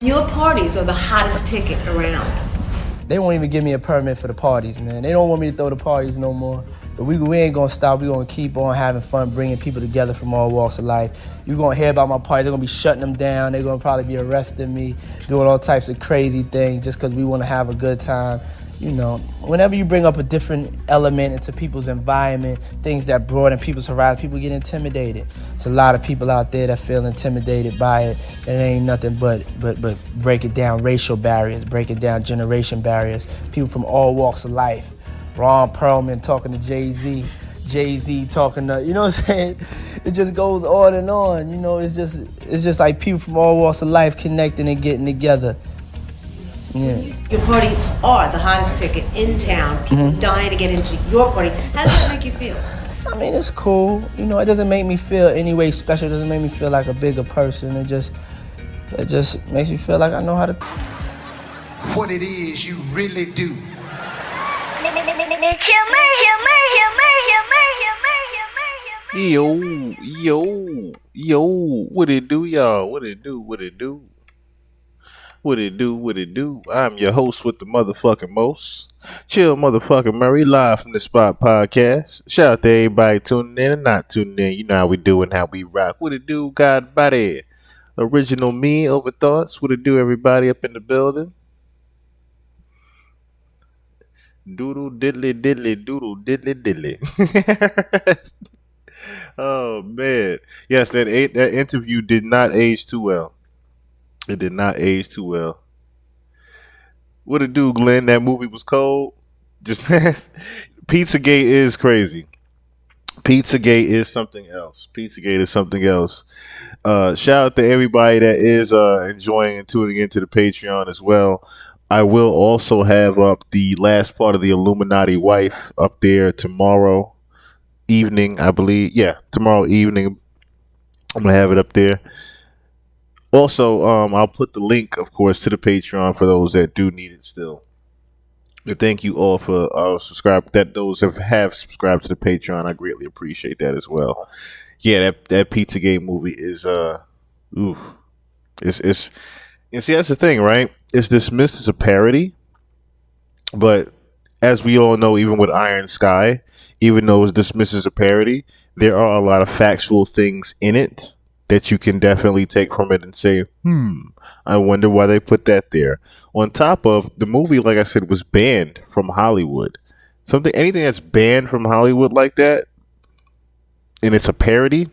Your parties are the hottest ticket around. They won't even give me a permit for the parties, man. They don't want me to throw the parties no more. But we ain't gonna stop. We gonna keep on having fun, bringing people together from all walks of life. You gonna hear about my parties. They're gonna be shutting them down. They're gonna probably be arresting me, doing all types of crazy things just because we wanna have a good time. You know, whenever you bring up a different element into people's environment, things that broaden people's horizon, people get intimidated. There's a lot of people out there that feel intimidated by it. And it ain't nothing but breaking down racial barriers, breaking down generation barriers. People from all walks of life. Ron Perlman talking to Jay-Z, Jay-Z talking to, you know what I'm saying? It just goes on and on. You know, it's just like people from all walks of life connecting and getting together. Yeah. Your parties are the hottest ticket in town. People dying to get into your party. How does that make you feel? I mean, it's cool. You know, it doesn't make me feel any way special. It doesn't make me feel like a bigger person. It just makes me feel like I know how to. What it is you really do. Yo, what it do, y'all? What it do? What it do? What it do? What it do? I'm your host with the motherfucking most. Chill motherfucking Murray, live from the Spot Podcast. Shout out to everybody tuning in and not tuning in. You know how we do and how we rock. What it do, God body? Original me over thoughts. What it do, everybody up in the building? Doodle diddly diddly doodle diddly diddly. Oh man, yes, that interview did not age too well. It did not age too well. What it do, Glenn? That movie was cold. Just Pizzagate is crazy. Pizzagate is something else. Pizzagate is something else. Shout out to everybody that is enjoying and tuning into the Patreon as well. I will also have up the last part of the Illuminati wife up there tomorrow evening, I believe. Yeah, tomorrow evening. I'm gonna have it up there. Also, I'll put the link, of course, to the Patreon for those that do need it still. But thank you all for subscribe. That those that have subscribed to the Patreon, I greatly appreciate that as well. Yeah, that Pizzagate movie is it's and see that's the thing, right? It's dismissed as a parody, but as we all know, even with Iron Sky, even though it's dismissed as a parody, there are a lot of factual things in it that you can definitely take from it and say, I wonder why they put that there. On top of the movie, like I said, was banned from Hollywood. Anything that's banned from Hollywood like that, and it's a parody,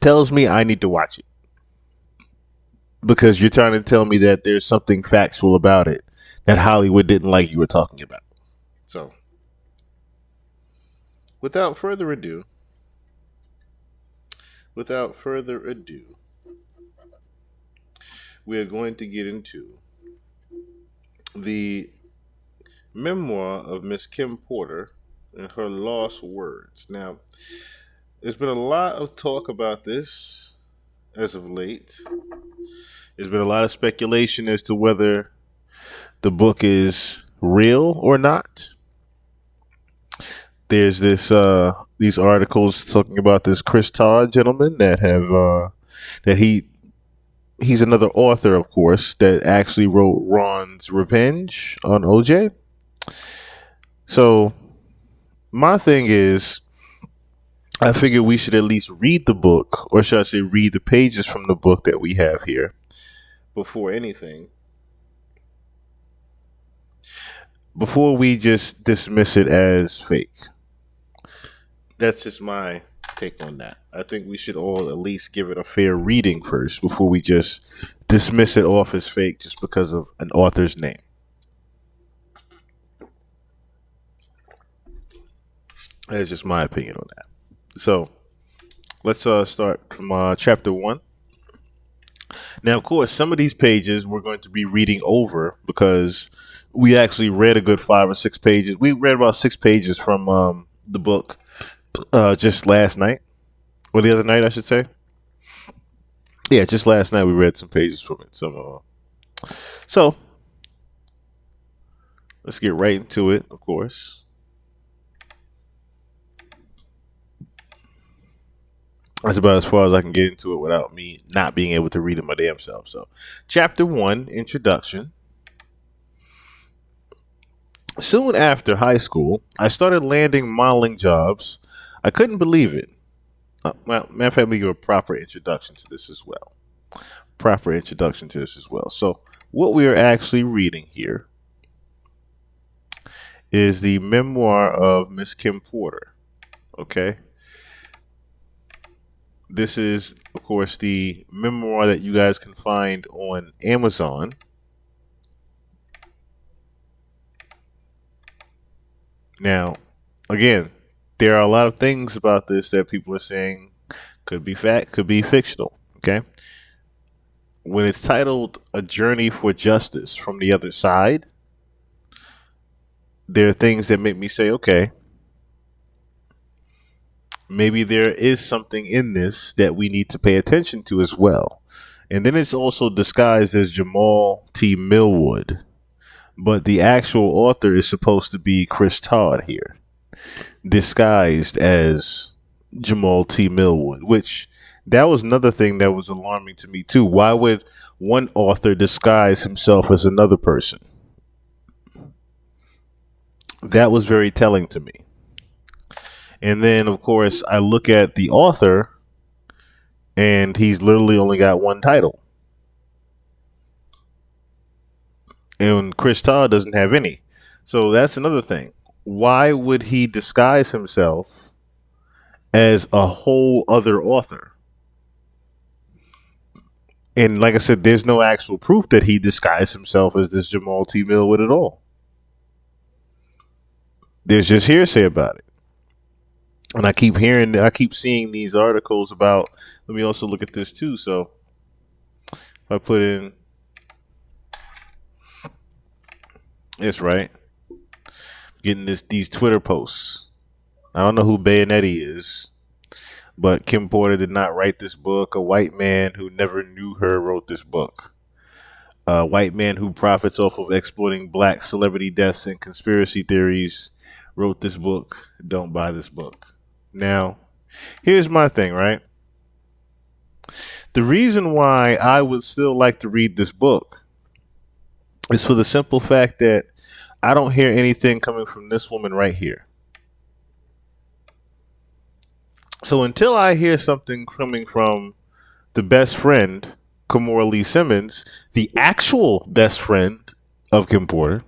tells me I need to watch it. Because you're trying to tell me that there's something factual about it that Hollywood didn't like you were talking about. So, without further ado, we are going to get into the memoir of Miss Kim Porter and her lost words. Now, there's been a lot of talk about this as of late. There's been a lot of speculation as to whether the book is real or not. There's these articles talking about this Chris Todd gentleman that have he's another author, of course, that actually wrote Ron's Revenge on OJ. So my thing is, I figure we should at least read the book, or should I say read the pages from the book that we have here before anything. Before we just dismiss it as fake. That's just my take on that. I think we should all at least give it a fair reading first before we just dismiss it off as fake just because of an author's name. That's just my opinion on that. So, let's start from chapter 1. Now, of course, some of these pages we're going to be reading over because we actually read a good 5 or 6 pages. We read about 6 pages from the book just last night, or the other night, I should say. Yeah, just last night we read some pages from it. So let's get right into it, of course. That's about as far as I can get into it without me not being able to read it my damn self. So, chapter 1, introduction. Soon after high school, I started landing modeling jobs. I couldn't believe it. Well, matter of fact, let me give a proper introduction to this as well. So, what we are actually reading here is the memoir of Miss Kim Porter. Okay. This is, of course, the memoir that you guys can find on Amazon. Now, again, there are a lot of things about this that people are saying could be fact, could be fictional. Okay. When it's titled A Journey for Justice from the Other Side, there are things that make me say, okay, maybe there is something in this that we need to pay attention to as well. And then it's also disguised as Jamal T. Millwood, but the actual author is supposed to be Chris Todd here, disguised as Jamal T. Millwood, which that was another thing that was alarming to me too. Why would one author disguise himself as another person? That was very telling to me. And then, of course, I look at the author, and he's literally only got one title. And Chris Todd doesn't have any. So that's another thing. Why would he disguise himself as a whole other author? And like I said, there's no actual proof that he disguised himself as this Jamal T. Millwood at all. There's just hearsay about it. And I keep seeing these articles about, let me also look at this too. So if I put in, it's right, getting these Twitter posts. I don't know who Bayonetti is, but Kim Porter did not write this book. A white man who never knew her wrote this book. A white man who profits off of exploiting black celebrity deaths and conspiracy theories wrote this book. Don't buy this book. Now, here's my thing, right? The reason why I would still like to read this book is for the simple fact that I don't hear anything coming from this woman right here. So until I hear something coming from the best friend, Kimora Lee Simmons, the actual best friend of Kim Porter,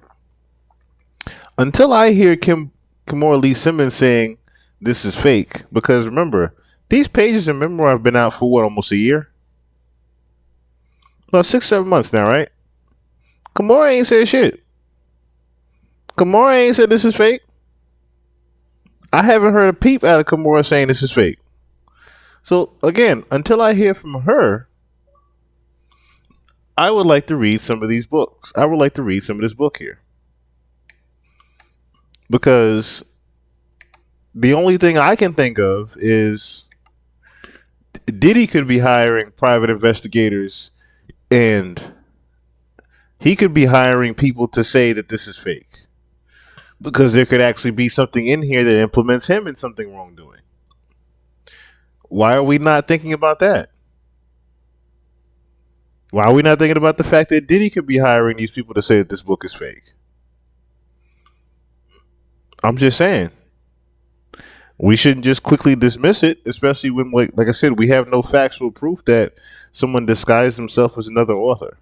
until I hear Kimora Lee Simmons saying this is fake, because remember, these pages in memoir have been out for what, almost a year? About 6-7 months now, right? Kimora ain't said shit. Kimora ain't said this is fake. I haven't heard a peep out of Kimora saying this is fake. So again, until I hear from her, I would like to read some of these books. I would like to read some of this book here. Because the only thing I can think of is Diddy could be hiring private investigators, and he could be hiring people to say that this is fake. Because there could actually be something in here that implements him in something wrongdoing. Why are we not thinking about that? Why are we not thinking about the fact that Diddy could be hiring these people to say that this book is fake? I'm just saying. We shouldn't just quickly dismiss it, especially when, like I said, we have no factual proof that someone disguised himself as another author.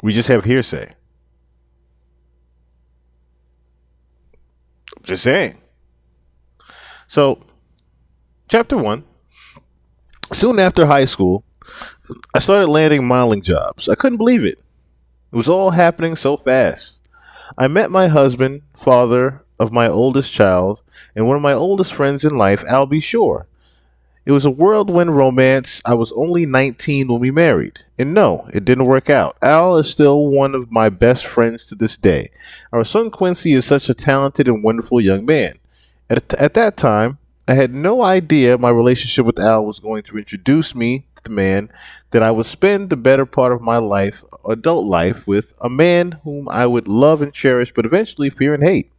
We just have hearsay. Just saying. So, chapter 1. Soon after high school, I started landing modeling jobs. I couldn't believe it. It was all happening so fast. I met my husband, father of my oldest child, and one of my oldest friends in life, Albie Shore. It was a whirlwind romance. I was only 19 when we married. And no, it didn't work out. Al is still one of my best friends to this day. Our son Quincy is such a talented and wonderful young man. At that time, I had no idea my relationship with Al was going to introduce me the man that I would spend the better part of my life, adult life, with a man whom I would love and cherish, but eventually fear and hate.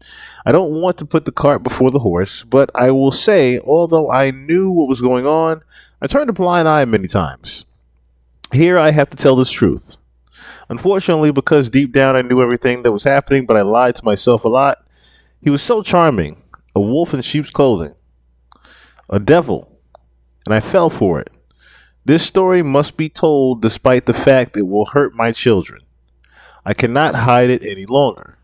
I don't want to put the cart before the horse, but I will say, although I knew what was going on, I turned a blind eye many times. Here I have to tell this truth. Unfortunately, because deep down I knew everything that was happening, but I lied to myself a lot. He was so charming, a wolf in sheep's clothing, a devil, and I fell for it. This story must be told despite the fact it will hurt my children. I cannot hide it any longer.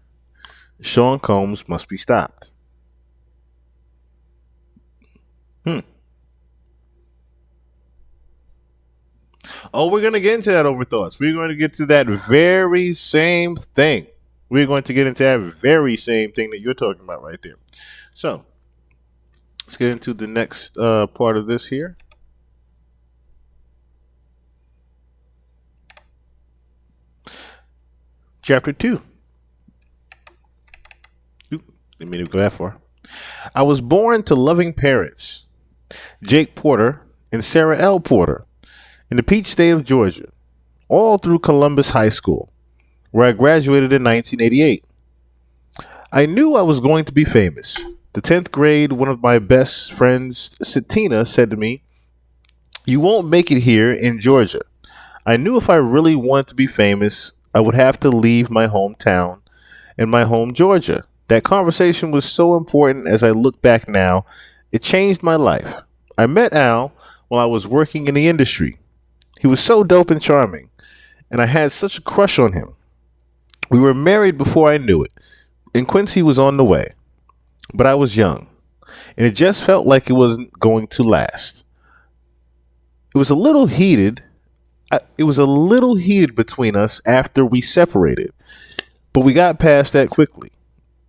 Sean Combs must be stopped. Oh, we're going to get into that overthoughts. We're going to get to that very same thing. We're going to get into that very same thing that you're talking about right there. So, let's get into the next part of this here. Chapter 2. Didn't mean to go that far. I was born to loving parents, Jake Porter and Sarah L. Porter, in the Peach State of Georgia, all through Columbus High School, where I graduated in 1988. I knew I was going to be famous. The 10th grade, one of my best friends, Satina, said to me, "You won't make it here in Georgia." I knew if I really wanted to be famous, I would have to leave my hometown and my home Georgia. That conversation was so important as I look back now. It changed my life. I met Al while I was working in the industry. He was so dope and charming, and I had such a crush on him. We were married before I knew it, and Quincy was on the way. But I was young, and it just felt like it wasn't going to last. It was a little heated. It was a little heated between us after we separated, but we got past that quickly.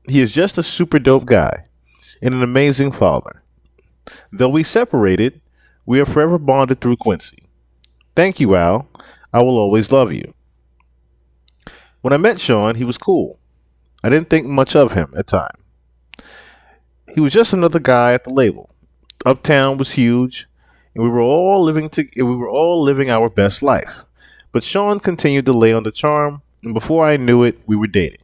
He is just a super dope guy and an amazing father. Though we separated, we are forever bonded through Quincy. Thank you, Al. I will always love you. When I met Sean, he was cool. I didn't think much of him at the time. He was just another guy at the label. Uptown was huge, and we were all living our best life. But Sean continued to lay on the charm, and before I knew it, we were dating.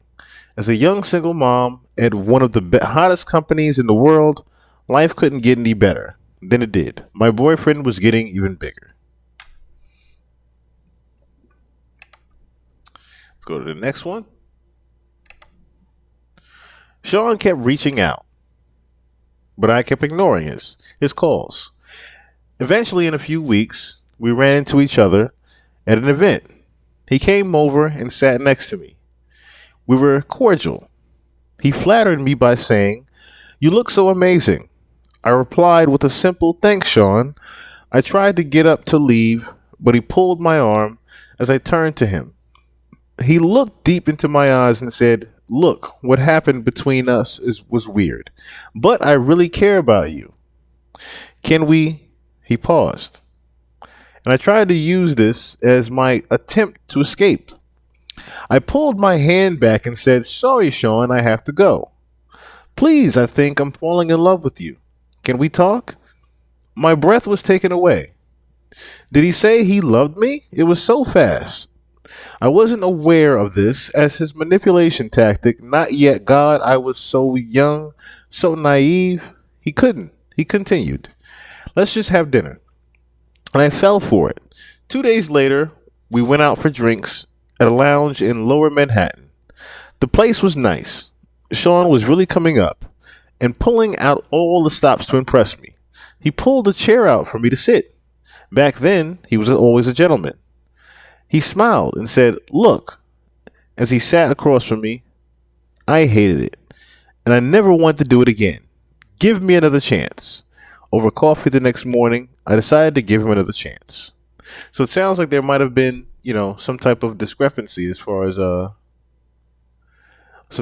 As a young single mom at one of the hottest companies in the world, life couldn't get any better than it did. My boyfriend was getting even bigger. Let's go to the next one. Sean kept reaching out, but I kept ignoring his calls. Eventually, in a few weeks, we ran into each other at an event. He came over and sat next to me. We were cordial. He flattered me by saying, "You look so amazing." I replied with a simple "Thanks, Sean." I tried to get up to leave, but he pulled my arm as I turned to him. He looked deep into my eyes and said, "Look, what happened between us was weird, but I really care about you. Can we?" He paused, and I tried to use this as my attempt to escape. I pulled my hand back and said, "Sorry, Sean, I have to go." "Please, I think I'm falling in love with you. Can we talk?" My breath was taken away. Did he say he loved me? It was so fast. I wasn't aware of this as his manipulation tactic. Not yet, God, I was so young, so naive. He couldn't. He continued, "Let's just have dinner." And I fell for it. 2 days later, we went out for drinks at a lounge in Lower Manhattan. The place was nice. Sean was really coming up and pulling out all the stops to impress me. He pulled a chair out for me to sit. Back then, he was always a gentleman. He smiled and said, "Look," as he sat across from me. I hated it, and I never wanted to do it again. Give me another chance. Over coffee the next morning, I decided to give him another chance. So it sounds like there might have been, some type of discrepancy as far as some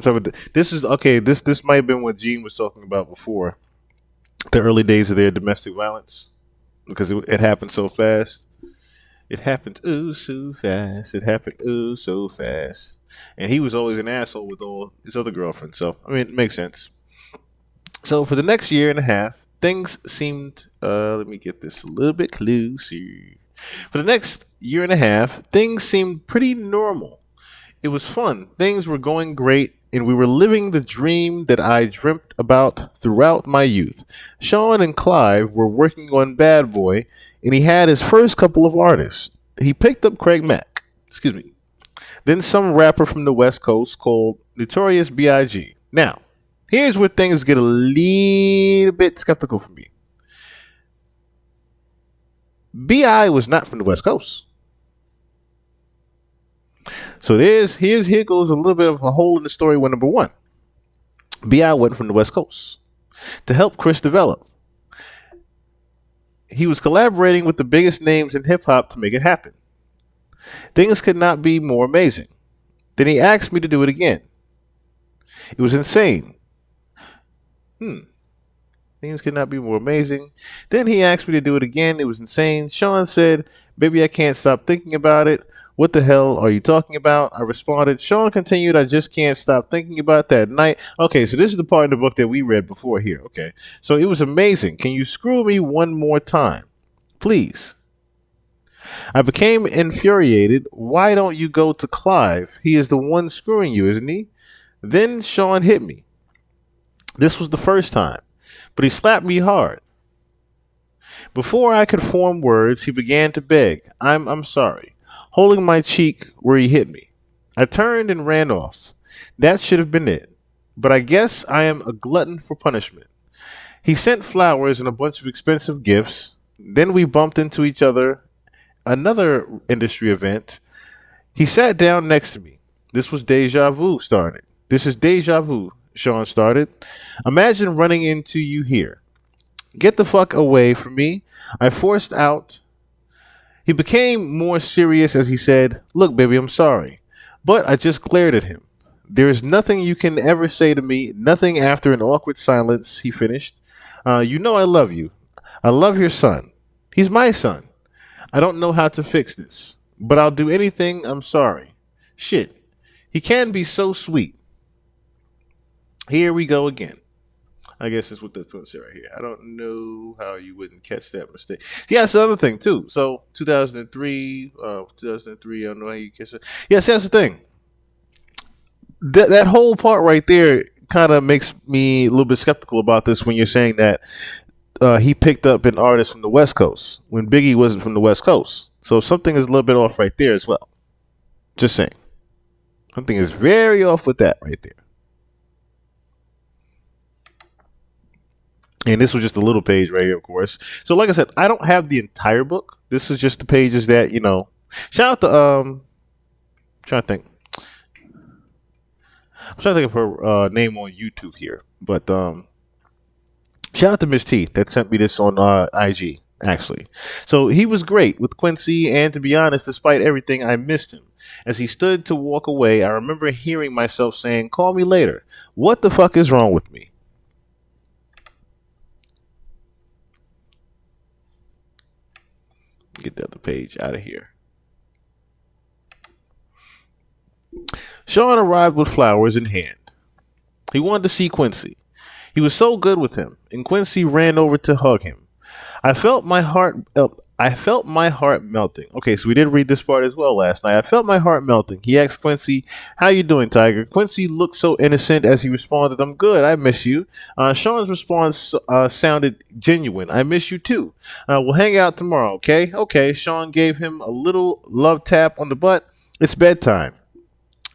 type of. This is okay. This might have been what Gene was talking about before, the early days of their domestic violence, because it happened so fast. It happened so fast. It happened so fast. And he was always an asshole with all his other girlfriends. So, I mean, it makes sense. So, for the next year and a half, things seemed, let me get this a little bit closer. For the next year and a half, things seemed pretty normal. It was fun. Things were going great, and we were living the dream that I dreamt about throughout my youth. Sean and Clive were working on Bad Boy, and he had his first couple of artists. He picked up Craig Mack, then some rapper from the West Coast called Notorious B.I.G. Now, here's where things get a little bit skeptical for me. B.I. was not from the West Coast. So here goes a little bit of a hole in the story with number one. B.I. went from the West Coast to help Chris develop. He was collaborating with the biggest names in hip hop to make it happen. Things could not be more amazing. Then he asked me to do it again. It was insane. Things could not be more amazing. Then he asked me to do it again. It was insane. Sean said, "Baby, I can't stop thinking about it. What the hell are you talking about?" I responded. Sean continued, "I just can't stop thinking about that night." Okay, so this is the part of the book that we read before here. Okay, so it was amazing. Can you screw me one more time? Please. I became infuriated. Why don't you go to Clive? He is the one screwing you, isn't he? Then Sean hit me. This was the first time, but he slapped me hard. Before I could form words, he began to beg. I'm sorry, holding my cheek where he hit me. I turned and ran off. That should have been it. But I guess I am a glutton for punishment. He sent flowers and a bunch of expensive gifts. Then we bumped into each other. Another industry event. He sat down next to me. This was deja vu started. This is deja vu, Sean started. Imagine running into you here. Get the fuck away from me. I forced out. He became more serious as he said, "Look, baby, I'm sorry." But I just glared at him. "There is nothing you can ever say to me, nothing." After an awkward silence, he finished. You know I love you. I love your son. He's my son. I don't know how to fix this, but I'll do anything. I'm sorry. Shit. He can be so sweet. Here we go again. I guess that's what that's going to say right here. I don't know how you wouldn't catch that mistake. Yeah, that's the other thing, too. So, 2003, I don't know how you catch it. Yes, that's the thing. That whole part right there kind of makes me a little bit skeptical about this when you're saying that he picked up an artist from the West Coast when Biggie wasn't from the West Coast. So something is a little bit off right there as well. Just saying. Something is very off with that right there. And this was just a little page right here, of course. So like I said, I don't have the entire book. This is just the pages that, shout out to, trying to think. I'm trying to think of her name on YouTube here. But shout out to Miss T that sent me this on IG, actually. So he was great with Quincy, and to be honest, despite everything, I missed him. As he stood to walk away, I remember hearing myself saying, "Call me later. What the fuck is wrong with me?" Get the other page out of here. Sean arrived with flowers in hand. He wanted to see Quincy. He was so good with him, and Quincy ran over to hug him. I felt my heart melting. Okay, so we did read this part as well last night. I felt my heart melting. He asked Quincy, "How you doing, Tiger?" Quincy looked so innocent as he responded, "I'm good. I miss you." Sean's response sounded genuine. "I miss you too. We'll hang out tomorrow, okay?" "Okay." Sean gave him a little love tap on the butt. "It's bedtime."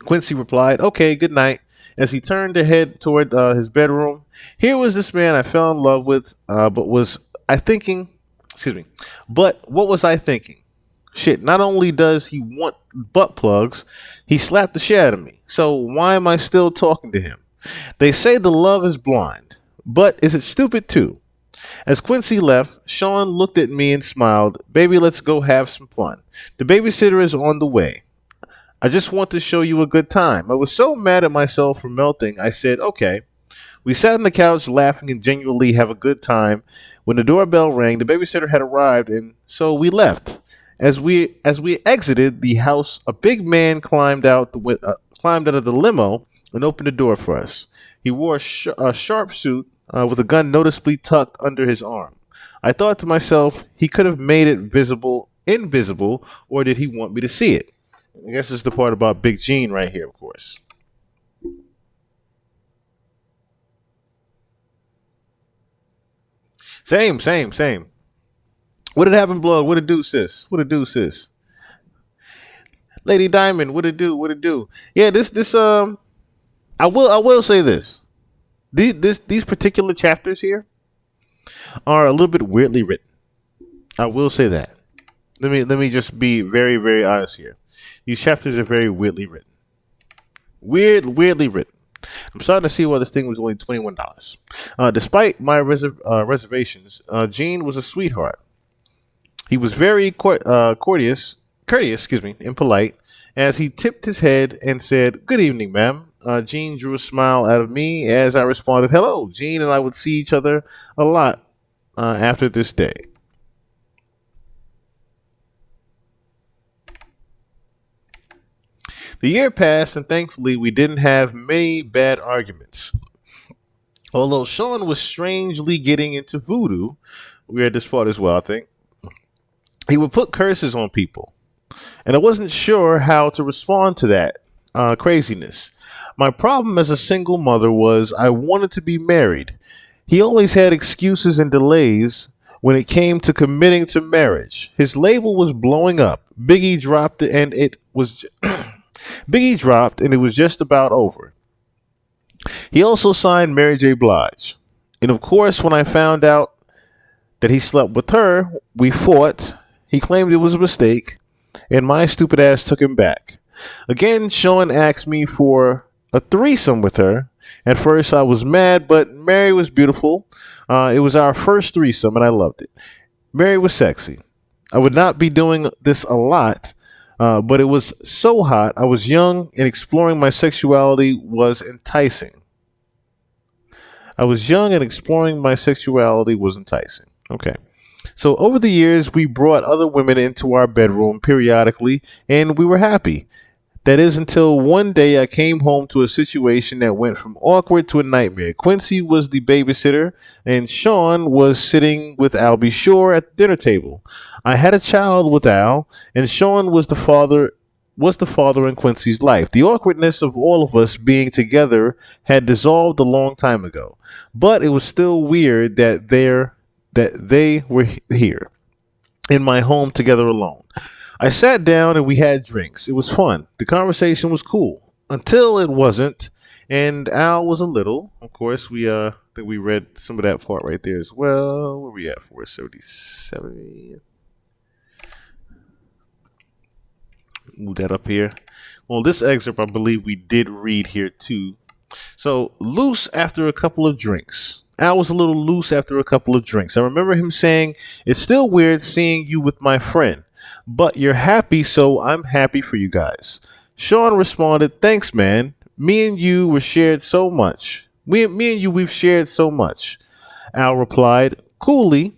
Quincy replied, "Okay, good night." As he turned to head toward his bedroom, here was this man I fell in love with, but what was I thinking? Shit, not only does he want butt plugs, he slapped the shit out of me. So why am I still talking to him? They say the love is blind, but is it stupid too? As Quincy left, Sean looked at me and smiled. "Baby, let's go have some fun. The babysitter is on the way. I just want to show you a good time." I was so mad at myself for melting, I said, "Okay." We sat on the couch laughing and genuinely have a good time. When the doorbell rang, the babysitter had arrived, and so we left. As we exited the house, a big man climbed out of the limo and opened the door for us. He wore a sharp suit with a gun noticeably tucked under his arm. I thought to myself, he could have made it visible invisible, or did he want me to see it? I guess it's the part about Big Gene right here, of course. Same. What did happen, blood? What it do, sis? What it do, sis? Lady Diamond, what it do? What it do? Yeah, this I will say this. These particular chapters here are a little bit weirdly written. I will say that. Let me just be very, very honest here. These chapters are very weirdly written. Weirdly written. I'm starting to see why this thing was only $21. Despite my reservations, Gene was a sweetheart. He was very courteous, and polite, as he tipped his head and said, "Good evening, ma'am." Gene drew a smile out of me as I responded, "Hello." Gene and I would see each other a lot after this day. The year passed, and thankfully, we didn't have many bad arguments. Although Sean was strangely getting into voodoo, we had this part as well, I think. He would put curses on people, and I wasn't sure how to respond to that craziness. My problem as a single mother was I wanted to be married. He always had excuses and delays when it came to committing to marriage. His label was blowing up. Biggie dropped it, and it was Biggie dropped, and it was just about over. He also signed Mary J. Blige, and of course, when I found out that he slept with her, we fought. He claimed it was a mistake, and my stupid ass took him back. Again, Sean asked me for a threesome with her. At first, I was mad, but Mary was beautiful. It was our first threesome, and I loved it. Mary was sexy. I would not be doing this a lot, but it was so hot. I was young, and exploring my sexuality was enticing. Okay. So over the years, we brought other women into our bedroom periodically, and we were happy. That is until one day I came home to a situation that went from awkward to a nightmare. Quincy was the babysitter, and Sean was sitting with Albie Shore at the dinner table. I had a child with Al, and Sean was the father in Quincy's life. The awkwardness of all of us being together had dissolved a long time ago, but it was still weird that they were here in my home together alone. I sat down and we had drinks. It was fun. The conversation was cool until it wasn't, and Al was a little. Of course, we think we read some of that part right there as well. Where we at? 477. Move that up here. Well, this excerpt I believe we did read here too. So, loose after a couple of drinks. Al was a little loose after a couple of drinks. I remember him saying, "It's still weird seeing you with my friend, but you're happy, so I'm happy for you guys." Sean responded, "Thanks, man. Me and you we've shared so much. We've shared so much." Al replied, "Coolly,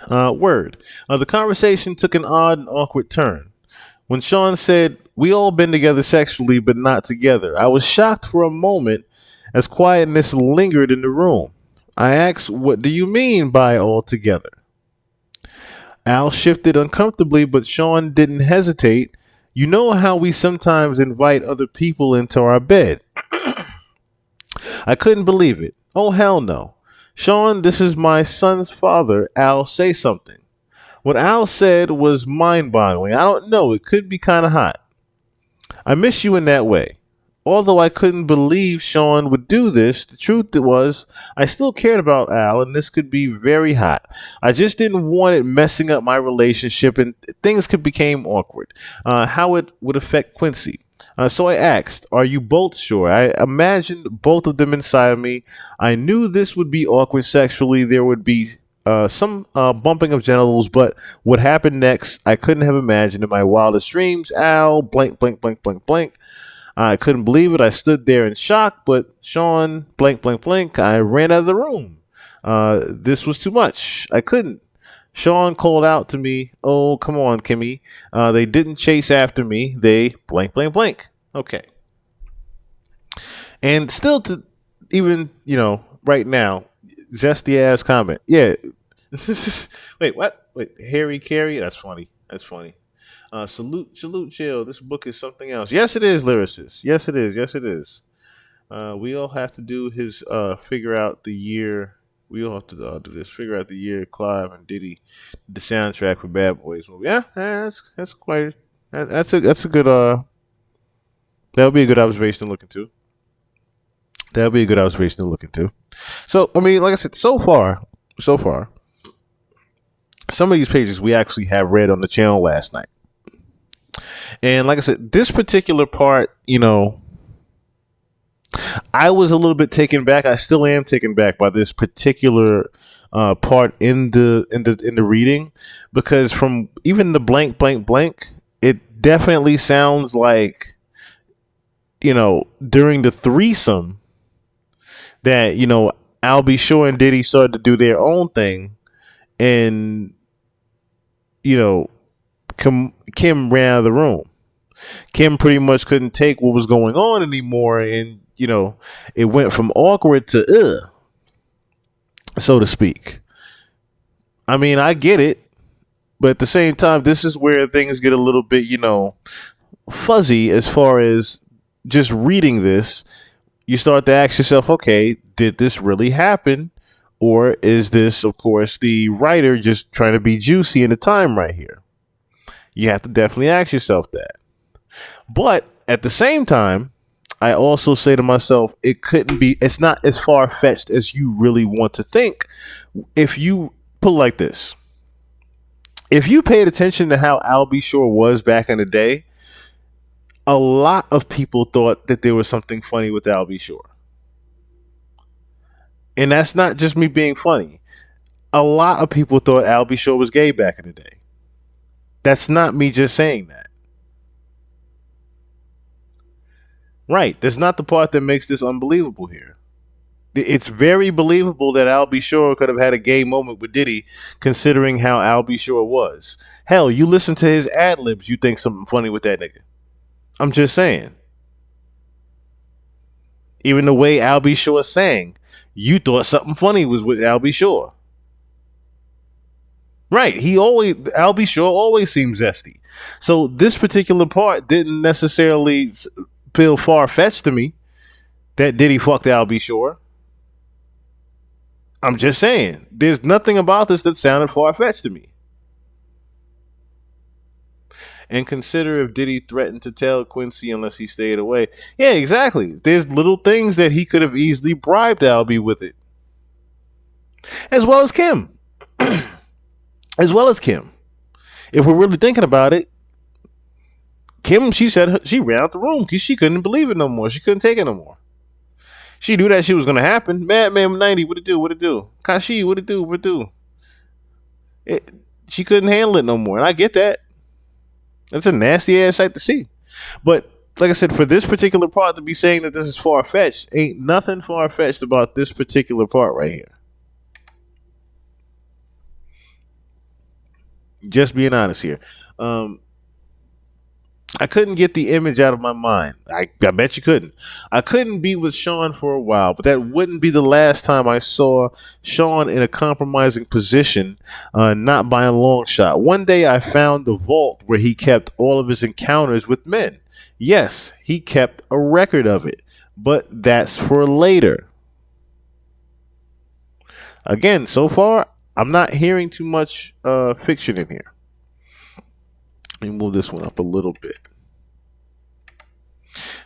word." The conversation took an odd and awkward turn. When Sean said, "We all been together sexually, but not together," I was shocked for a moment as quietness lingered in the room. I asked, "What do you mean by all together?" Al shifted uncomfortably, but Sean didn't hesitate. "You know how we sometimes invite other people into our bed?" I couldn't believe it. "Oh, hell no. Sean, this is my son's father. Al, say something." What Al said was mind-boggling. I don't know. It could be kind of hot. "I miss you in that way." Although I couldn't believe Sean would do this, the truth was I still cared about Al, and this could be very hot. I just didn't want it messing up my relationship, and things could become awkward. How it would affect Quincy. So I asked, "Are you both sure?" I imagined both of them inside of me. I knew this would be awkward sexually. There would be some bumping of genitals, but what happened next, I couldn't have imagined in my wildest dreams. Al, blank, blank, blank, blank, blank. I couldn't believe it. I stood there in shock, but Sean, blank, blank, blank, I ran out of the room. This was too much. I couldn't. Sean called out to me, "Oh, come on, Kimmy." They didn't chase after me. They blank, blank, blank. Okay. And still to even, right now, zesty ass comment. Yeah, Wait, what? Wait, Harry Carey? That's funny. That's funny. Salute, chill. This book is something else. Yes, it is, lyricist. Yes, it is. Yes, it is. We all have to do his figure out the year. We all have to do this. Figure out the year Clive and Diddy, the soundtrack for Bad Boys movie. Yeah, that's quite. That's a good. That would be a good observation to look into. That would be a good observation to look into. So I mean, like I said, so far, some of these pages we actually have read on the channel last night. And like I said, this particular part, I was a little bit taken back. I still am taken back by this particular part in the reading, because from even the blank, it definitely sounds like, during the threesome that, Al B. Sure and Diddy started to do their own thing, and Kim ran out of the room. Kim pretty much couldn't take what was going on anymore, and it went from awkward to so to speak. I mean, I get it, but at the same time, this is where things get a little bit, fuzzy as far as just reading this. You start to ask yourself, okay, did this really happen? Or is this, of course, the writer just trying to be juicy in the time right here? You have to definitely ask yourself that. But at the same time, I also say to myself, it's not as far-fetched as you really want to think. If you put it like this, if you paid attention to how Al B. Sure was back in the day, a lot of people thought that there was something funny with Al B. Sure. And that's not just me being funny. A lot of people thought Al B. Sure was gay back in the day. That's not me just saying that. Right. That's not the part that makes this unbelievable here. It's very believable that Al B. Sure could have had a gay moment with Diddy, considering how Al B. Sure was. Hell, you listen to his ad libs, you think something funny with that nigga. I'm just saying. Even the way Al B. Sure sang, you thought something funny was with Al B. Sure. Right. Al B. Sure always seems zesty. So this particular part didn't necessarily feel far-fetched to me that Diddy fucked Al B. Sure. I'm just saying, there's nothing about this that sounded far-fetched to me. And consider if Diddy threatened to tell Quincy unless he stayed away. Yeah, exactly. There's little things that he could have easily bribed Al B. with it. As well as Kim. As well as Kim. If we're really thinking about it, Kim, she said she ran out the room because she couldn't believe it no more. She couldn't take it no more. She knew that shit was going to happen. Madman 90, what it do? Kashi, what it do? She couldn't handle it no more. And I get that. That's a nasty ass sight to see. But like I said, for this particular part to be saying that this is far-fetched, ain't nothing far-fetched about this particular part right here. Just being honest here. I couldn't get the image out of my mind. I bet you couldn't. I couldn't be with Sean for a while, but that wouldn't be the last time I saw Sean in a compromising position, not by a long shot. One day I found the vault where he kept all of his encounters with men. Yes, he kept a record of it, but that's for later. Again, so far, I'm not hearing too much fiction in here. Let me move this one up a little bit.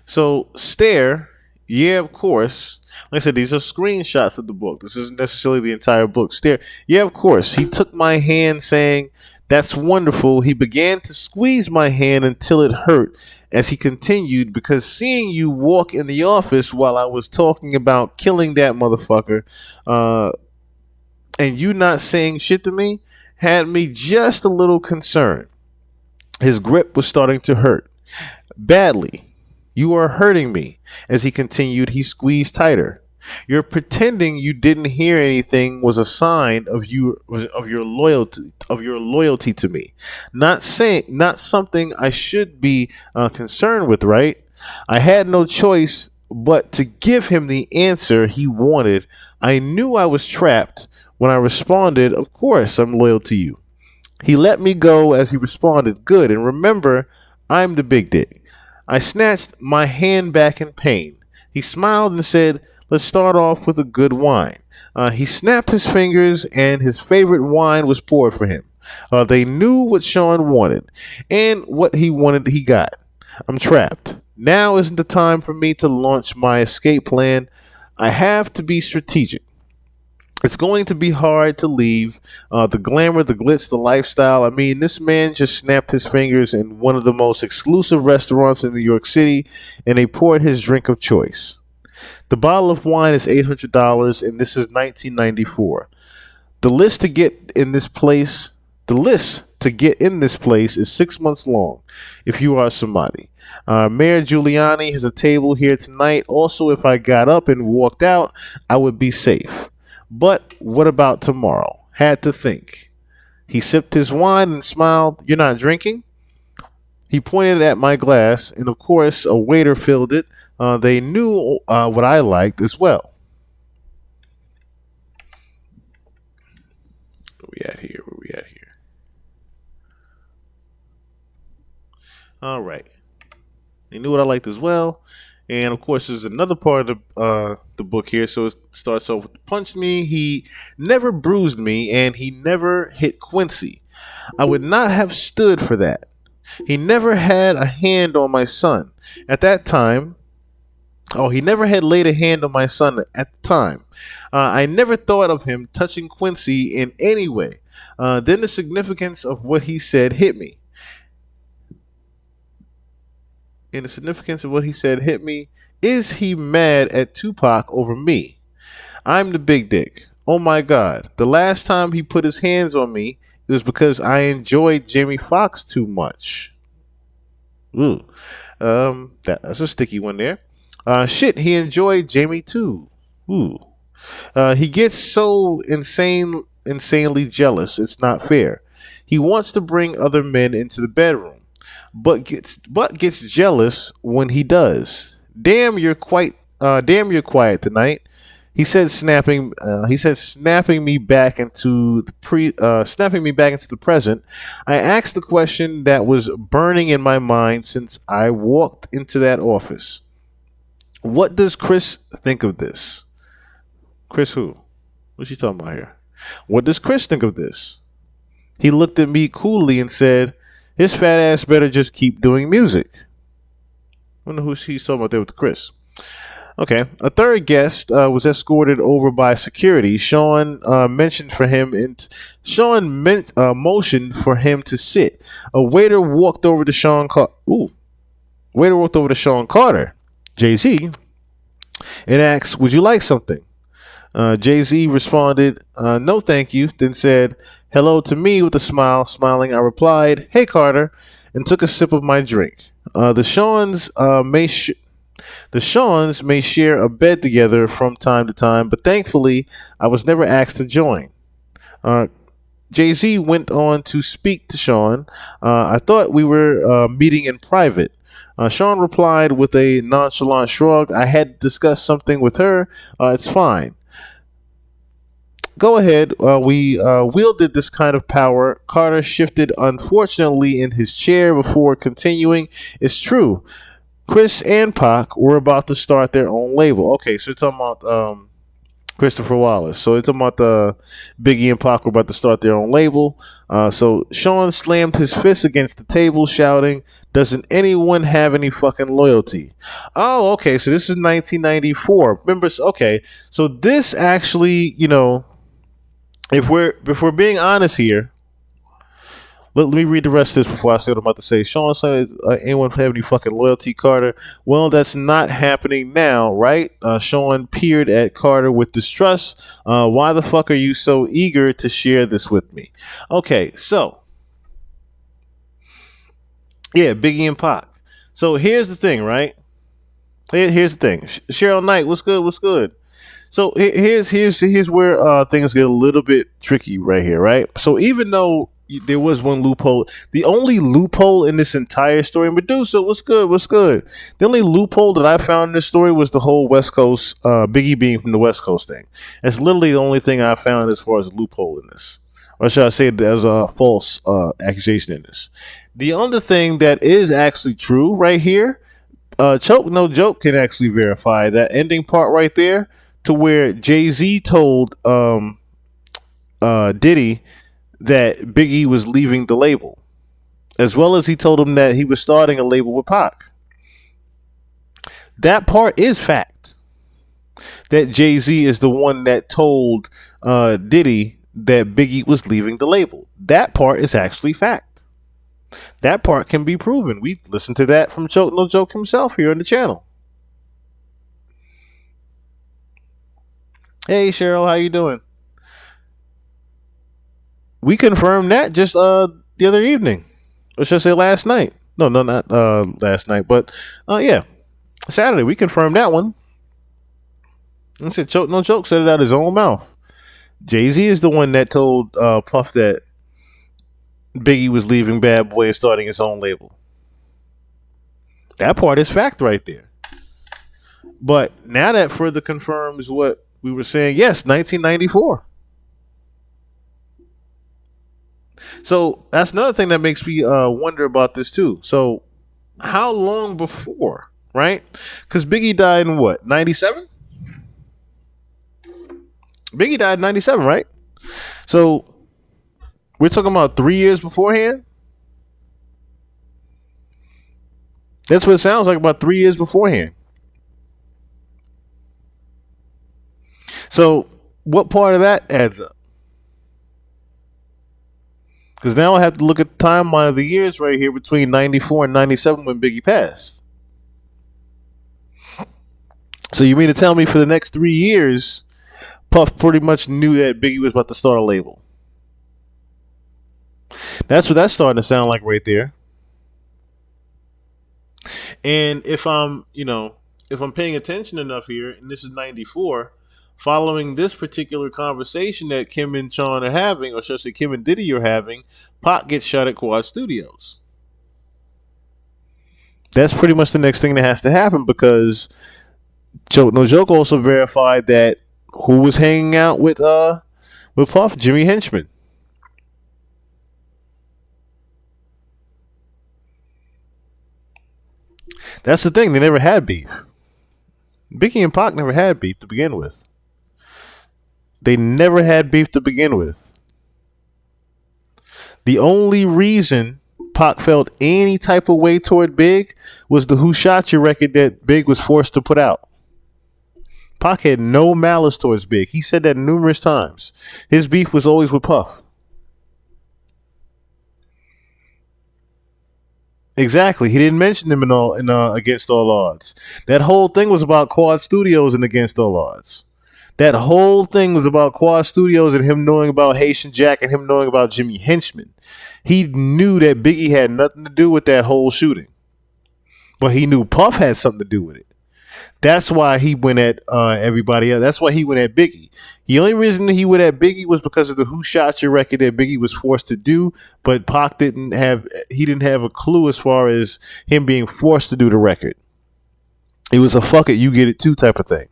So, Stare, yeah, of course. Like I said, these are screenshots of the book. This isn't necessarily the entire book. Stare, yeah, of course. He took my hand saying, "That's wonderful." He began to squeeze my hand until it hurt as he continued, because seeing you walk in the office while I was talking about killing that motherfucker, and you not saying shit to me, had me just a little concerned. His grip was starting to hurt. Badly. You are hurting me. As he continued, he squeezed tighter. Your pretending you didn't hear anything was a sign of your loyalty to me. Not something I should be concerned with, right? I had no choice but to give him the answer he wanted. I knew I was trapped. When I responded, of course, I'm loyal to you. He let me go as he responded, good, and remember, I'm the big dick. I snatched my hand back in pain. He smiled and said, let's start off with a good wine. He snapped his fingers and his favorite wine was poured for him. They knew what Sean wanted, and what he wanted he got. I'm trapped. Now isn't the time for me to launch my escape plan. I have to be strategic. It's going to be hard to leave the glamour, the glitz, the lifestyle. I mean, this man just snapped his fingers in one of the most exclusive restaurants in New York City, and they poured his drink of choice. The bottle of wine is $800, and this is 1994. The list to get in this place is 6 months long. If you are somebody, Mayor Giuliani has a table here tonight. Also, if I got up and walked out, I would be safe. But what about tomorrow? Had to think. He sipped his wine and smiled. You're not drinking? He pointed at my glass, and of course, a waiter filled it. They knew what I liked as well. Where we at here? All right. They knew what I liked as well. And of course, there's another part of the book here. So it starts off with punched me. He never bruised me, and he never hit Quincy. I would not have stood for that. He never had a hand on my son at that time. Oh, he never had laid a hand on my son at the time. I never thought of him touching Quincy in any way. Then the significance of what he said hit me. Is he mad at Tupac over me? I'm the big dick. Oh my God. The last time he put his hands on me, it was because I enjoyed Jamie Foxx too much. Ooh. That's a sticky one there. Shit, he enjoyed Jamie too. Ooh. He gets so insanely jealous. It's not fair. He wants to bring other men into the bedroom, but gets jealous when he does. Damn, you're quiet tonight. He said, snapping me back into the present. I asked the question that was burning in my mind since I walked into that office. What does Chris think of this? Chris who? What's she talking about here? What does Chris think of this? He looked at me coolly and said, his fat ass better just keep doing music. I wonder who he's talking about there with Chris. Okay. A third guest was escorted over by security. Sean motioned for him to sit. A waiter walked over to Sean Carter, Jay-Z, and asked, would you like something? Jay-Z responded, no thank you, then said hello to me with a smile. Smiling, I replied, hey Carter, and took a sip of my drink. The Shawns may share a bed together from time to time, but thankfully I was never asked to join. Jay-Z went on to speak to Sean. I thought we were meeting in private. Sean replied with a nonchalant shrug. I had discussed something with her. It's fine. Go ahead. We wielded this kind of power. Carter shifted unfortunately in his chair before continuing. It's true. Chris and Pac were about to start their own label. Okay, so you're talking about Christopher Wallace. So it's talking about Biggie and Pac were about to start their own label. So Sean slammed his fist against the table, shouting, doesn't anyone have any fucking loyalty? Oh, okay. So this is 1994. Remember, okay. So this actually, if we're being honest here, let me read the rest of this before I say what I'm about to say. Sean said, anyone have any fucking loyalty, Carter? Well, that's not happening now, right? Sean peered at Carter with distrust. Why the fuck are you so eager to share this with me? Okay, so. Yeah, Biggie and Pac. So here's the thing, right? Here's the thing. Cheryl Knight, what's good? So here's where things get a little bit tricky right here, right? So even though there was one loophole. The only loophole in this entire story, Medusa, what's good? What's good? The only loophole that I found in this story was the whole West Coast, Biggie being from the West Coast thing. That's literally the only thing I found as far as a loophole in this. Or should I say there's a false accusation in this. The other thing that is actually true right here, Choke No Joke can actually verify that ending part right there to where Jay-Z told Diddy that Biggie was leaving the label, as well as he told him that he was starting a label with Pac. That part is fact. That Jay-Z is the one that told Diddy that Biggie was leaving the label. That part is actually fact. That part can be proven. We listened to that from Choke No Joke himself here on the channel. Hey Cheryl, how you doing? We confirmed that just the other evening. Or should I say last night? No, not last night, but yeah. Saturday, we confirmed that one. I said Choke No Joke said it out of his own mouth. Jay-Z is the one that told Puff that Biggie was leaving Bad Boy and starting his own label. That part is fact right there. But now that further confirms what we were saying, yes, 1994. So that's another thing that makes me wonder about this too. So how long before, right? Because Biggie died in what, 97? Biggie died in 97, right? So we're talking about 3 years beforehand? That's what it sounds like, about 3 years beforehand. So what part of that adds up? Because now I have to look at the timeline of the years right here between 94 and 97 when Biggie passed. So you mean to tell me for the next 3 years, Puff pretty much knew that Biggie was about to start a label? That's what that's starting to sound like right there. And if I'm paying attention enough here, and this is 94, following this particular conversation that Kim and Sean are having, or should I say Kim and Diddy are having, Pac gets shot at Quad Studios. That's pretty much the next thing that has to happen, because Choke No Joke also verified that who was hanging out with Puff? Jimmy Henchman. That's the thing, they never had beef. Biggie and Pac never had beef to begin with. They never had beef to begin with. The only reason Pac felt any type of way toward Big was the Who Shot You record that Big was forced to put out. Pac had no malice towards Big. He said that numerous times. His beef was always with Puff. Exactly. He didn't mention him in Against All Odds. That whole thing was about Quad Studios and Against All Odds. That whole thing was about Quad Studios and him knowing about Haitian Jack and him knowing about Jimmy Henchman. He knew that Biggie had nothing to do with that whole shooting. But he knew Puff had something to do with it. That's why he went at everybody else. That's why he went at Biggie. The only reason he went at Biggie was because of the Who Shot You record that Biggie was forced to do, but Pac didn't have a clue as far as him being forced to do the record. It was a fuck it, you get it too type of thing.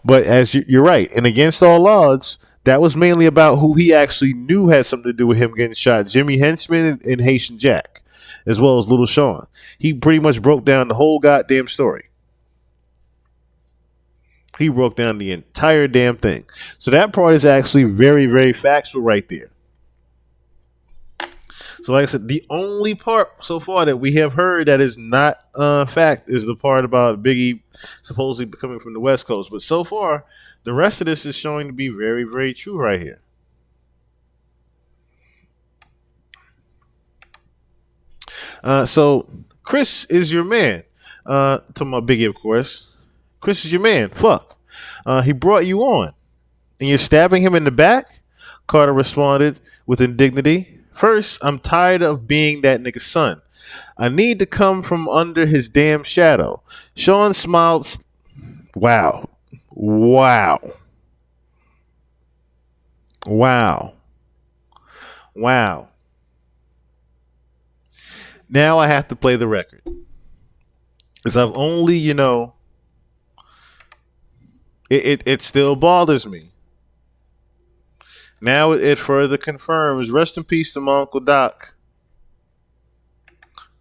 But as you're right, and Against All Odds, that was mainly about who he actually knew had something to do with him getting shot. Jimmy Henchman and Haitian Jack, as well as Little Sean. He pretty much broke down the whole goddamn story. He broke down the entire damn thing. So that part is actually very, very factual right there. So like I said, the only part so far that we have heard that is not fact is the part about Biggie supposedly coming from the West Coast. But so far, the rest of this is showing to be very, very true right here. So Chris is your man. To my Biggie, of course. Chris is your man. Fuck. He brought you on. And you're stabbing him in the back? Carter responded with indignity. First, I'm tired of being that nigga's son. I need to come from under his damn shadow. Sean smiled. Wow. Wow. Wow. Wow. Now I have to play the record. Because I've only, it still bothers me. Now it further confirms. Rest in peace to my Uncle Doc.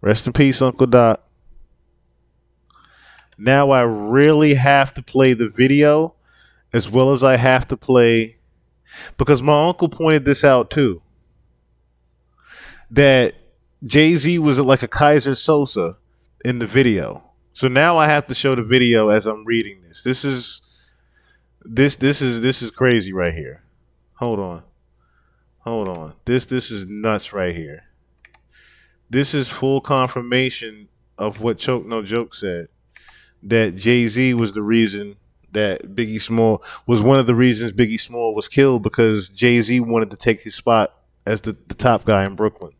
Rest in peace, Uncle Doc. Now I really have to play the video as well as I have to play, because my uncle pointed this out too, that Jay-Z was like a Kaiser Sosa in the video. So now I have to show the video as I'm reading this. This is crazy right here. Hold on. This is nuts right here. This is full confirmation of what Choke No Joke said, that Jay-Z was the reason that Biggie Small was one of the reasons Biggie Small was killed, because Jay-Z wanted to take his spot as the top guy in Brooklyn.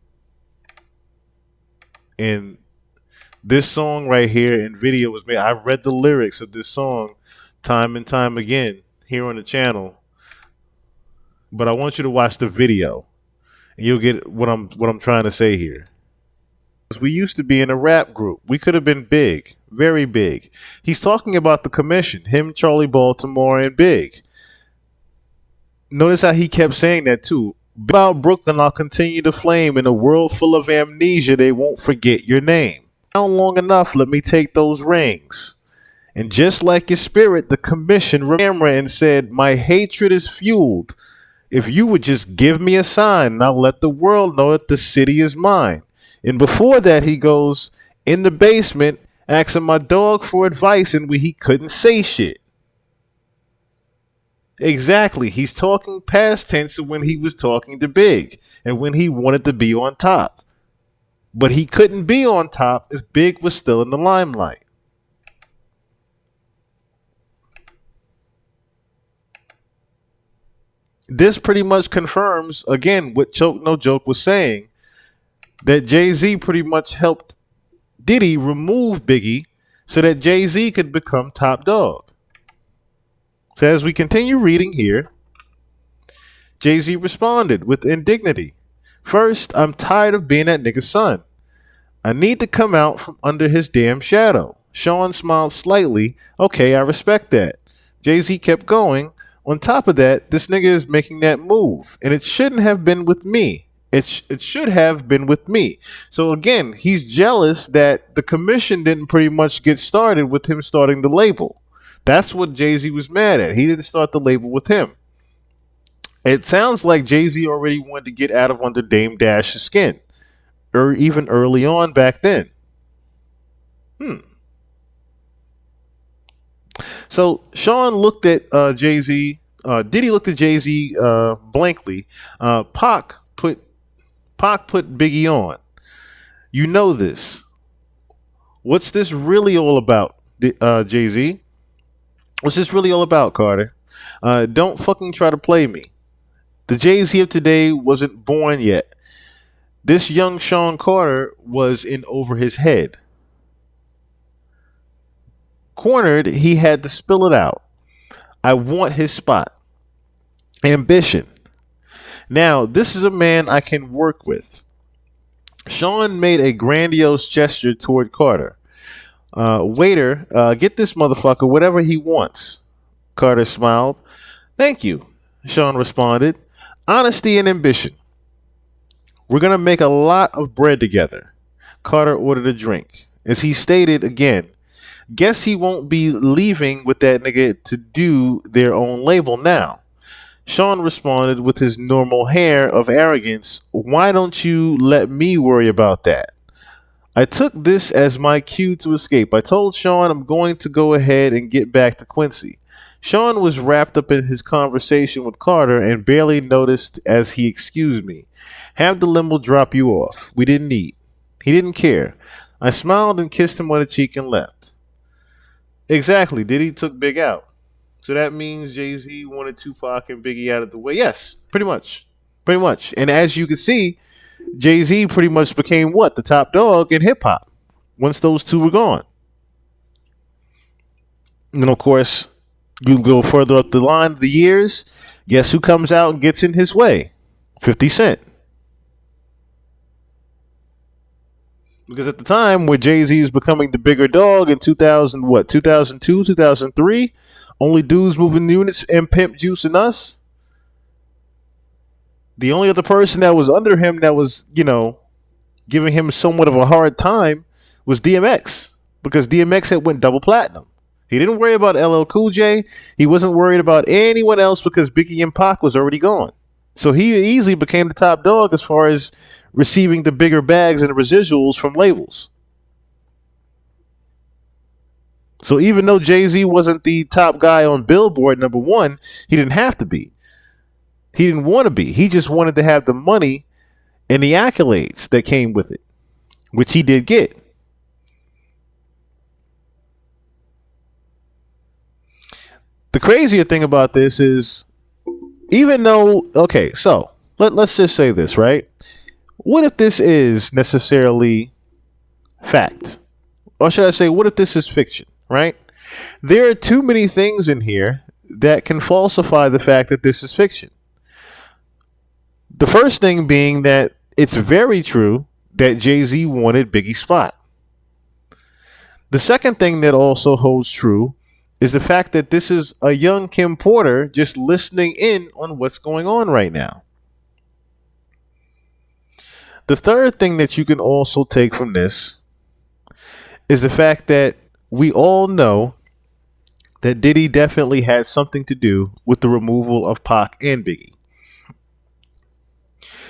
And this song right here in video was made. I read the lyrics of this song time and time again here on the channel, but I want you to watch the video and you'll get what I'm trying to say here. We used to be in a rap group. We could have been big, very big. He's talking about the commission, him, Charlie Baltimore, and Big. Notice how he kept saying that too. About Brooklyn, I'll continue to flame. In a world full of amnesia, they won't forget your name. Down long enough, let me take those rings. And just like your spirit, the commission remembered and said, my hatred is fueled. If you would just give me a sign, and I'll let the world know that the city is mine. And before that, he goes in the basement, asking my dog for advice, and he couldn't say shit. Exactly. He's talking past tense when he was talking to Big and when he wanted to be on top. But he couldn't be on top if Big was still in the limelight. This pretty much confirms, again, what Choke No Joke was saying, that Jay-Z pretty much helped Diddy remove Biggie so that Jay-Z could become top dog. So as we continue reading here, Jay-Z responded with indignity. First, I'm tired of being that nigga's son. I need to come out from under his damn shadow. Sean smiled slightly. Okay, I respect that. Jay-Z kept going. On top of that, this nigga is making that move, and it shouldn't have been with me. It should have been with me. So again, he's jealous that the commission didn't pretty much get started with him starting the label. That's what Jay-Z was mad at. He didn't start the label with him. It sounds like Jay-Z already wanted to get out of under Dame Dash's skin, or even early on back then. So Sean looked at Jay-Z. Diddy looked at Jay-Z blankly. Pac put Biggie on. You know this. What's this really all about, Jay-Z? What's this really all about, Carter? Don't fucking try to play me. The Jay-Z of today wasn't born yet. This young Sean Carter was in over his head. Cornered, he had to spill it out. I want his spot. Ambition. Now, this is a man I can work with. Sean made a grandiose gesture toward Carter. Waiter, get this motherfucker whatever he wants. Carter smiled. Thank you, Sean responded. Honesty and ambition. We're going to make a lot of bread together. Carter ordered a drink. As he stated again, guess he won't be leaving with that nigga to do their own label now. Sean responded with his normal air of arrogance. Why don't you let me worry about that? I took this as my cue to escape. I told Sean I'm going to go ahead and get back to Quincy. Sean was wrapped up in his conversation with Carter and barely noticed as he excused me. Have the limo drop you off. We didn't eat. He didn't care. I smiled and kissed him on the cheek and left. Exactly. Diddy took Big out. So that means Jay-Z wanted Tupac and Biggie out of the way. Yes, pretty much. Pretty much. And as you can see, Jay-Z pretty much became what? The top dog in hip-hop once those two were gone. And of course, you go further up the line of the years, guess who comes out and gets in his way? 50 Cent. Because at the time where Jay-Z was becoming the bigger dog in 2002, 2003, only dudes moving units and Pimp Juice and us. The only other person that was under him that was, giving him somewhat of a hard time was DMX, because DMX had went double platinum. He didn't worry about LL Cool J. He wasn't worried about anyone else because Biggie and Pac was already gone. So he easily became the top dog as far as receiving the bigger bags and the residuals from labels. So even though Jay-Z wasn't the top guy on Billboard #1, he didn't have to be. He didn't want to be. He just wanted to have the money and the accolades that came with it, which he did get. The crazier thing about this is, even though, okay, so let's just say this, right? What if this is necessarily fact? Or should I say, what if this is fiction, right? There are too many things in here that can falsify the fact that this is fiction. The first thing being that it's very true that Jay-Z wanted Biggie's spot. The second thing that also holds true is the fact that this is a young Kim Porter just listening in on what's going on right now. The third thing that you can also take from this is the fact that we all know that Diddy definitely had something to do with the removal of Pac and Biggie.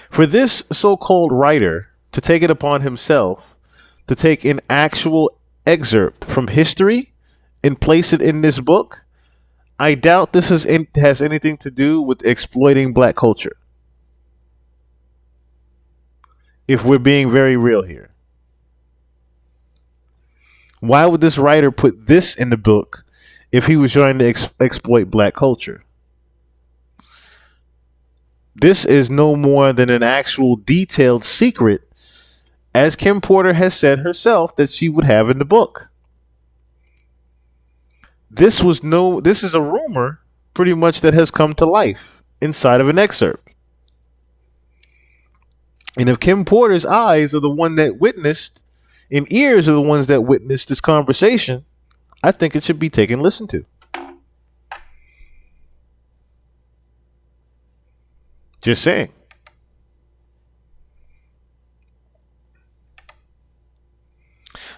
For this so-called writer to take it upon himself to take an actual excerpt from history and place it in this book, I doubt this has anything to do with exploiting black culture. If we're being very real here. Why would this writer put this in the book if he was trying to exploit black culture? This is no more than an actual detailed secret, as Kim Porter has said herself that she would have in the book. This is a rumor pretty much that has come to life inside of an excerpt. And if Kim Porter's eyes are the one that witnessed and ears are the ones that witnessed this conversation, I think it should be taken listen to. Just saying.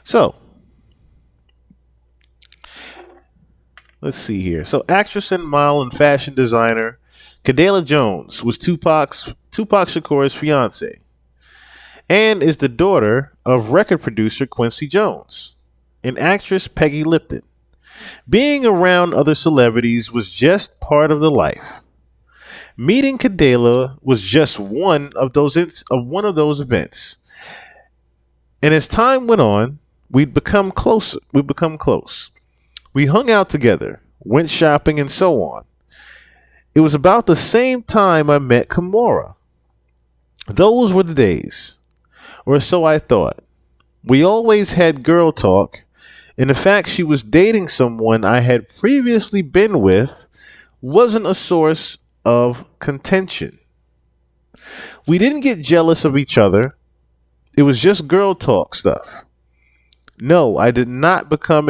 So, let's see here. So, actress and model and fashion designer Kidada Jones was Tupac Shakur's fiance and is the daughter of record producer Quincy Jones and actress Peggy Lipton. Being around other celebrities was just part of the life. Meeting Kidada was just one of those events. And as time went on, we'd become closer. We'd become close. We hung out together, went shopping, and so on. It was about the same time I met Kimora. Those were the days. Or so I thought. We always had girl talk, and the fact she was dating someone I had previously been with wasn't a source of contention. We didn't get jealous of each other. It was just girl talk stuff. No, I did not become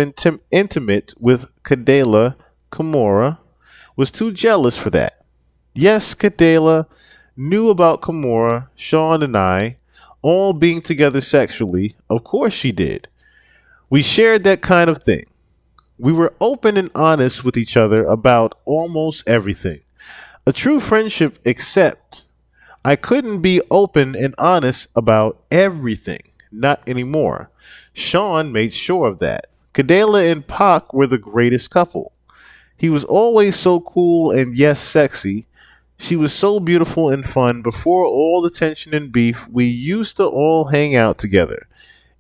intimate with Kidada. Kimora was too jealous for that. Yes, Kidada knew about Kimora, Sean, and I all being together sexually. Of course she did. We shared that kind of thing. We were open and honest with each other about almost everything. A true friendship, except I couldn't be open and honest about everything. Not anymore. Sean made sure of that. Kidada and Pac were the greatest couple. He was always so cool and, yes, sexy. She was so beautiful and fun. Before all the tension and beef, we used to all hang out together.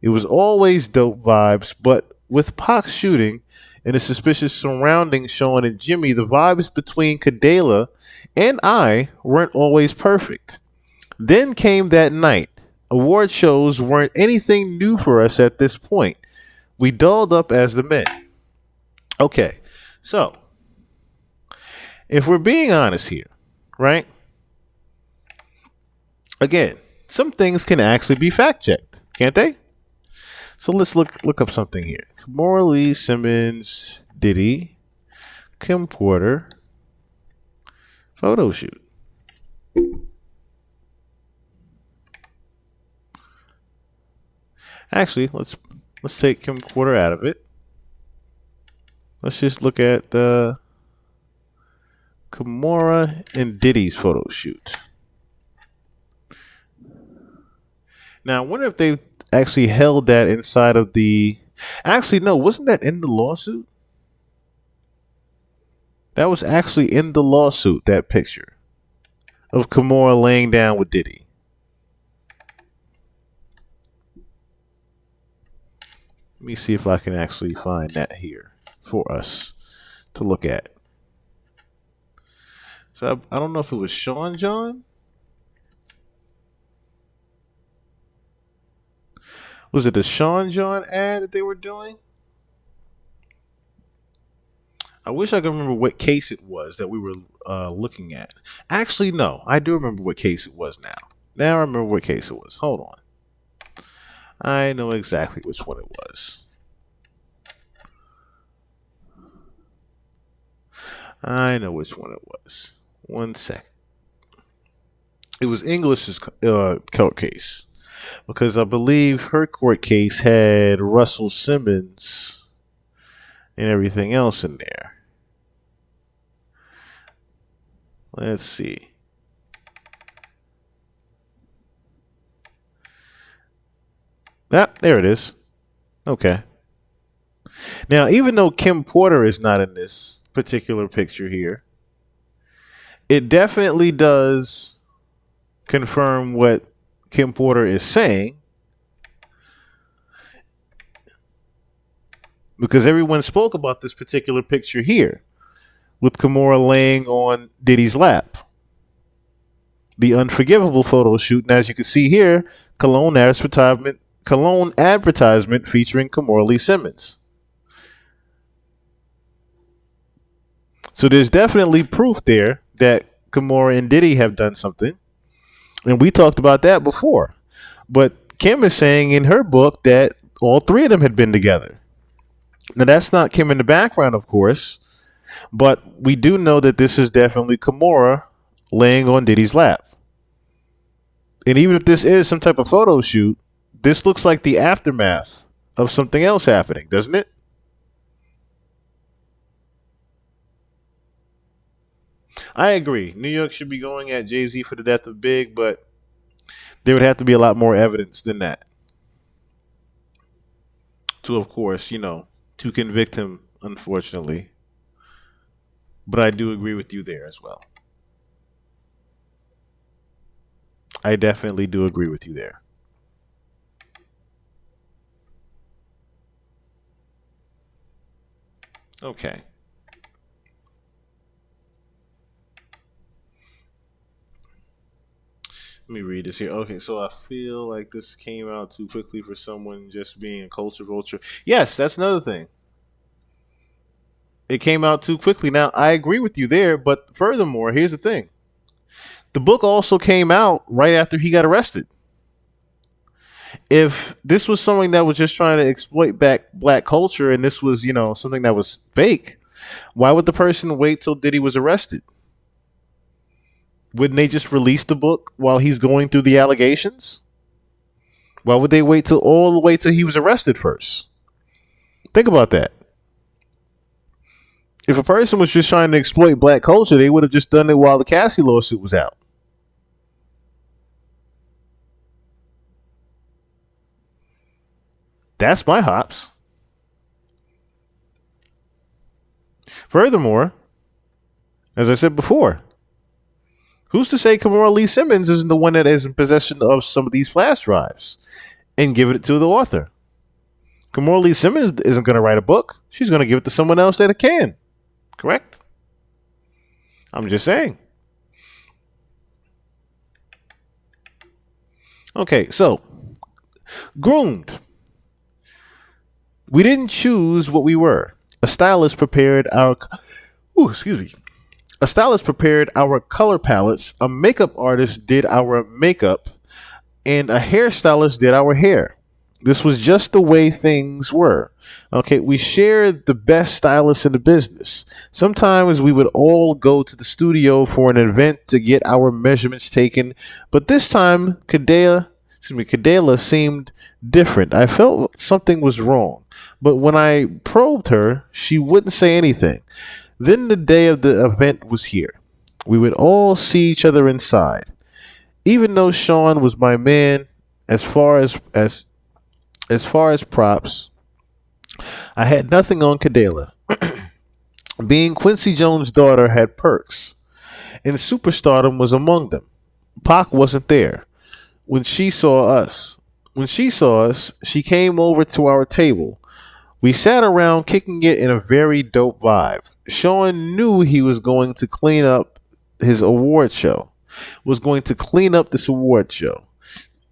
It was always dope vibes, but with Pac shooting and the suspicious surrounding Sean and Jimmy, the vibes between Kidada and I weren't always perfect. Then came that night. Award shows weren't anything new for us at this point. We dolled up as the men. Okay, so if we're being honest here, right? Again, some things can actually be fact checked, can't they? So let's look up something here. Kimora Lee Simmons, Diddy, Kim Porter, photo shoot. Actually, let's take Kim Porter out of it. Let's just look at the Kimora and Diddy's photo shoot. Now, I wonder if they actually held that inside of the... Actually, no, wasn't that in the lawsuit? That was actually in the lawsuit, that picture of Kimora laying down with Diddy. Let me see if I can actually find that here for us to look at. So I don't know if it was Sean John. Was it the Sean John ad that they were doing? I wish I could remember what case it was that we were looking at. Actually, no. I do remember what case it was now. Now I remember what case it was. Hold on. I know exactly which one it was. I know which one it was. 1 second. It was English's court case. Because I believe her court case had Russell Simmons and everything else in there. Let's see. Ah, there it is. Okay. Now, even though Kim Porter is not in this particular picture here, it definitely does confirm what Kim Porter is saying, because everyone spoke about this particular picture here with Kimora laying on Diddy's lap. The unforgivable photo shoot, and as you can see here, cologne advertisement featuring Kimora Lee Simmons. So there's definitely proof there that Kimora and Diddy have done something. And we talked about that before. But Kim is saying in her book that all three of them had been together. Now, that's not Kim in the background, of course. But we do know that this is definitely Kimora laying on Diddy's lap. And even if this is some type of photo shoot, this looks like the aftermath of something else happening, doesn't it? I agree. New York should be going at Jay-Z for the death of Big, but there would have to be a lot more evidence than that to, of course, to convict him, unfortunately. But I do agree with you there as well. I definitely do agree with you there. Okay. Let me read this here. Okay, so I feel like this came out too quickly for someone just being a culture vulture. Yes, that's another thing. It came out too quickly. Now, I agree with you there, but furthermore, here's the thing. The book also came out right after he got arrested. If this was something that was just trying to exploit black culture and this was, something that was fake, why would the person wait till Diddy was arrested? Wouldn't they just release the book while he's going through the allegations? Why would they wait all the way till he was arrested first? Think about that. If a person was just trying to exploit black culture, they would have just done it while the Cassie lawsuit was out. That's my hops. Furthermore, as I said before, who's to say Kimora Lee Simmons isn't the one that is in possession of some of these flash drives and give it to the author? Kimora Lee Simmons isn't going to write a book. She's going to give it to someone else that can. Correct? I'm just saying. Okay, so, groomed. We didn't choose what we were. A stylist prepared our color palettes, a makeup artist did our makeup, and a hairstylist did our hair. This was just the way things were. Okay, we shared the best stylists in the business. Sometimes we would all go to the studio for an event to get our measurements taken, but this time Kidada seemed different. I felt something was wrong, but when I probed her, she wouldn't say anything. Then the day of the event was here. We would all see each other inside. Even though Sean was my man, as far as props, I had nothing on Kidada. Being Quincy Jones' daughter had perks, and superstardom was among them. Pac wasn't there. When she saw us, she came over to our table. We sat around kicking it in a very dope vibe. Sean knew he was going to clean up his award show. Was going to clean up this award show.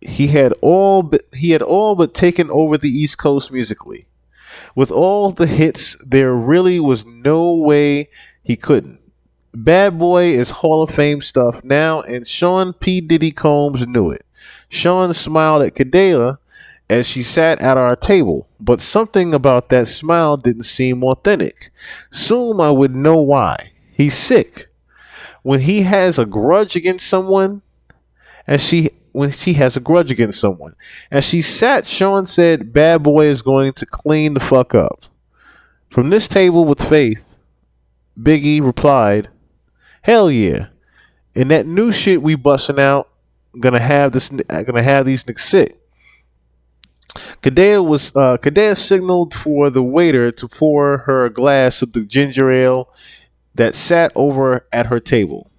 He had all but taken over the East Coast musically. With all the hits, there really was no way he couldn't. Bad Boy is Hall of Fame stuff now, and Sean P. Diddy Combs knew it. Sean smiled at Kidada as she sat at our table, but something about that smile didn't seem authentic. Soon I would know why. He's sick. When he has a grudge against someone, when she has a grudge against someone. As she sat, Sean said, Bad Boy is going to clean the fuck up. From this table with Faith, Biggie replied, Hell yeah. And that new shit we busting out, gonna have these niggas sick. Kidada signaled for the waiter to pour her a glass of the ginger ale that sat over at her table.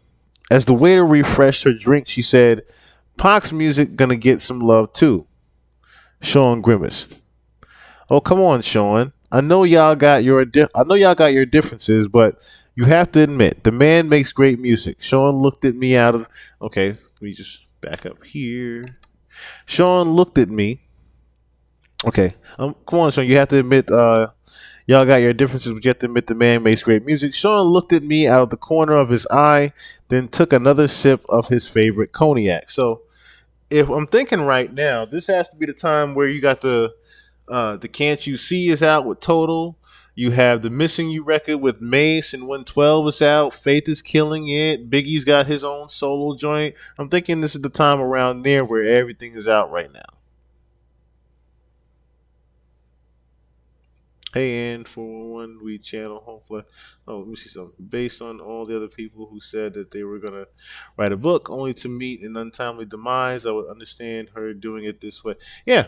As the waiter refreshed her drink, she said, Pac's music gonna get some love too. Sean grimaced. Oh, come on, Sean. I know y'all got your differences, but you have to admit the man makes great music. Sean looked at me out of. Okay, let me just back up here. Sean looked at me. Okay, come on, Sean. You have to admit, y'all got your differences, but you have to admit the man makes great music. Sean looked at me out of the corner of his eye, then took another sip of his favorite cognac. So, if I'm thinking right now, this has to be the time where you got the Can't You See is out with Total. You have the Missing You record with Mace and 112 is out. Faith is killing it. Biggie's got his own solo joint. I'm thinking this is the time around there where everything is out right now. Hey, and for one we channel, hopefully. Oh, let me see something. Based on all the other people who said that they were gonna write a book only to meet an untimely demise, I would understand her doing it this way. Yeah,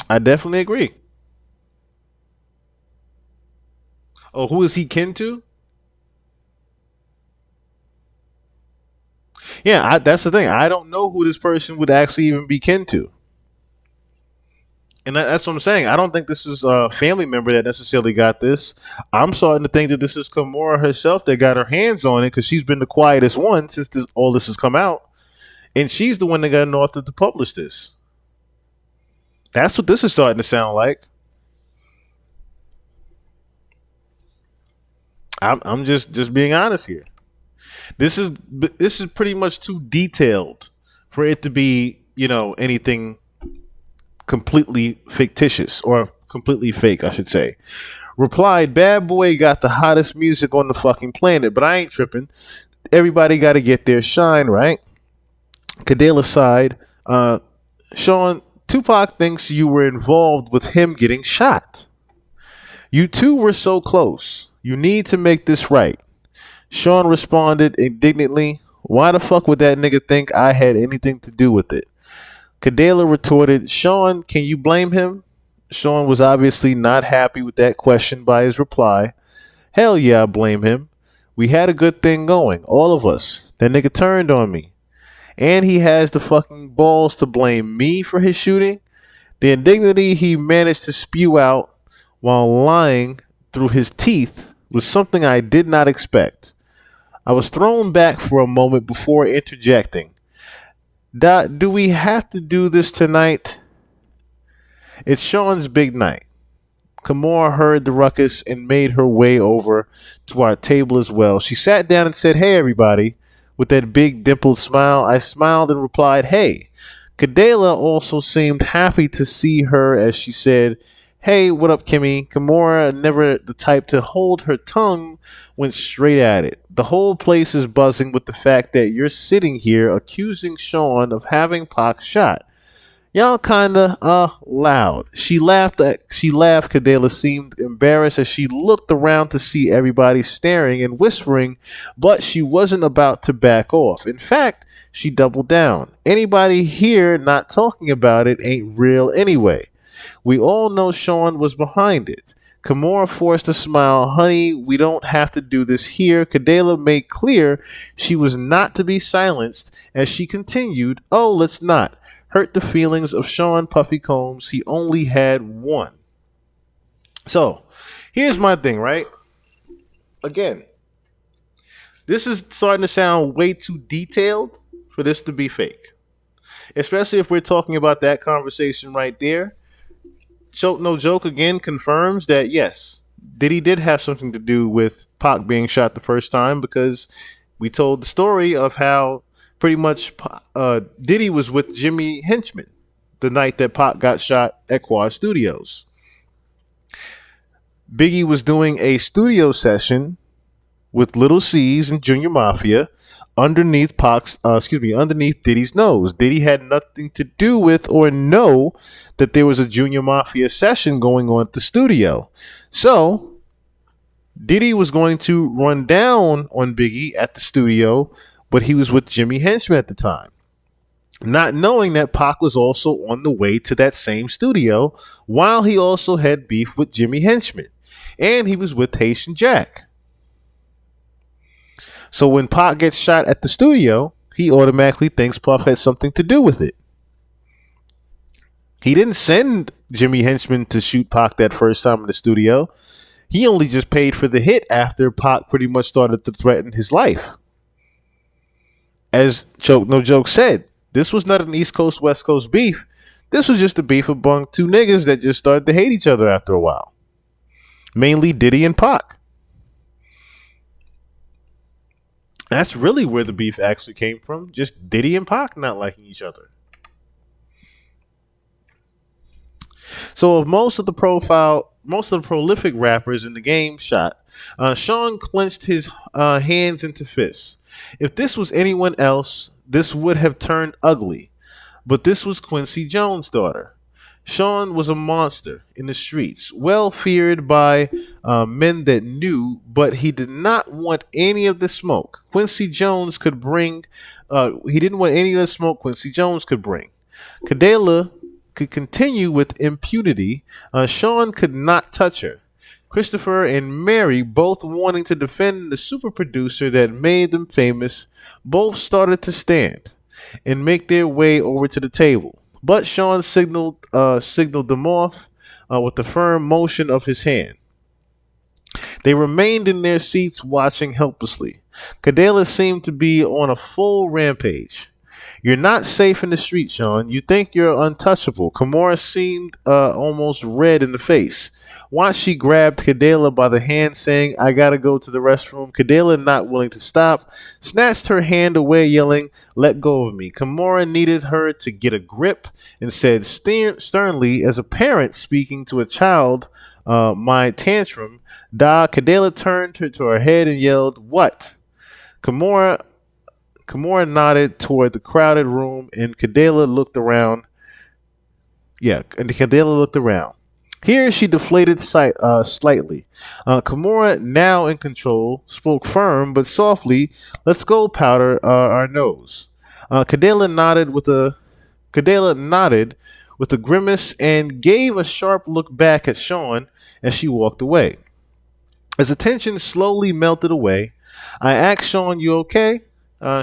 I definitely agree. Oh, who is he kin to? Yeah, that's the thing. I don't know who this person would actually even be kin to. And that's what I'm saying. I don't think this is a family member that necessarily got this. I'm starting to think that this is Kimura herself that got her hands on it because she's been the quietest one since all this has come out. And she's the one that got an author to publish this. That's what this is starting to sound like. I'm just being honest here. This is pretty much too detailed for it to be, anything completely fictitious or completely fake, I should say. Replied, Bad Boy got the hottest music on the fucking planet, but I ain't tripping. Everybody got to get their shine, right? Kidada sighed. Sean, Tupac thinks you were involved with him getting shot. You two were so close. You need to make this right. Sean responded indignantly, Why the fuck would that nigga think I had anything to do with it? Kidada retorted, Sean, can you blame him? Sean was obviously not happy with that question by his reply. Hell yeah, I blame him. We had a good thing going, all of us. That nigga turned on me. And he has the fucking balls to blame me for his shooting? The indignity he managed to spew out while lying through his teeth was something I did not expect. I was thrown back for a moment before interjecting. Do we have to do this tonight? It's Sean's big night. Kimura heard the ruckus and made her way over to our table as well. She sat down and said, Hey, everybody. with that big dimpled smile. I smiled and replied, "Hey." Kidada also seemed happy to see her as she said, "Hey, what up, Kimmy?" Kimura, never the type to hold her tongue, went straight at it. The whole place is buzzing with the fact that you're sitting here accusing Sean of having Pac shot. Y'all kinda loud. She laughed. Kidada seemed embarrassed as she looked around to see everybody staring and whispering, but she wasn't about to back off. In fact, she doubled down. Anybody here not talking about it ain't real anyway. We all know Sean was behind it. Kimura forced a smile. "Honey, we don't have to do this here." Kidada made clear she was not to be silenced as she continued, "Oh, let's not hurt the feelings of Sean Puffy Combs. He only had one." So, here's my thing, right? Again, this is starting to sound way too detailed for this to be fake. Especially if we're talking about that conversation right there. Choke No Joke again confirms that yes, Diddy did have something to do with Pac being shot the first time, because we told the story of how pretty much Diddy was with Jimmy Henchman the night that Pac got shot at Quad Studios. Biggie was doing a studio session with Little C's and Junior Mafia underneath underneath Diddy's nose. Diddy had nothing to do with or know that there was a Junior Mafia session going on at the studio. So Diddy was going to run down on Biggie at the studio, but he was with Jimmy Henchman at the time, not knowing that Pac was also on the way to that same studio, while he also had beef with Jimmy Henchman, and he was with Haitian Jack. So when Pac gets shot at the studio, he automatically thinks Puff had something to do with it. He didn't send Jimmy Henchman to shoot Pac that first time in the studio. He only just paid for the hit after Pac pretty much started to threaten his life. As Choke No Joke said, this was not an East Coast, West Coast beef. This was just a beef among two niggas that just started to hate each other after a while. Mainly Diddy and Pac. That's really where the beef actually came from. Just Diddy and Pac not liking each other. So of most of the prolific rappers in the game shot, Sean clenched his hands into fists. If this was anyone else, this would have turned ugly. But this was Quincy Jones' daughter. Sean was a monster in the streets, well feared by men that knew, but he did not want any of the smoke Quincy Jones could bring. He didn't want any of the smoke Quincy Jones could bring. Kidada could continue with impunity. Sean could not touch her. Christopher and Mary, both wanting to defend the super producer that made them famous, both started to stand and make their way over to the table. But Sean signaled them off with the firm motion of his hand. They remained in their seats watching helplessly. Kidada seemed to be on a full rampage. "You're not safe in the street, Sean. You think you're untouchable." Kimura seemed almost red in the face. Once she grabbed Kidada by the hand, saying, "I gotta go to the restroom." Kidada, not willing to stop, snatched her hand away, yelling, "Let go of me." Kimura needed her to get a grip and said sternly, as a parent speaking to a child, "My tantrum." Kidada turned to her head and yelled, "What?" Kimura nodded toward the crowded room, and Kidada looked around. Kidada looked around. Here she deflated slightly. Kimura, now in control, spoke firm but softly, "Let's go powder our nose." Kidada nodded with a grimace and gave a sharp look back at Sean as she walked away. As the tension slowly melted away, I asked Sean, "You okay?"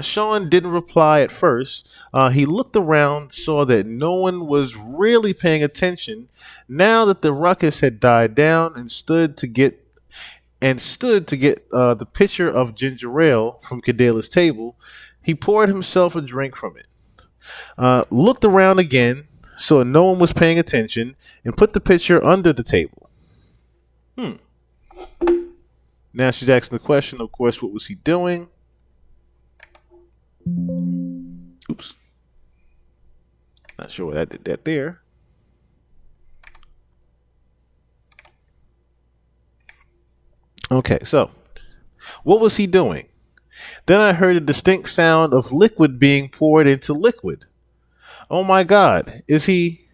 Sean didn't reply at first. He looked around, saw that no one was really paying attention now that the ruckus had died down, and stood to get the pitcher of ginger ale from Kidada's table. He poured himself a drink from it. Looked around again, saw no one was paying attention, and put the pitcher under the table. Now she's asking the question, of course, what was he doing? Oops. Not sure what I did that there. Okay, so what was he doing? Then I heard a distinct sound of liquid being poured into liquid. Oh my God, is he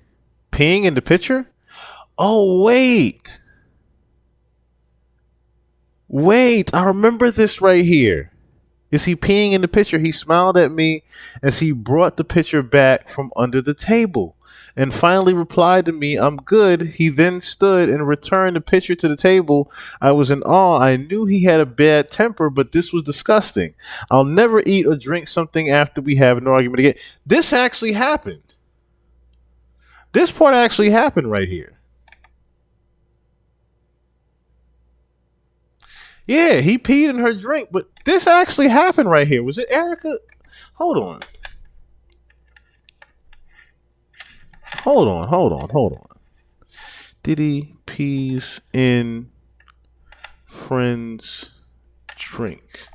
peeing in the pitcher? Oh, wait. Wait, I remember this right here. Is he peeing in the pitcher? He smiled at me as he brought the pitcher back from under the table and finally replied to me, I'm good. He then stood and returned the pitcher to the table. I was in awe. I knew he had a bad temper, but this was disgusting. I'll never eat or drink something after we have an argument again. This actually happened. This part actually happened right here. Yeah, he peed in her drink, but this actually happened right here. Was it Erica? Hold on. Hold on. Diddy pees in friend's drink.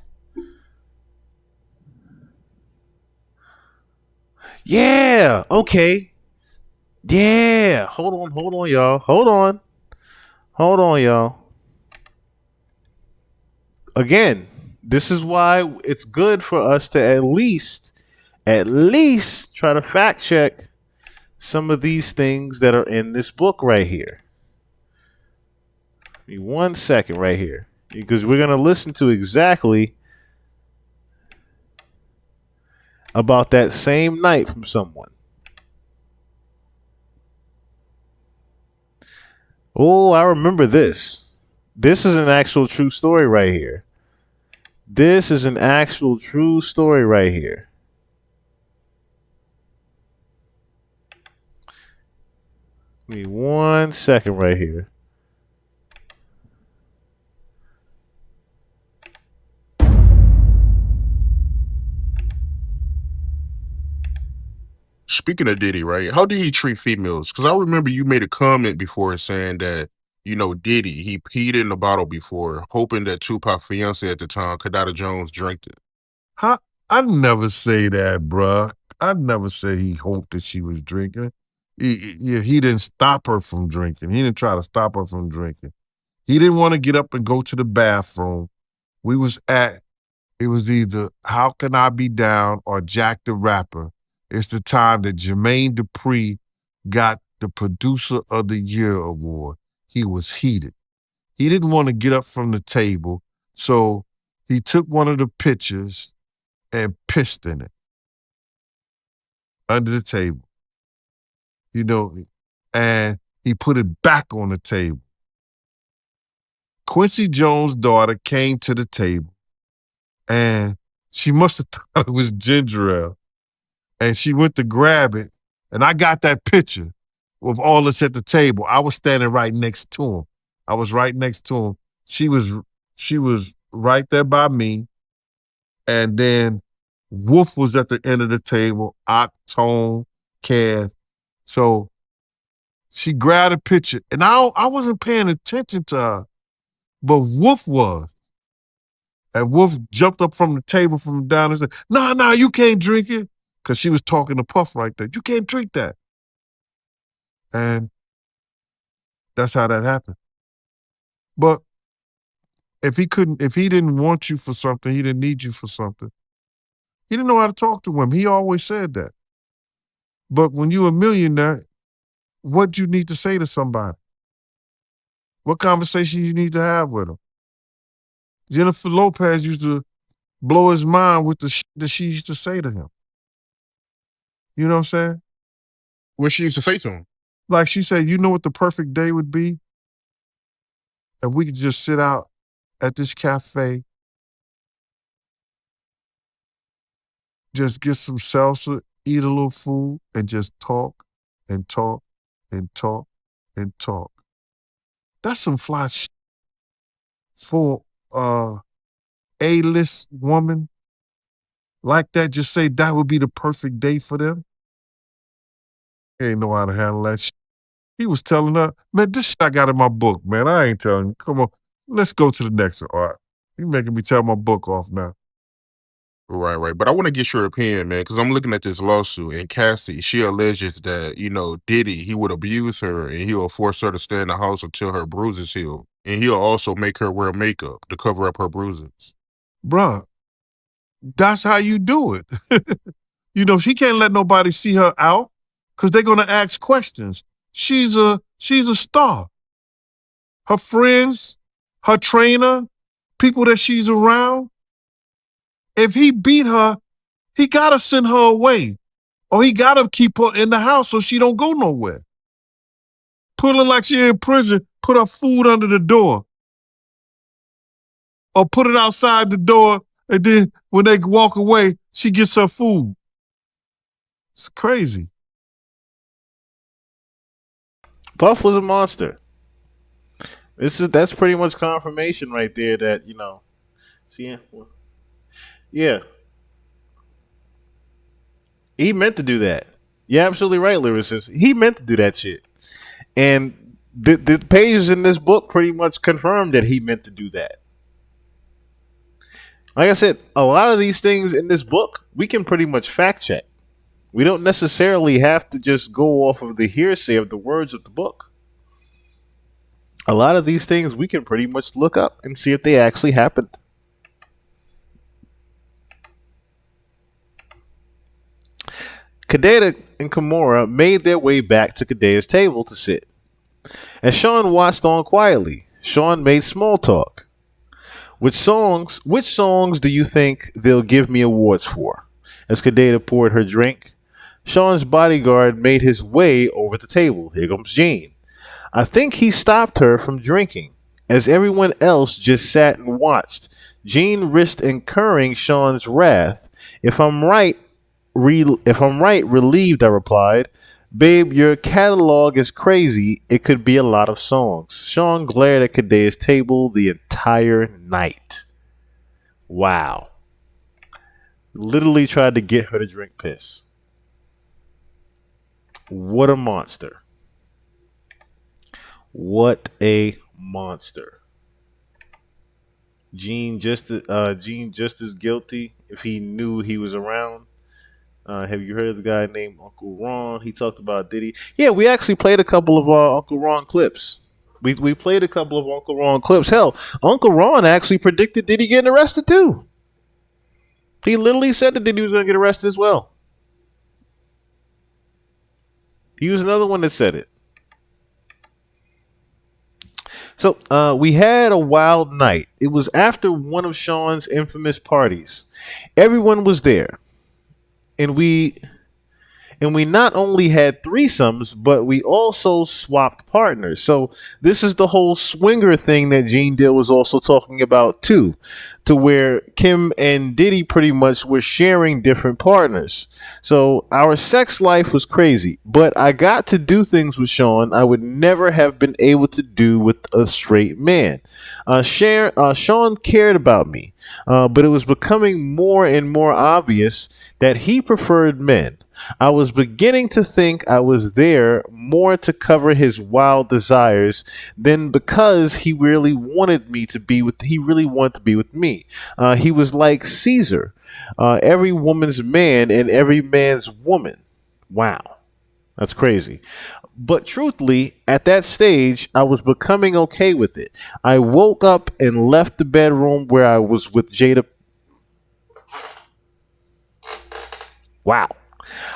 Yeah, okay. Yeah. Hold on, y'all. Hold on, y'all. Again, this is why it's good for us to at least try to fact check some of these things that are in this book right here. Give me 1 second right here, because we're going to listen to exactly about that same night from someone. Oh, I remember this. This is an actual true story right here. This is an actual true story right here. Give me 1 second right here. Speaking of Diddy, right? How did he treat females? Because I remember you made a comment before saying that, Diddy, he peed in the bottle before, hoping that Tupac fiance at the time, Kidada Jones, drank it. Huh? I never say that, bruh. I never said he hoped that she was drinking. He didn't stop her from drinking. He didn't try to stop her from drinking. He didn't want to get up and go to the bathroom. It was either How Can I Be Down or Jack the Rapper. It's the time that Jermaine Dupri got the Producer of the Year award. He was heated. He didn't want to get up from the table, so he took one of the pitchers and pissed in it under the table. And he put it back on the table. Quincy Jones' daughter came to the table, and she must have thought it was ginger ale. And she went to grab it, and I got that picture of all us at the table. I was standing right next to him. I was right next to him. She was right there by me, and then Wolf was at the end of the table, Octone, Kev. So she grabbed a picture, and I wasn't paying attention to her, but Wolf was. And Wolf jumped up from the table from down and said, nah, you can't drink it. Because she was talking to Puff right there. You can't drink that. And that's how that happened. But if he didn't want you for something, he didn't need you for something, he didn't know how to talk to women. He always said that. But when you're a millionaire, what do you need to say to somebody? What conversation you need to have with them? Jennifer Lopez used to blow his mind with the shit that she used to say to him. You know what I'm saying? What she used to say to him? Like she said, you know what the perfect day would be? If we could just sit out at this cafe, just get some salsa, eat a little food, and just talk and talk and talk and talk. That's some fly shit for A-list woman like that. Just say that would be the perfect day for them. He ain't know how to handle that shit. He was telling her, man, this shit I got in my book, man. I ain't telling you. Come on, let's go to the next one. All right. You making me tell my book off now. Right, right. But I want to get your opinion, man, because I'm looking at this lawsuit, and Cassie, she alleges that, Diddy, he would abuse her and he'll force her to stay in the house until her bruises heal. And he'll also make her wear makeup to cover up her bruises. Bruh, that's how you do it. She can't let nobody see her out because they're gonna ask questions. She's a star. Her friends, her trainer, people that she's around. If he beat her, he gotta send her away. Or he gotta keep her in the house so she don't go nowhere. Put her like she in prison, put her food under the door. Or put it outside the door, and then when they walk away, she gets her food. It's crazy. Puff was a monster. That's pretty much confirmation right there that see, yeah, he meant to do that. You're absolutely right, lyricist. He meant to do that shit, and the pages in this book pretty much confirm that he meant to do that. Like I said, a lot of these things in this book we can pretty much fact check. We don't necessarily have to just go off of the hearsay of the words of the book. A lot of these things we can pretty much look up and see if they actually happened. Kidada and Kimura made their way back to Kidada's table to sit. As Sean watched on quietly, Sean made small talk. Which songs do you think they'll give me awards for? As Kidada poured her drink, Sean's bodyguard made his way over the table. Here comes Jean. I think he stopped her from drinking, as everyone else just sat and watched. Jean risked incurring Sean's wrath. If I'm right, relieved, I replied. Babe, your catalog is crazy. It could be a lot of songs. Sean glared at Kidada's table the entire night. Wow. Literally tried to get her to drink piss. What a monster. What a monster. Gene just as guilty if he knew he was around. Have you heard of the guy named Uncle Ron? He talked about Diddy. Yeah, we actually played a couple of Uncle Ron clips. We played a couple of Uncle Ron clips. Hell, Uncle Ron actually predicted Diddy getting arrested too. He literally said that Diddy was going to get arrested as well. He was another one that said it. So we had a wild night. It was after one of Sean's infamous parties. Everyone was there. And we not only had threesomes, but we also swapped partners. So this is the whole swinger thing that Gene Dill was also talking about too, to where Kim and Diddy pretty much were sharing different partners. So our sex life was crazy, but I got to do things with Sean I would never have been able to do with a straight man. Sean cared about me, but it was becoming more and more obvious that he preferred men. I was beginning to think I was there more to cover his wild desires than because he really wanted to be with me. He was like Caesar, every woman's man and every man's woman. Wow, that's crazy. But truthfully, at that stage, I was becoming okay with it. I woke up and left the bedroom where I was with Jada. Wow.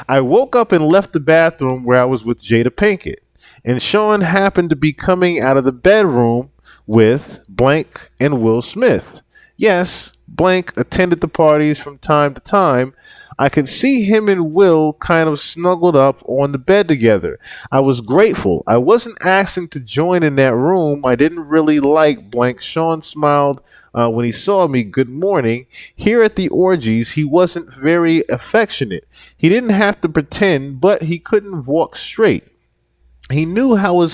I woke up and left the bathroom where I was with Jada Pinkett, and Sean happened to be coming out of the bedroom with Blank and Will Smith. Yes, Blank attended the parties from time to time. I could see him and Will kind of snuggled up on the bed together. I was grateful. I wasn't asking to join in that room. I didn't really like Blank. Sean smiled when he saw me. Good morning. Here at the orgies, he wasn't very affectionate. He didn't have to pretend, but he couldn't walk straight. He knew how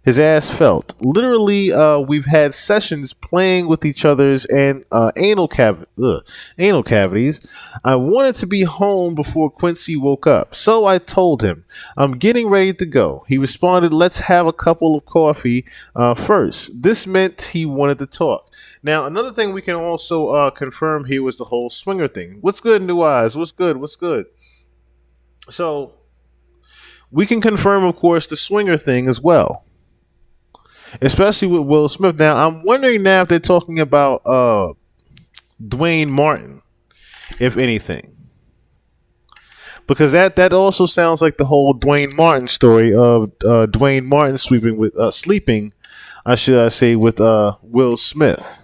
his ass felt. Literally, we've had sessions playing with each other's and anal cavities. I wanted to be home before Quincy woke up, so I told him I'm getting ready to go. He responded, "Let's have a couple of coffee first." This meant he wanted to talk. Now, another thing we can also confirm here was the whole swinger thing. What's good, New Eyes? What's good? What's good? So we can confirm, of course, the swinger thing as well, especially with Will Smith. Now, I'm wondering now if they're talking about Dwayne Martin, if anything, because that also sounds like the whole Dwayne Martin story of Dwayne Martin sleeping, I should say, with Will Smith.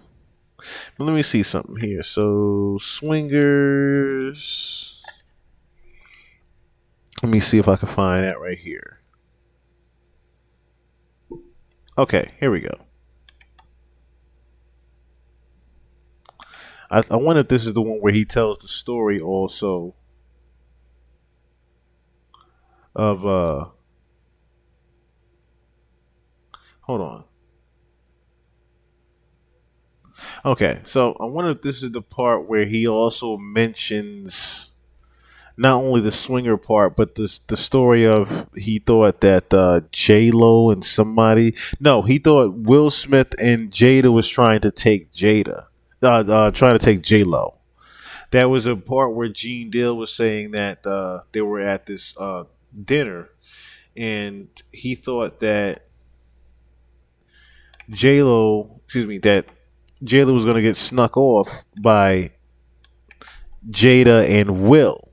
But let me see something here. So swingers. Let me see if I can find that right here. Okay, here we go. I wonder if this is the one where he tells the story also of hold on. Okay, so I wonder if this is the part where he also mentions not only the swinger part, but the story of he thought that J Lo and somebody. No, he thought Will Smith and Jada was trying to take trying to take J Lo. That was a part where Gene Deal was saying that they were at this dinner, and he thought that that Jada was going to get snuck off by Jada and Will.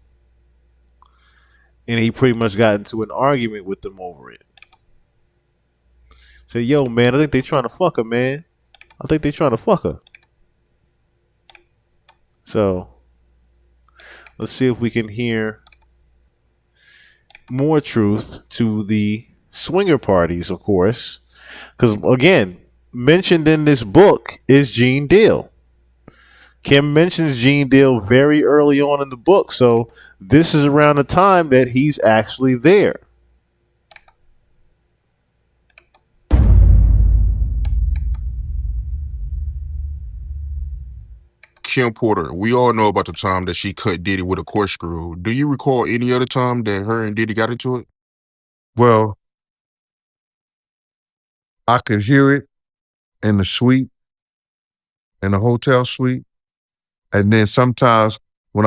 And he pretty much got into an argument with them over it. Said, "Yo, man, I think they trying to fuck her, man. I think they trying to fuck her." So, let's see if we can hear more truth to the swinger parties, of course. Because, again, mentioned in this book is Gene Deal. Kim mentions Gene Deal very early on in the book, so this is around the time that he's actually there. Kim Porter, we all know about the time that she cut Diddy with a corkscrew. Do you recall any other time that her and Diddy got into it? Well, I could hear it in the suite, in the hotel suite. And then sometimes when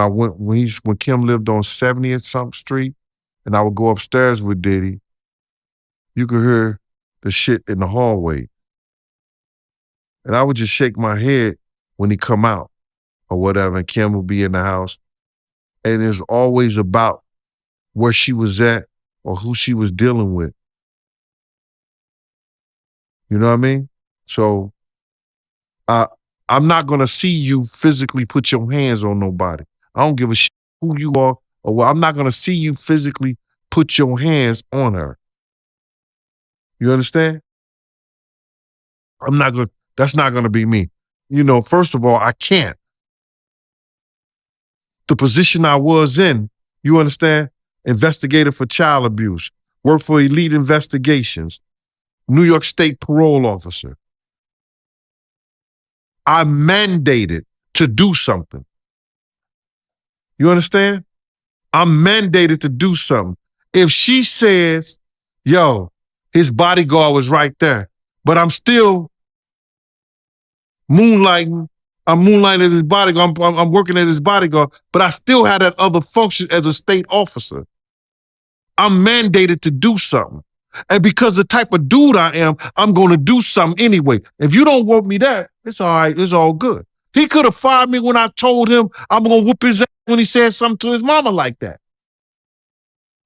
Kim lived on 70th something street and I would go upstairs with Diddy, you could hear the shit in the hallway. And I would just shake my head when he come out or whatever, and Kim would be in the house. And it's always about where she was at or who she was dealing with. You know what I mean? So I'm not going to see you physically put your hands on nobody. I don't give a shit who you are or what. I'm not going to see you physically put your hands on her. You understand? That's not going to be me. You know, first of all, I can't. The position I was in, you understand? Investigator for child abuse, worked for Elite Investigations, New York State parole officer. I'm mandated to do something. You understand? I'm mandated to do something. If she says, yo, his bodyguard was right there, but I'm still moonlighting. I'm moonlighting as his bodyguard. I'm working as his bodyguard, but I still have that other function as a state officer. I'm mandated to do something. And because the type of dude I am, I'm going to do something anyway. If you don't want me there, it's all right. It's all good. He could have fired me when I told him I'm going to whoop his ass when he said something to his mama like that.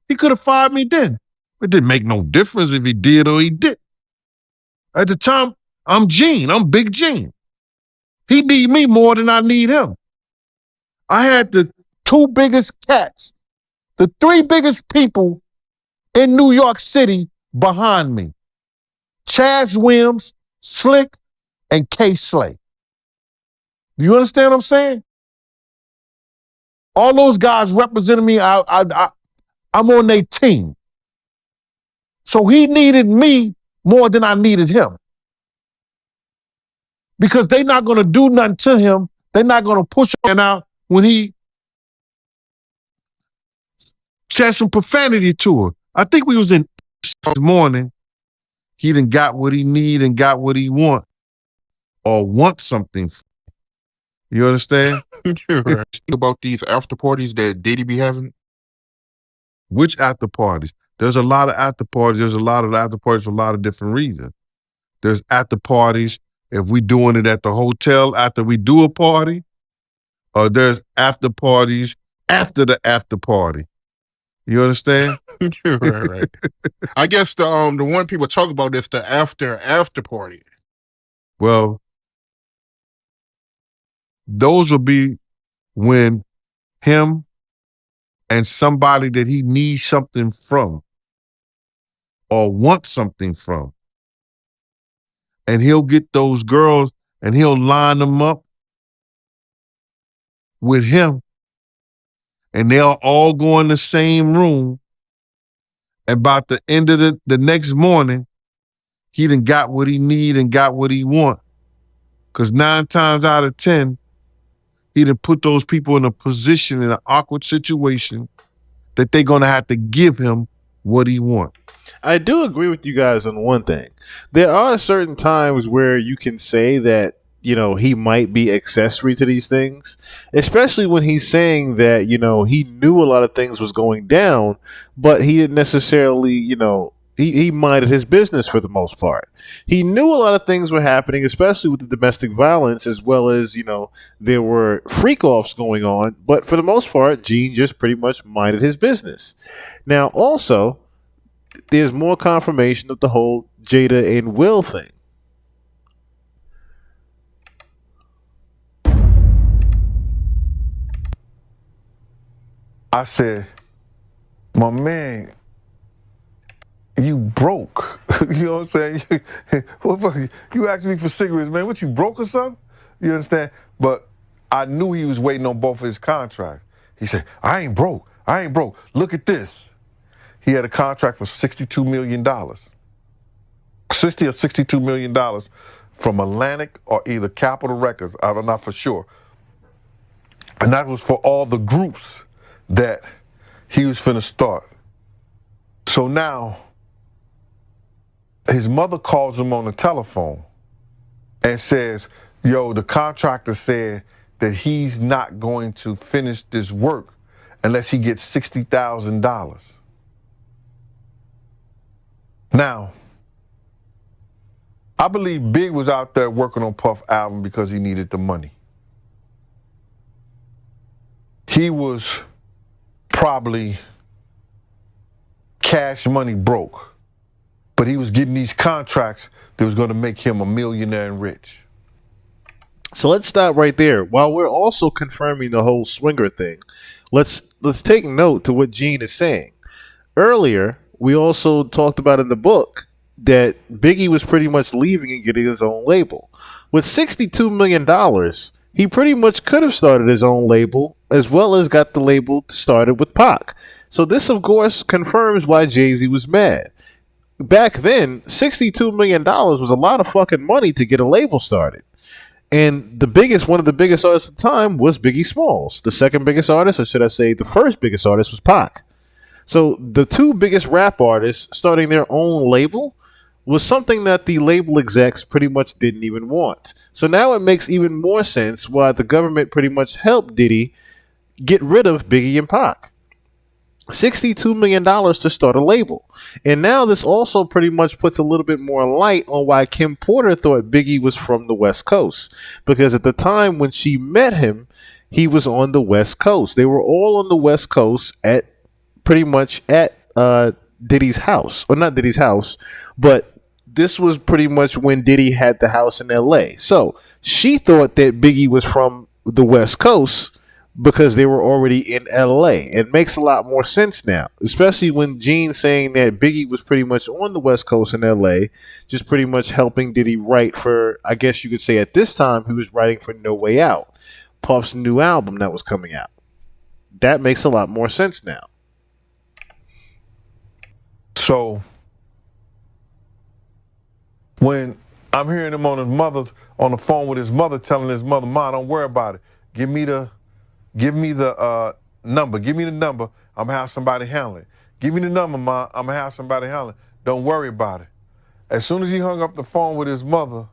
He could have fired me then. It didn't make no difference if he did or he didn't. At the time, I'm Gene. I'm Big Gene. He need me more than I need him. I had the two biggest cats, the three biggest people in New York City behind me. Chaz Williams, Slick, and K. Slay. Do you understand what I'm saying? All those guys representing me, I'm on their team. So he needed me more than I needed him. Because they not going to do nothing to him. They're not going to push him out when he said some profanity to her. I think we was in this morning. He done got what he need and got what he want or want something. You understand? Right. About these after parties that Diddy be having? Which after parties? There's a lot of after parties. There's a lot of after parties for a lot of different reasons. There's after parties if we doing it at the hotel after we do a party, or there's after parties after the after party. You understand? Right. I guess the one people talk about is the after party. Well, those will be when him and somebody that he needs something from or wants something from. And he'll get those girls and he'll line them up with him. And they'll all go in the same room. And about the end of the next morning, he done got what he need and got what he want. Because 9 times out of 10, he done put those people in a position, in an awkward situation, that they're going to have to give him what he wants. I do agree with you guys on one thing. There are certain times where you can say that, you know, he might be accessory to these things, especially when he's saying that, you know, he knew a lot of things was going down, but he didn't necessarily, you know, he minded his business for the most part. He knew a lot of things were happening, especially with the domestic violence, as well as, you know, there were freak offs going on. But for the most part, Gene just pretty much minded his business. Now, also, there's more confirmation of the whole Jada and Will thing. I said, my man, you broke. You know what I'm saying? You asked me for cigarettes, man. What, you broke or something? You understand? But I knew he was waiting on both of his contracts. He said, I ain't broke. Look at this. He had a contract for $62 million. $60 or $62 million from Atlantic or either Capitol Records. I'm not for sure. And that was for all the groups that he was finna start. So now, his mother calls him on the telephone and says, yo, the contractor said that he's not going to finish this work unless he gets $60,000. Now, I believe Big was out there working on Puff album because he needed the money. He was probably cash money broke, but he was getting these contracts that was going to make him a millionaire and rich. So let's stop right there. While we're also confirming the whole swinger thing, let's take note to what Gene is saying. Earlier, we also talked about in the book that Biggie was pretty much leaving and getting his own label. With $62 million, he pretty much could have started his own label as well as got the label started with Pac. So this, of course, confirms why Jay-Z was mad. Back then, $62 million was a lot of fucking money to get a label started. And one of the biggest artists at the time was Biggie Smalls. The second biggest artist, or should I say the first biggest artist, was Pac. So the two biggest rap artists starting their own label was something that the label execs pretty much didn't even want. So now it makes even more sense why the government pretty much helped Diddy get rid of Biggie and Pac. $62 million to start a label. And now this also pretty much puts a little bit more light on why Kim Porter thought Biggie was from the West Coast. Because at the time when she met him, he was on the West Coast. They were all on the West Coast at Diddy's house. Or not Diddy's house, but this was pretty much when Diddy had the house in LA. So she thought that Biggie was from the West Coast because they were already in LA. It makes a lot more sense now, especially when Gene's saying that Biggie was pretty much on the West Coast in LA, just pretty much helping Diddy write for, I guess you could say at this time, he was writing for No Way Out, Puff's new album that was coming out. That makes a lot more sense now. – 'cause. – 'So when I'm hearing him on the phone with his mother, telling his mother, "Ma, don't worry about it. Give me the number. Give me the number. I'm gonna have somebody handle it. Give me the number, Ma. I'm gonna have somebody handle it. Don't worry about it." As soon as he hung up the phone with his mother,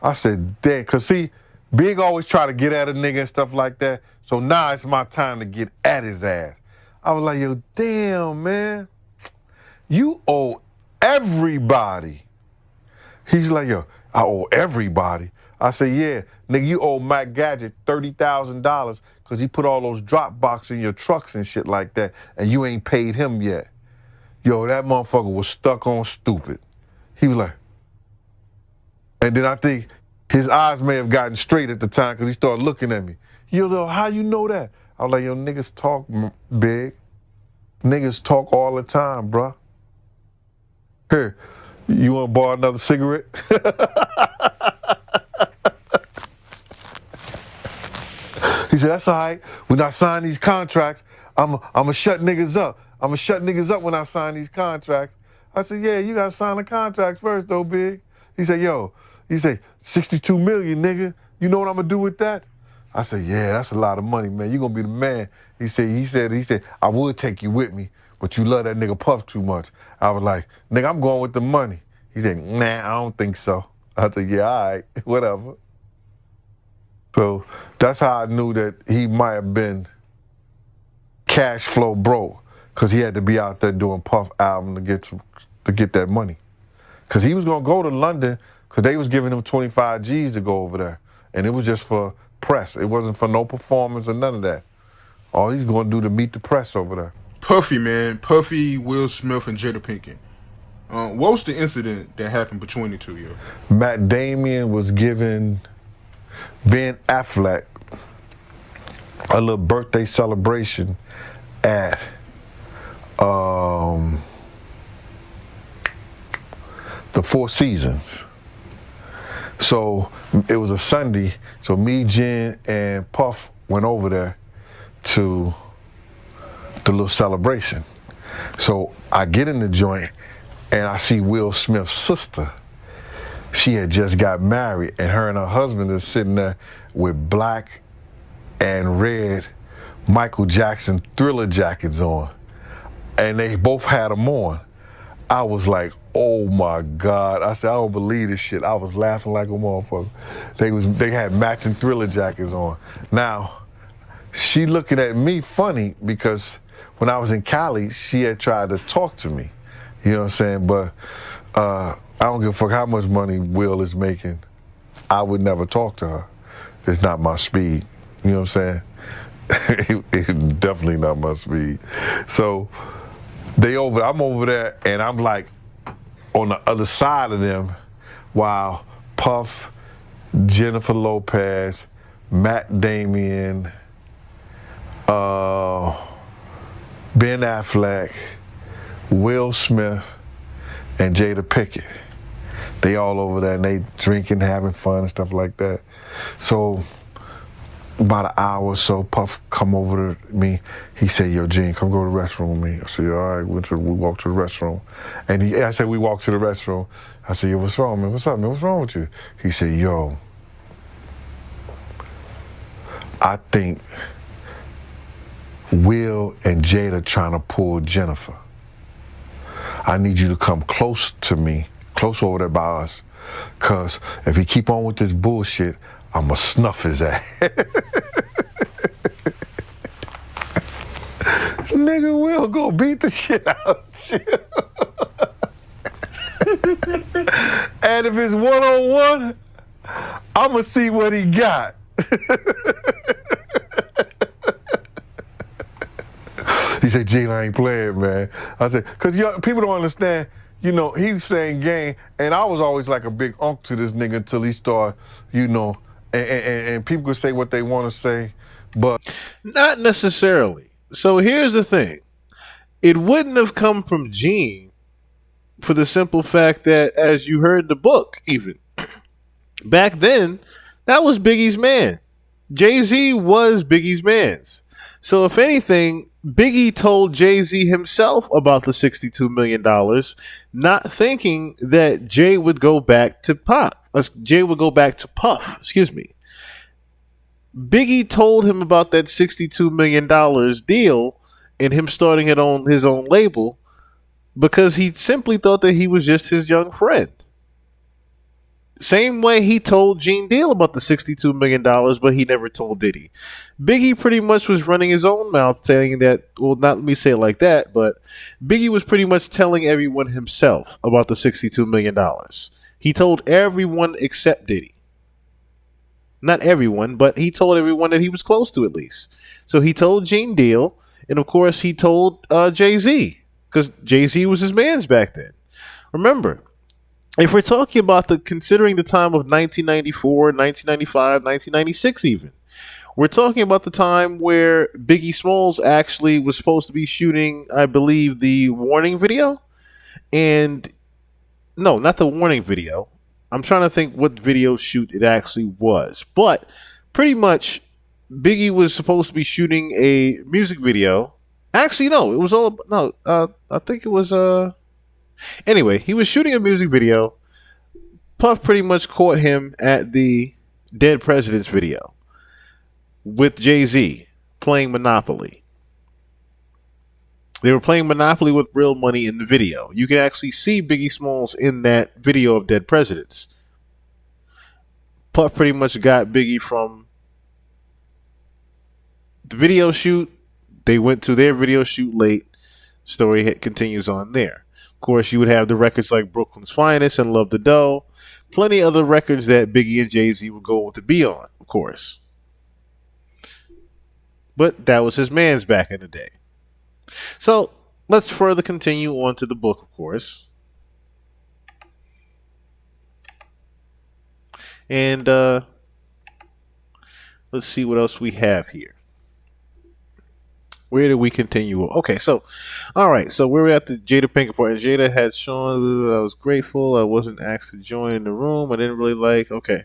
I said, "Damn," cause see, Big always try to get at a nigga and stuff like that. So now it's my time to get at his ass. I was like, "Yo, damn, man, you owe everybody." He's like, "Yo, I owe everybody." I said, "Yeah, nigga, you owe Mac Gadget $30,000 because he put all those drop boxes in your trucks and shit like that, and you ain't paid him yet." Yo, that motherfucker was stuck on stupid. He was like, and then I think his eyes may have gotten straight at the time because he started looking at me. "Yo, how you know that?" I was like, "Yo, niggas talk, Big. Niggas talk all the time, bruh. Here, you want to borrow another cigarette?" He said, "That's all right. When I sign these contracts, I'm going to shut niggas up. I'm going to shut niggas up when I sign these contracts." I said, "Yeah, you got to sign the contracts first, though, Big." He said, "Yo," he said, "62 million, nigga. You know what I'm going to do with that?" I said, "Yeah, that's a lot of money, man. You going to be the man." He said, "I would take you with me, but you love that nigga Puff too much." I was like, "Nigga, I'm going with the money." He said, "Nah, I don't think so." I said, "Yeah, all right, whatever." So that's how I knew that he might have been cash flow broke, because he had to be out there doing Puff album to get that money. Because he was going to go to London because they was giving him 25 G's to go over there. And it was just for press. It wasn't for no performance or none of that. All he's going to do to meet the press over there. Puffy, man. Puffy, Will Smith, and Jada Pinkett. What was the incident that happened between the two of you? Matt Damon was giving Ben Affleck a little birthday celebration at the Four Seasons. So it was a Sunday, so me, Jen, and Puff went over there to the little celebration. So I get in the joint and I see Will Smith's sister. She had just got married, and her husband is sitting there with black and red Michael Jackson Thriller jackets on. And they both had them on. I was like, "Oh my God." I said, "I don't believe this shit." I was laughing like a motherfucker. They had matching Thriller jackets on. Now, she looking at me funny because when I was in Cali, she had tried to talk to me. You know what I'm saying? But I don't give a fuck how much money Will is making. I would never talk to her. It's not my speed. You know what I'm saying? It's definitely not my speed. So I'm over there, and I'm like on the other side of them, while Puff, Jennifer Lopez, Matt Damon, Ben Affleck, Will Smith, and Jada Pinkett. They all over there, and they drinking, having fun and stuff like that. So about an hour or so, Puff come over to me. He said, "Yo, Gene, come go to the restroom with me." I said, "All right." We walked to the restroom. And I said, we walked to the restroom. I said, "Yo, what's wrong, man? What's up, man? What's wrong with you?" He said, "Yo, I think Will and Jada trying to pull Jennifer. I need you to come close to me, close over there by us, because if he keep on with this bullshit, I'ma snuff his ass." Nigga Will go beat the shit out you. And if it's one-on-one, I'ma see what he got. He said, "Gene, I ain't playing, man." I said, because people don't understand, he was saying game, and I was always like a big unk to this nigga until he started, and people could say what they want to say, but Not necessarily. So here's the thing. It wouldn't have come from Gene for the simple fact that, as you heard the book, even back then, that was Biggie's man. Jay-Z was Biggie's man's. So if anything, Biggie told Jay-Z himself about the $62 million, not thinking that Jay would go back to Puff, excuse me. Biggie told him about that $62 million deal and him starting it on his own label because he simply thought that he was just his young friend. Same way he told Gene Deal about the $62 million, but he never told Diddy. Biggie pretty much was running his own mouth saying that, well, not let me say it like that, but Biggie was pretty much telling everyone himself about the $62 million. He told everyone except Diddy. Not everyone, but he told everyone that he was close to at least. So he told Gene Deal, and of course he told Jay-Z, because Jay-Z was his man's back then. Remember, if we're talking about considering the time of 1994, 1995, 1996 even, we're talking about the time where Biggie Smalls actually was supposed to be shooting, I believe, the Warning video. And no, not the Warning video. I'm trying to think what video shoot it actually was. But pretty much Biggie was supposed to be shooting a music video. Actually, no, it was all, no, I think it was, anyway, he was shooting a music video. Puff pretty much caught him at the Dead Presidents video with Jay-Z playing Monopoly. They were playing Monopoly with real money in the video. You can actually see Biggie Smalls in that video of Dead Presidents. Puff pretty much got Biggie from the video shoot. They went to their video shoot late. Story continues on there. Of course, you would have the records like Brooklyn's Finest and Love the Dough. Plenty of other records that Biggie and Jay-Z would go on to be on, of course. But that was his man's back in the day. So let's further continue on to the book, of course. And let's see what else we have here. Where do we continue? Okay, so, all right, so we're at the Jada Pinkett part. And Jada had shown, I was grateful. I wasn't asked to join the room. I didn't really like, okay.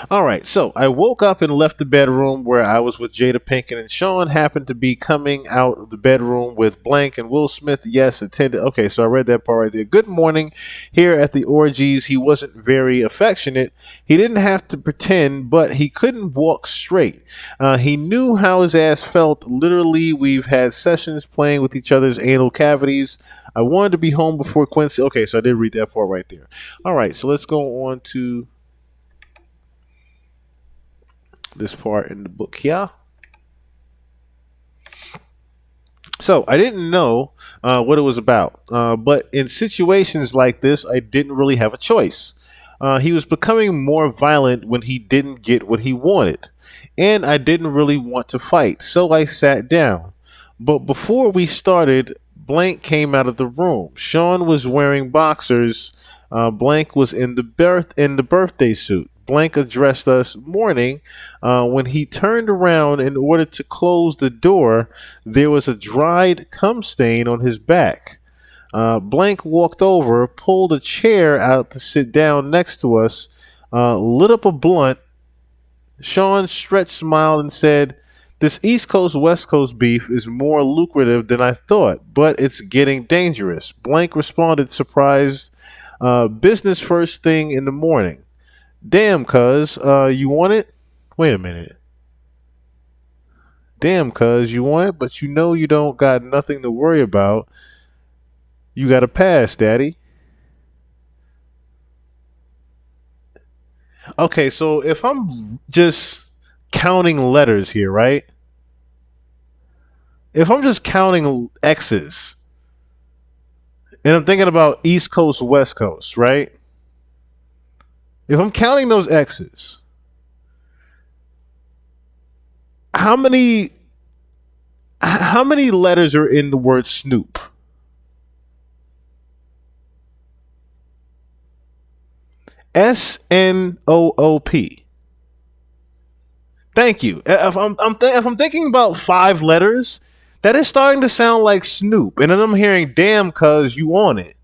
All right, so I woke up and left the bedroom where I was with Jada Pinkett, and Sean happened to be coming out of the bedroom with Blank and Will Smith. Yes, attended. Okay, so I read that part right there. Good morning. Here at the orgies, he wasn't very affectionate. He didn't have to pretend, but he couldn't walk straight. He knew how his ass felt. Literally, we've had sessions playing with each other's anal cavities. I wanted to be home before Quincy. Okay, so I did read that part right there. All right, so let's go on to this part in the book here. So I didn't know what it was about, but in situations like this, I didn't really have a choice. He was becoming more violent when he didn't get what he wanted, and I didn't really want to fight, so I sat down. But before we started, Blank came out of the room. Sean was wearing boxers. Blank was in the birthday suit. Blank addressed us morning. When he turned around in order to close the door, there was a dried cum stain on his back. Blank walked over, pulled a chair out to sit down next to us, lit up a blunt. Sean stretched, smiled, and said, "This East Coast West Coast beef is more lucrative than I thought, but it's getting dangerous." Blank responded, surprised, "Business first thing in the morning." "Damn, cuz, you want it?" Wait a minute. "Damn, cuz, you want it, but you know you don't got nothing to worry about. You got a pass, daddy." Okay, so if I'm just counting letters here, right? If I'm just counting X's, and I'm thinking about East Coast, West Coast, right? If I'm counting those X's, how many letters are in the word Snoop? SNOOP. Thank you. If I'm thinking about 5 letters, that is starting to sound like Snoop, and then I'm hearing "damn, cuz you on it."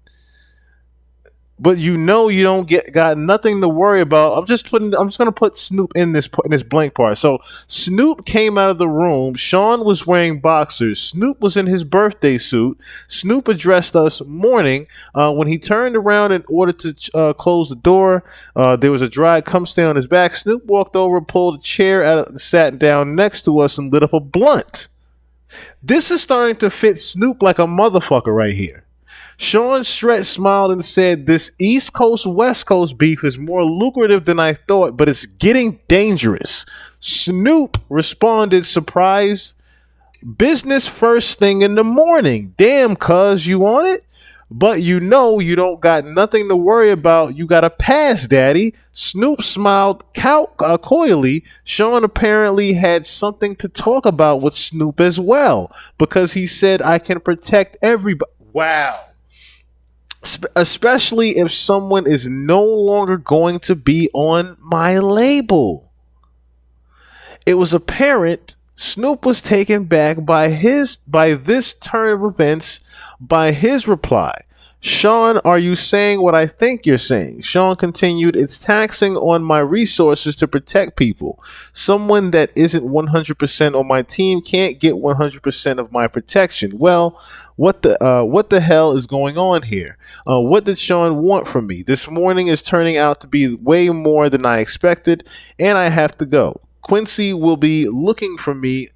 but you know you don't got nothing to worry about. I'm just gonna put Snoop in this blank part. So Snoop came out of the room. Sean was wearing boxers. Snoop was in his birthday suit. Snoop addressed us morning. When he turned around in order to close the door, there was a dry cum stain on his back. Snoop walked over, pulled a chair out, sat down next to us, and lit up a blunt. This is starting to fit Snoop like a motherfucker right here. Sean Stretch smiled and said, "This East Coast West Coast beef is more lucrative than I thought, but it's getting dangerous." Snoop responded, surprised, "Business first thing in the morning. Damn, cuz, you on it? But you know you don't got nothing to worry about. You got a pass, daddy." Snoop smiled coyly. Sean apparently had something to talk about with Snoop as well, because he said, "I can protect everybody." Wow. Especially if someone is no longer going to be on my label. It was apparent Snoop was taken back by this turn of events, by his reply. "Sean, are you saying what I think you're saying?" Sean continued, "It's taxing on my resources to protect people. Someone that isn't 100% on my team can't get 100% of my protection." Well, what the hell is going on here? What did Sean want from me? This morning is turning out to be way more than I expected, and I have to go. Quincy will be looking for me.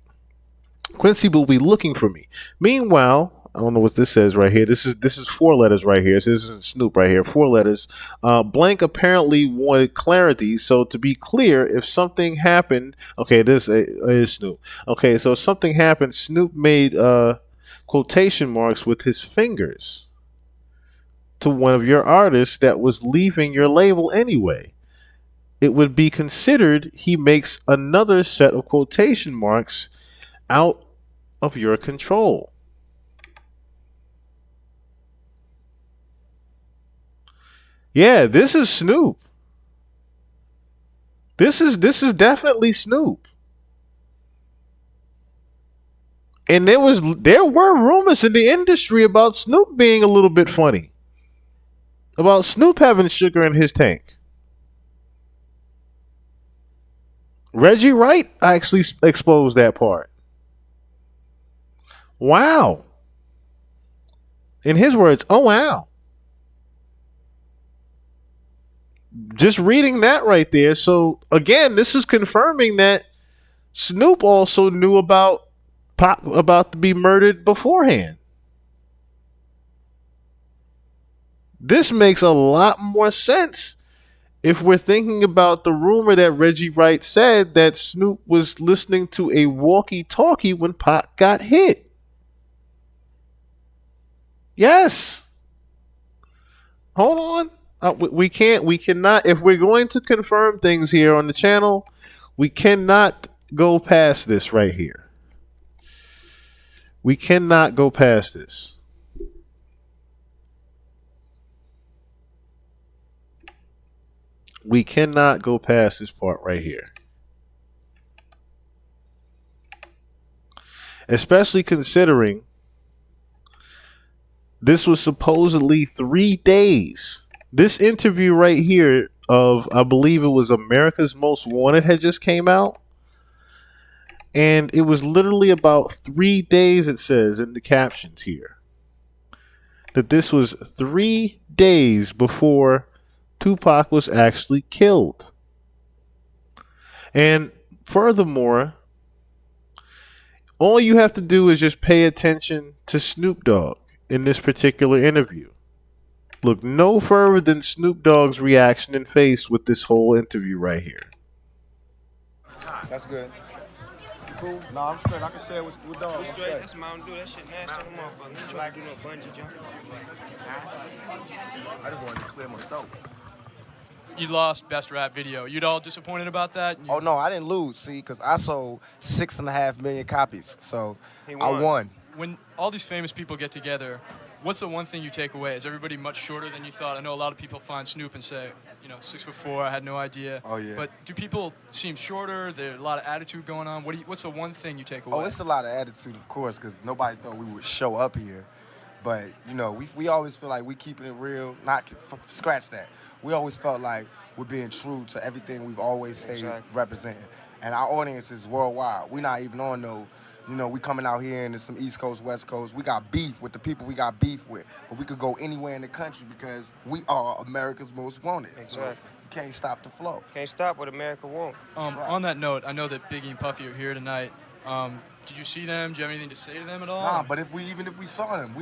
Meanwhile, I don't know what this says right here. This is 4 letters right here. So this is Snoop right here. 4 letters. Blank apparently wanted clarity. So to be clear, if something happened, okay, this is Snoop. Okay, so if something happened, Snoop made quotation marks with his fingers to one of your artists that was leaving your label anyway. It would be considered he makes another set of quotation marks out of your control. Yeah, this is Snoop. This is definitely Snoop. And there were rumors in the industry about Snoop being a little bit funny. About Snoop having sugar in his tank. Reggie Wright actually exposed that part. Wow. In his words, "Oh wow." Just reading that right there. So again, this is confirming that Snoop also knew about Pac about to be murdered beforehand. This makes a lot more sense if we're thinking about the rumor that Reggie Wright said that Snoop was listening to a walkie-talkie when Pac got hit. Yes. Hold on. We cannot, if we're going to confirm things here on the channel, we cannot go past this right here. We cannot go past this. We cannot go past this part right here. Especially considering this was supposedly 3 days. This interview right here of, I believe it was America's Most Wanted, had just came out. And it was literally about 3 days, it says in the captions here, that this was 3 days before Tupac was actually killed. And furthermore, all you have to do is just pay attention to Snoop Dogg in this particular interview. Look no further than Snoop Dogg's reaction and face with this whole interview right here. That's good. Cool? No, I'm straight. I can share with Dog. I'm straight. That's Mountain Dew. That shit nasty on the motherfucker. You try to do no bungee jump. I just wanted to clear my throat. You lost Best Rap Video. You'd all disappointed about that? Oh, no, I didn't lose, see, because I sold 6.5 million copies, so I won. When all these famous people get together, what's the one thing you take away? Is everybody much shorter than you thought? I know a lot of people find Snoop and say, 6'4", I had no idea. Oh, yeah. But do people seem shorter? There's a lot of attitude going on. What's the one thing you take away? Oh, it's a lot of attitude, of course, because nobody thought we would show up here. But, you know, we always feel like we keeping it real, scratch that. We always felt like we're being true to everything we've always stayed representing. And our audience is worldwide. We're not even on no, you know, we coming out here and there's some East Coast, West Coast. We got beef with the people we got beef with. But we could go anywhere in the country because we are America's most wanted. Exactly. So you can't stop the flow. Can't stop what America wants. On that note, I know that Biggie and Puffy are here tonight. Did you see them? Do you have anything to say to them at all? Nah, but even if we saw them,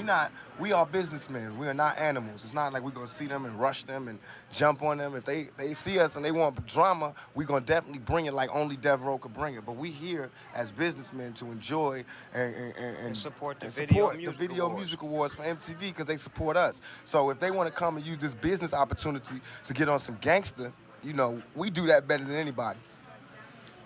we are businessmen. We are not animals. It's not like we're gonna see them and rush them and jump on them. If they see us and they want drama, we're gonna definitely bring it like only Dev Row could bring it. But we here as businessmen to enjoy and support the Video Music Awards for MTV because they support us. So if they want to come and use this business opportunity to get on some gangster, you know, we do that better than anybody.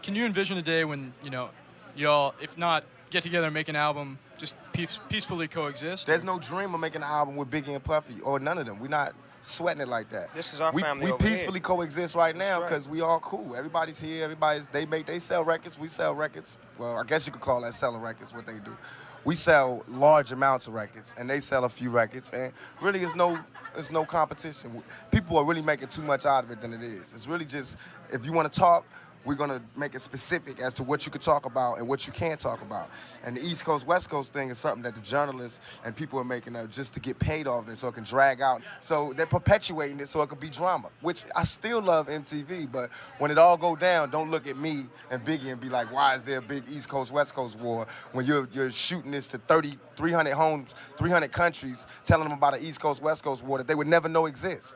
Can you envision a day when, you know, y'all, if not get together and make an album, just peacefully coexist? There's no dream of making an album with Biggie and Puffy or none of them. We're not sweating it like that. This is our family. We peacefully coexist right now because we all cool. Everybody's here. They sell records. We sell records. Well, I guess you could call that selling records. What they do. We sell large amounts of records, and they sell a few records. And really, it's no competition. People are really making too much out of it than it is. It's really just if you want to talk. We're gonna make it specific as to what you could talk about and what you can't talk about. And the East Coast, West Coast thing is something that the journalists and people are making up just to get paid off it so it can drag out. So they're perpetuating it so it could be drama, which I still love MTV, but when it all go down, don't look at me and Biggie and be like, why is there a big East Coast, West Coast war when you're shooting this to 300 homes, 300 countries, telling them about an East Coast, West Coast war that they would never know exists.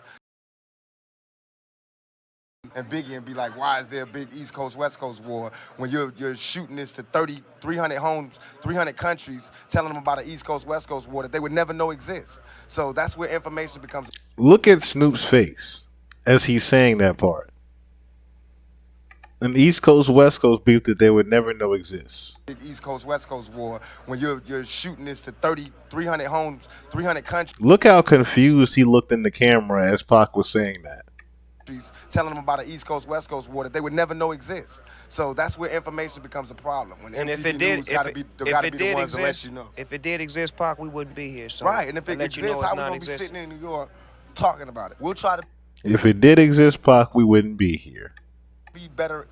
And Biggie and be like, why is there a big East Coast, West Coast war when you're shooting this to 300 homes, 300 countries, telling them about an East Coast, West Coast war that they would never know exists. So that's where information becomes... Look at Snoop's face as he's saying that part. An East Coast, West Coast beef that they would never know exists. Big East Coast, West Coast war when you're shooting this to 300 homes, 300 countries. Look how confused he looked in the camera as Pac was saying that. Telling them about an East Coast, West Coast war that they would never know exists. So that's where information becomes a problem. When and MTV if it did, News gotta be the ones to let you know. If it did exist, Pac, we wouldn't be here. So right, and if it exists, how we gonna be sitting in New York talking about it? We'll try to. If it did exist, Pac, we wouldn't be here. Be better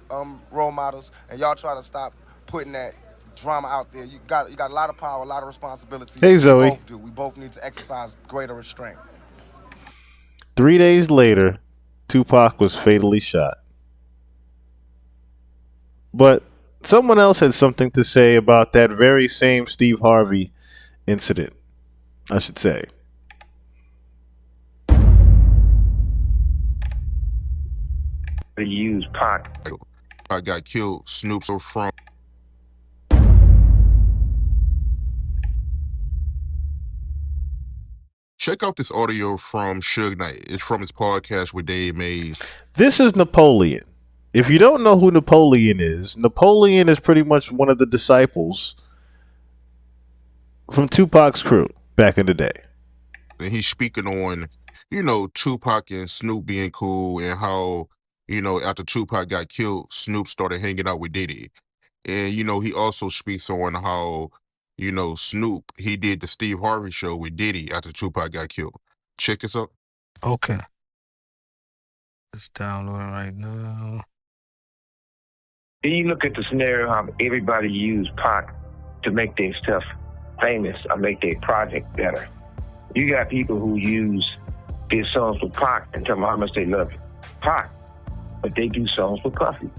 role models, and y'all try to stop putting that drama out there. You got a lot of power, a lot of responsibility. Hey, Zoe. We both do. We both need to exercise greater restraint. 3 days later, Tupac was fatally shot. But someone else had something to say about that very same Steve Harvey incident, I should say. They use Pac. I got killed. Snoop from. Check out this audio from Suge Knight. It's from his podcast with Dave Mays. This is Napoleon. If you don't know who Napoleon is pretty much one of the disciples from Tupac's crew back in the day. And he's speaking on, you know, Tupac and Snoop being cool and how, you know, after Tupac got killed, Snoop started hanging out with Diddy. And, you know, he also speaks on how, you know, Snoop, he did the Steve Harvey show with Diddy after Tupac got killed. Check this out. Okay. It's downloading right now. Then you look at the scenario how everybody used Pac to make their stuff famous or make their project better. You got people who use their songs with Pac and tell them how much they love Pac, but they do songs with Puffy.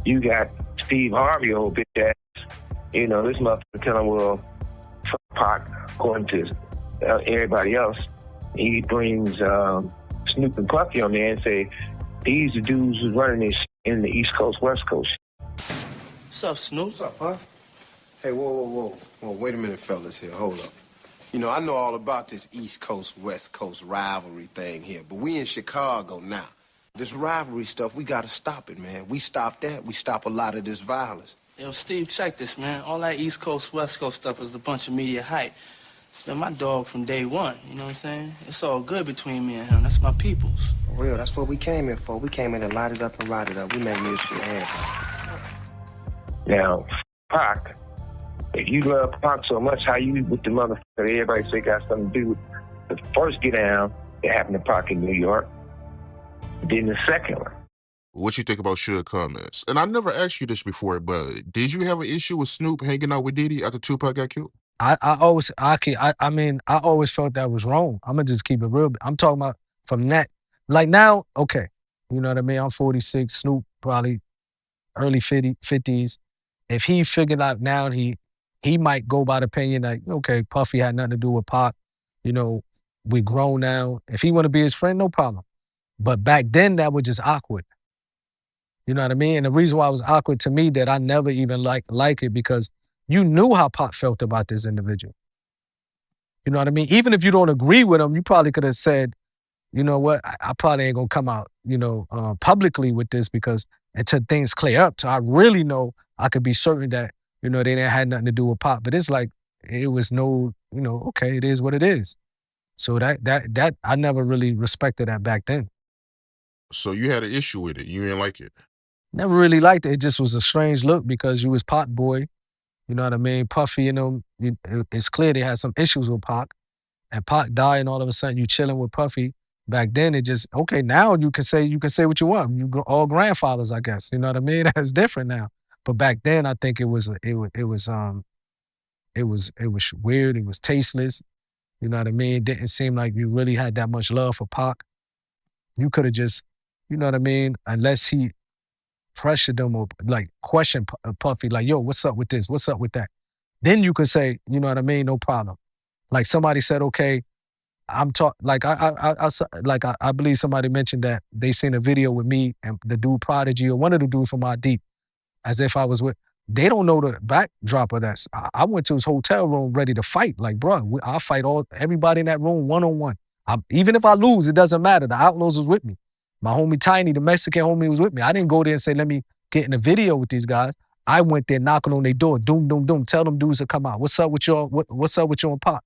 You got Steve Harvey, old bitch ass. You know, this motherfucker telling, well, fuck Pac, according to everybody else. He brings Snoop and Puffy on there and say, these are dudes who's running this in the East Coast, West Coast. What's up, Snoop? What's up, Puff? Hey, whoa, wait a minute, fellas here, hold up. You know, I know all about this East Coast, West Coast rivalry thing here, but we in Chicago now. This rivalry stuff, we gotta stop it, man. We stop that, we stop a lot of this violence. Yo, Steve, check this, man. All that East Coast, West Coast stuff is a bunch of media hype. It's been my dog from day one, you know what I'm saying? It's all good between me and him. That's my peoples. For real, that's what we came here for. We came here to light it up and ride it up. We make music. Now, Pac If you love Pac so much, how you with the motherfucker that everybody say got something to do with the first get down that happened to Pac in New York, then the second one. What you think about Suge comments? And I never asked you this before, but did you have an issue with Snoop hanging out with Diddy after Tupac got killed? I mean, I always felt that was wrong. I'm gonna just keep it real. I'm talking about from that, like now, okay, you know what I mean? I'm 46, Snoop probably early 50s. If he figured out now, he might go by the opinion like, okay, Puffy had nothing to do with Pac. You know, we grown now. If he want to be his friend, no problem. But back then, that was just awkward. You know what I mean? And the reason why it was awkward to me that I never even like it because you knew how Pac felt about this individual. You know what I mean? Even if you don't agree with him, you probably could have said, you know what, I probably ain't gonna come out, publicly with this because until things clear up, so I really know I could be certain that, they didn't have nothing to do with Pac. But it's like, it was no, okay, it is what it is. So that I never really respected that back then. So you had an issue with it. You didn't like it. Never really liked it. It just was a strange look because you was Pac boy. You know what I mean? Puffy, it's clear they had some issues with Pac. And Pac died and all of a sudden you chilling with Puffy. Back then it just, okay, now you can say what you want. You all grandfathers, I guess. You know what I mean? That's different now. But back then I think it was weird, it was tasteless. You know what I mean? It didn't seem like you really had that much love for Pac. You could have just, you know what I mean? Unless he pressured them or like questioned Puffy, like, yo, what's up with this? What's up with that? Then you could say, you know what I mean? No problem. Like somebody said, okay, I believe somebody mentioned that they seen a video with me and the dude Prodigy or one of the dudes from my Deep, as if I was with. They don't know the backdrop of that. I went to his hotel room ready to fight. Like, bro, I'll fight everybody in that room one-on-one. Even if I lose, it doesn't matter. The Outlaws was with me. My homie Tiny, the Mexican homie, was with me. I didn't go there and say, let me get in a video with these guys. I went there knocking on their door, doom, doom, doom. Tell them dudes to come out. What's up with y'all? What's up with you and Pac?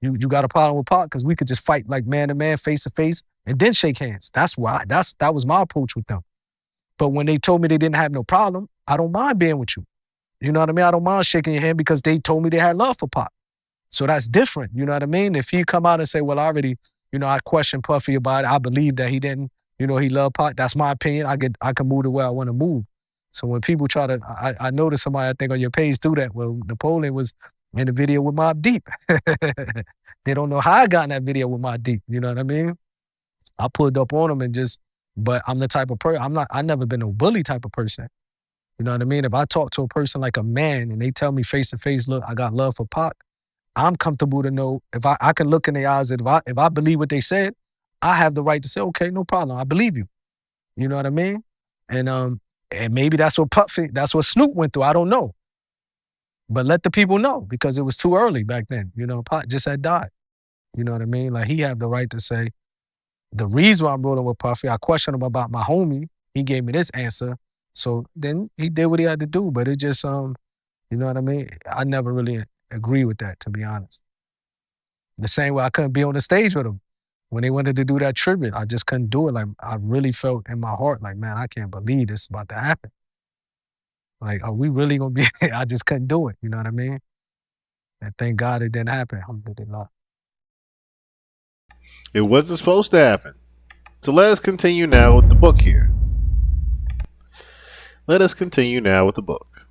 You got a problem with Pac? Because we could just fight like man to man, face to face, and then shake hands. That was my approach with them. But when they told me they didn't have no problem, I don't mind being with you. You know what I mean? I don't mind shaking your hand because they told me they had love for Pac. So that's different. You know what I mean? If he come out and say, well, I already, I questioned Puffy about it. I believe that he didn't, he loved Pac. That's my opinion. I can move the way I want to move. So when people try to, I noticed somebody, I think on your page do that. Well, Napoleon was in the video with Mobb Deep. They don't know how I got in that video with Mobb Deep. You know what I mean? I pulled up on him but I'm the type of person, I never been a bully type of person. You know what I mean? If I talk to a person like a man and they tell me face to face, look, I got love for Pac, I'm comfortable to know if I can look in their eyes, if I believe what they said, I have the right to say, okay, no problem, I believe you. You know what I mean? And maybe that's what Snoop went through. I don't know. But let the people know because it was too early back then. Pac just had died. You know what I mean? Like he had the right to say, the reason why I'm rolling with Puffy, I questioned him about my homie. He gave me this answer. So then he did what he had to do. But it just, you know what I mean? I never really agree with that, to be honest. The same way I couldn't be on the stage with him. When they wanted to do that tribute, I just couldn't do it. Like I really felt in my heart, like, man, I can't believe this is about to happen. Like, are we really gonna be? I just couldn't do it. You know what I mean? And thank God it didn't happen. Alhamdulillah. It wasn't supposed to happen. So let us continue now with the book here. Let us continue now with the book.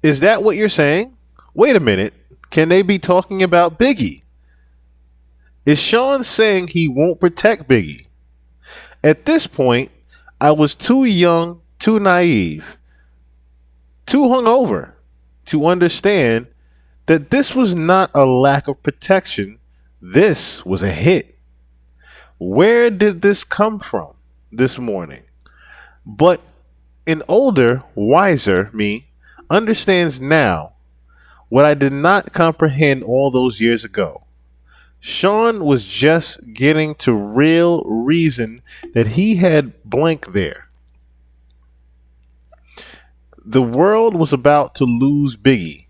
Is that what you're saying? Wait a minute. Can they be talking about Biggie? Is Sean saying he won't protect Biggie? At this point, I was too young, too naive, too hungover to understand that this was not a lack of protection. This was a hit. Where did this come from this morning? But an older, wiser me understands now what I did not comprehend all those years ago. Sean was just getting to real reason that he had blank there. The world was about to lose Biggie.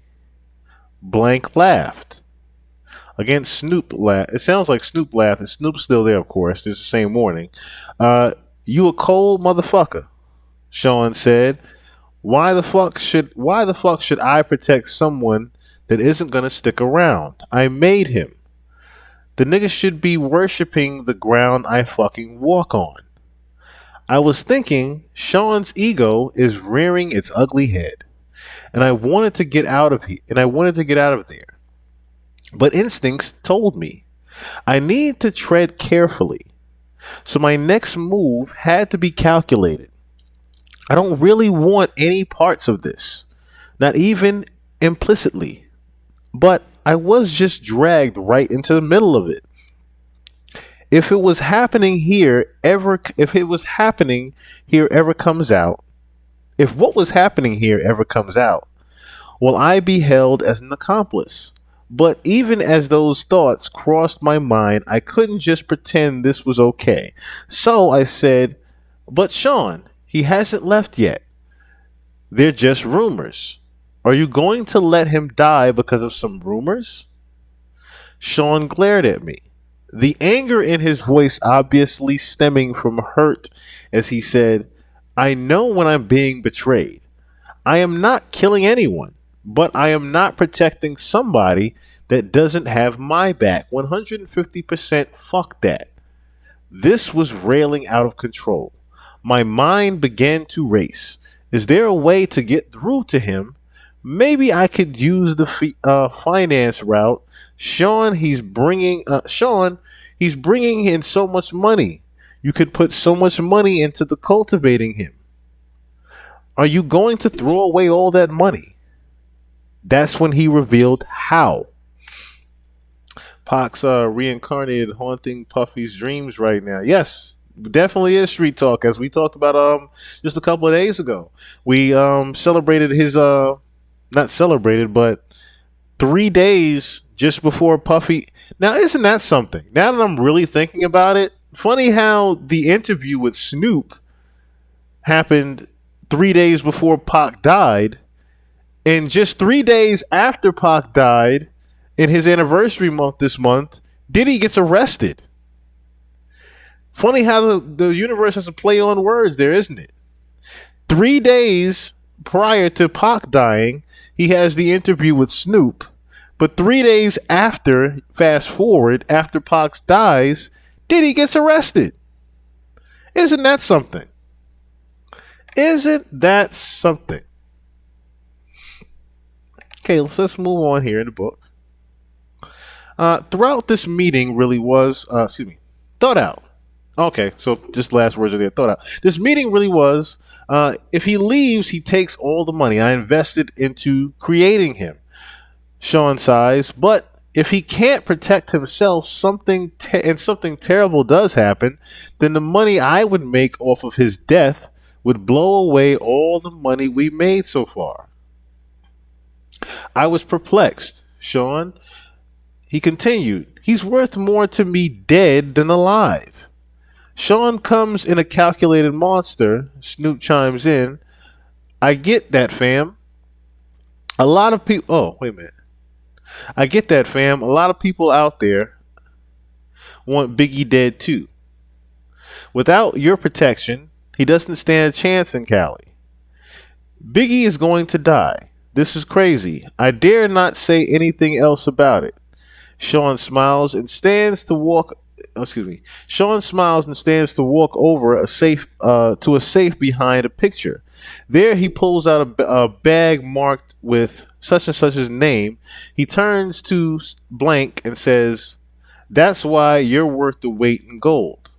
Blank laughed. Again, Snoop laughed. It sounds like Snoop laughed, and Snoop's still there, of course. It's the same morning. You a cold motherfucker, Sean said. Why the fuck should I protect someone that isn't gonna stick around? I made him. The nigga should be worshiping the ground I fucking walk on. I was thinking Sean's ego is rearing its ugly head, and I wanted to get out of here, and I wanted to get out of there. But instincts told me I need to tread carefully. So my next move had to be calculated. I don't really want any parts of this, not even implicitly. But I was just dragged right into the middle of it. If it was happening here ever if it was happening here ever comes out, if what was happening here ever comes out, will I be held as an accomplice? But even as those thoughts crossed my mind, I couldn't just pretend this was okay. So I said, "But Sean, he hasn't left yet. They're just rumors. Are you going to let him die because of some rumors?" Sean glared at me, the anger in his voice obviously stemming from hurt as he said, "I know when I'm being betrayed. I am not killing anyone, but I am not protecting somebody that doesn't have my back. 150% fuck that." This was railing out of control. My mind began to race. Is there a way to get through to him? Maybe I could use the finance route. Sean, he's bringing in so much money. You could put so much money into the cultivating him. Are you going to throw away all that money? That's when he revealed how. Pac's reincarnated haunting Puffy's dreams right now. Yes, definitely is street talk, as we talked about just a couple of days ago. We celebrated his not celebrated, but 3 days just before Puffy. Now, isn't that something? Now that I'm really thinking about it, funny how the interview with Snoop happened 3 days before Pac died, and just 3 days after Pac died, in his anniversary month this month, Diddy gets arrested. Funny how the universe has a play on words there, isn't it? 3 days prior to Pac dying, he has the interview with Snoop. But 3 days after, fast forward, after Pac dies, Diddy gets arrested. Isn't that something? Isn't that something? Okay, let's move on here in the book. Throughout this meeting really was, thought out. Okay, so just last words are there, thought out. This meeting really was, if he leaves, he takes all the money I invested into creating him. Sean sighs, but if he can't protect himself, something terrible does happen, then the money I would make off of his death would blow away all the money we made so far. I was perplexed. Sean, he continued, he's worth more to me dead than alive. Sean comes in a calculated monster. Snoop chimes in. I get that, fam. A lot of people. Oh, wait a minute. I get that, fam. A lot of people out there want Biggie dead too. Without your protection, he doesn't stand a chance in Cali. Biggie is going to die. This is crazy. I dare not say anything else about it. Sean smiles and stands to walk. Sean smiles and stands to walk over to a safe behind a picture. There, he pulls out a bag marked with such and such's name. He turns to blank and says, "That's why you're worth the weight in gold.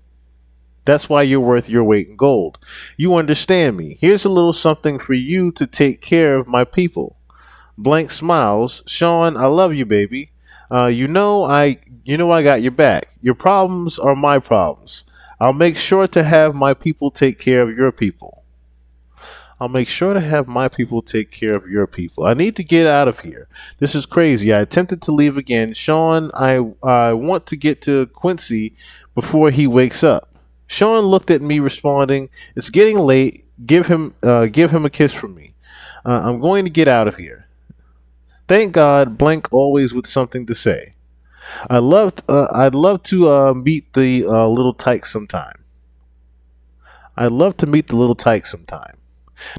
That's why you're worth your weight in gold. You understand me. Here's a little something for you to take care of my people." Blank smiles. Sean, I love you, baby. You know I got your back. Your problems are my problems. I'll make sure to have my people take care of your people. I'll make sure to have my people take care of your people. I need to get out of here. This is crazy. I attempted to leave again. Sean, I want to get to Quincy before he wakes up. Sean looked at me, responding, "It's getting late. Give him a kiss from me. I'm going to get out of here." Thank God, blank always with something to say. I'd love to meet the little tyke sometime. I'd love to meet the little tyke sometime.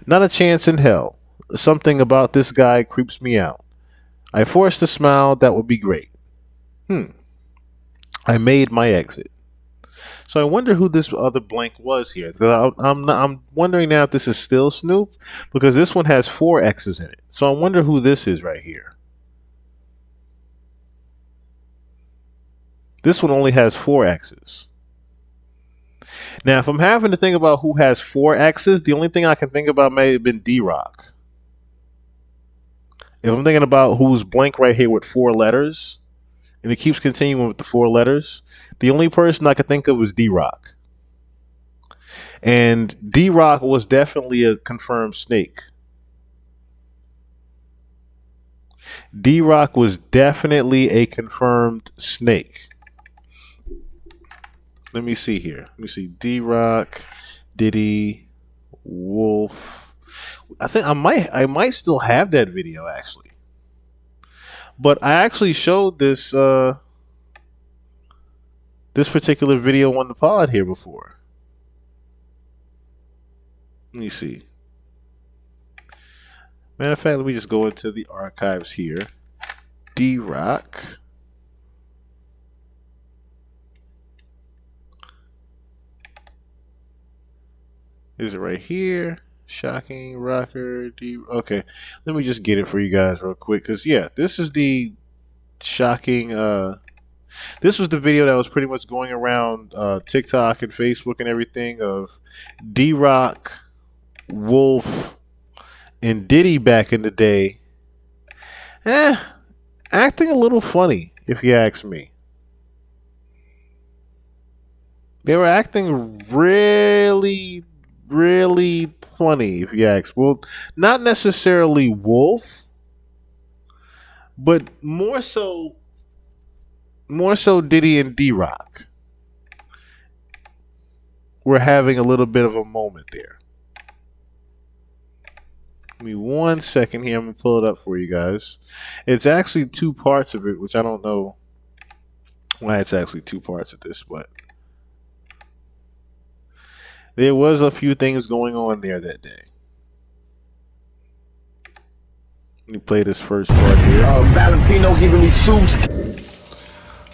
Not a chance in hell. Something about this guy creeps me out. I forced a smile. That would be great. I made my exit. So I wonder who this other blank was here. I'm wondering now if this is still Snoop, because this one has 4 X's in it. So I wonder who this is right here. This one only has 4 X's. Now, if I'm having to think about who has 4 X's, the only thing I can think about may have been D-Rock. If I'm thinking about who's blank right here with 4 letters, and it keeps continuing with the 4 letters, the only person I could think of was D-Rock. And D-Rock was definitely a confirmed snake. D-Rock was definitely a confirmed snake. Let me see here. Let me see. D-Rock, Diddy, Wolf. I think I might still have that video actually. But I actually showed this this particular video on the pod here before. Let me see. Matter of fact, let me just go into the archives here. D-Rock. Is it right here? Shocking rocker. Okay, let me just get it for you guys real quick, because yeah, this is the shocking. This was the video that was pretty much going around TikTok and Facebook and everything of D-Rock, Wolf, and Diddy back in the day. Acting a little funny, if you ask me. They were acting really funny, if you ask. Well, not necessarily Wolf, but more so Diddy and D-Rock were having a little bit of a moment there. Give me 1 second here. I'm going to pull it up for you guys. It's actually 2 parts of it, which I don't know why it's actually 2 parts of this, but there was a few things going on there that day. Let me play this first part here. Valentino giving me shoes.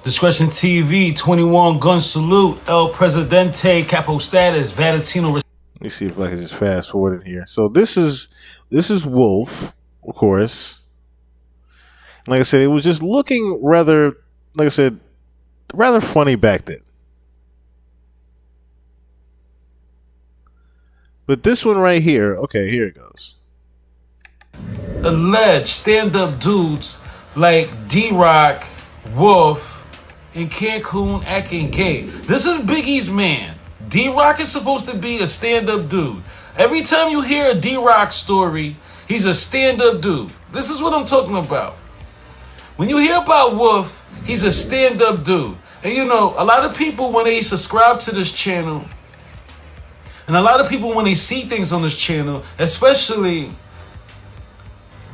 Discretion TV, 21 gun salute, El Presidente, capo status, Valentino. Let me see if I can just fast forward in here. So this is Wolf, of course. Like I said, it was just looking rather, like I said, rather funny back then. But this one right here, okay, here it goes. Alleged stand-up dudes like D-Rock, Wolf, and Cancun acting gay. This is Biggie's man. D-Rock is supposed to be a stand-up dude. Every time you hear a D-Rock story, he's a stand-up dude. This is what I'm talking about. When you hear about Wolf, he's a stand-up dude. And you know, a lot of people, when they subscribe to this channel, and a lot of people, when they see things on this channel, especially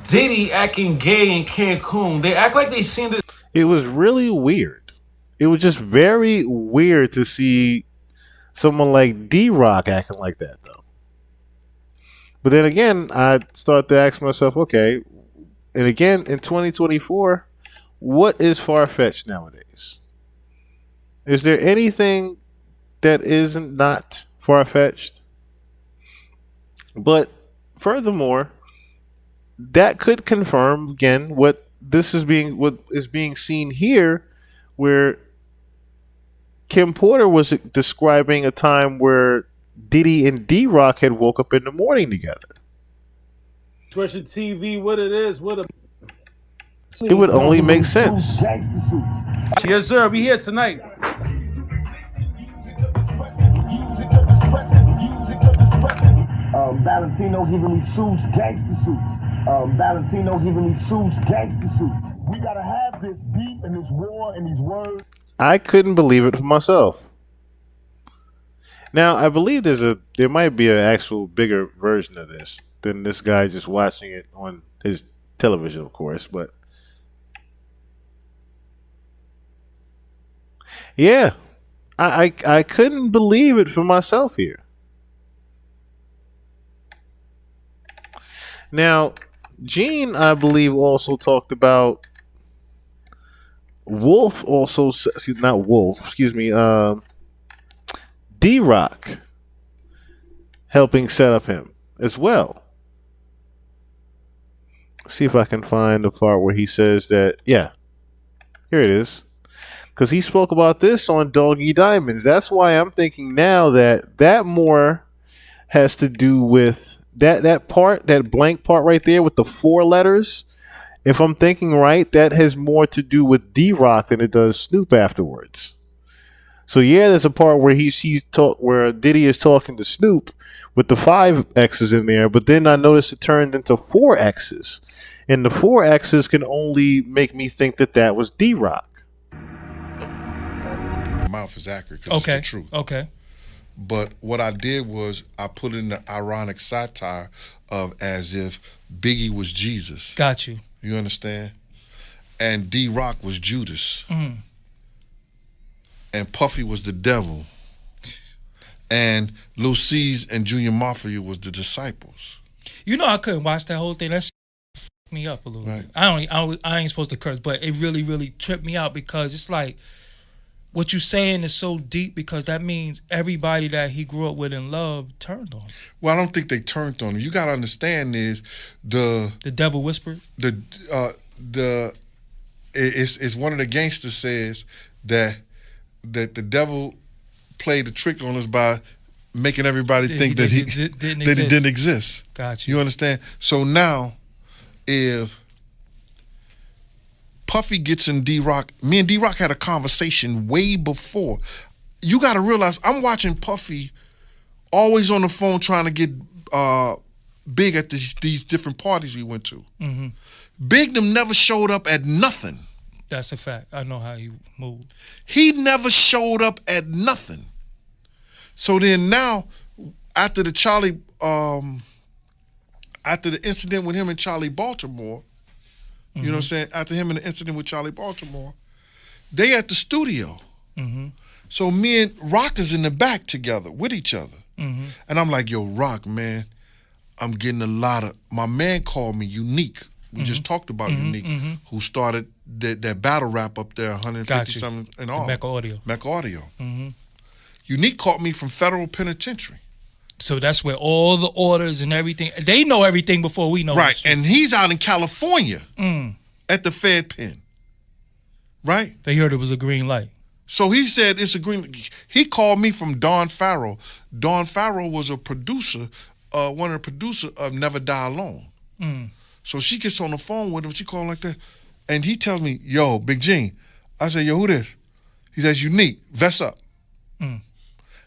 Diddy acting gay in Cancun, they act like they seen it. It was really weird. It was just very weird to see someone like D-Rock acting like that, though. But then again, I start to ask myself, okay, and again, in 2024, what is far-fetched nowadays? Is there anything that isn't not far-fetched? But furthermore, that could confirm again what is being seen here, where Kim Porter was describing a time where Diddy and D-Rock had woke up in the morning together. Discretion TV, what it is, what a. It would only make sense. Yes, sir. We here tonight. Valentino giving me shoes, gangster shoes. Valentino giving me shoes, gangster shoes. We gotta have this beat and this war and these words. I couldn't believe it for myself. Now, I believe there might be an actual bigger version of this than this guy just watching it on his television, of course, but yeah, I couldn't believe it for myself here. Now, Gene, I believe, also talked about Wolf. Also, not Wolf. Excuse me. D-Rock helping set up him as well. See if I can find the part where he says that. Yeah, here it is. Because he spoke about this on Doggy Diamonds. That's why I'm thinking now that more has to do with that part, that blank part right there with the 4 letters. If I'm thinking right, that has more to do with D-Rock than it does Snoop afterwards. So yeah, there's a part where where Diddy is talking to Snoop with the 5 X's in there, but then I noticed it turned into 4 X's. And the 4 X's can only make me think that was D-Rock. Mouth is accurate because it's the truth. Okay. But what I did was I put in the ironic satire of as if Biggie was Jesus. Got you. You understand? And D-Rock was Judas. Mm. And Puffy was the devil. And Lil C's and Junior Mafia was the disciples. You know I couldn't watch that whole thing. That shit fucked me up a little bit. I ain't supposed to curse, but it really, really tripped me out because it's like what you saying is so deep because that means everybody that he grew up with and loved turned on him. Well, I don't think they turned on him. You got to understand is the devil whispered. It's one of the gangsters says that the devil played the trick on us by making everybody think that he didn't exist. Got you. You understand? So now, if Puffy gets in D-Rock, me and D-Rock had a conversation way before. You got to realize I'm watching Puffy always on the phone trying to get Big at these different parties we went to. Mm-hmm. Big them never showed up at nothing. That's a fact. I know how he moved. He never showed up at nothing. So then now, after the incident with him and Charlie Baltimore, you know what I'm saying? After him and the incident with Charlie Baltimore, they at the studio. Mm-hmm. So me and Rock is in the back together with each other. Mm-hmm. And I'm like, yo, Rock, man, I'm getting a lot of, my man called me Unique. We just talked about Unique, who started that battle rap up there, 150 something and all. Mecca Audio. Mecca Audio. Mm-hmm. Unique caught me from federal penitentiary. So that's where all the orders and everything, they know everything before we know. Right, and he's out in California at the Fed pen. Right? They heard it was a green light. So he said it's a green. He called me from Dawn Farrell. Dawn Farrell was a producer, one of the producers of Never Die Alone. Mm. So she gets on the phone with him. She called like that, and he tells me, "Yo, Big Gene." I said, "Yo, who this?" He says, "Unique. Vest up." Mm.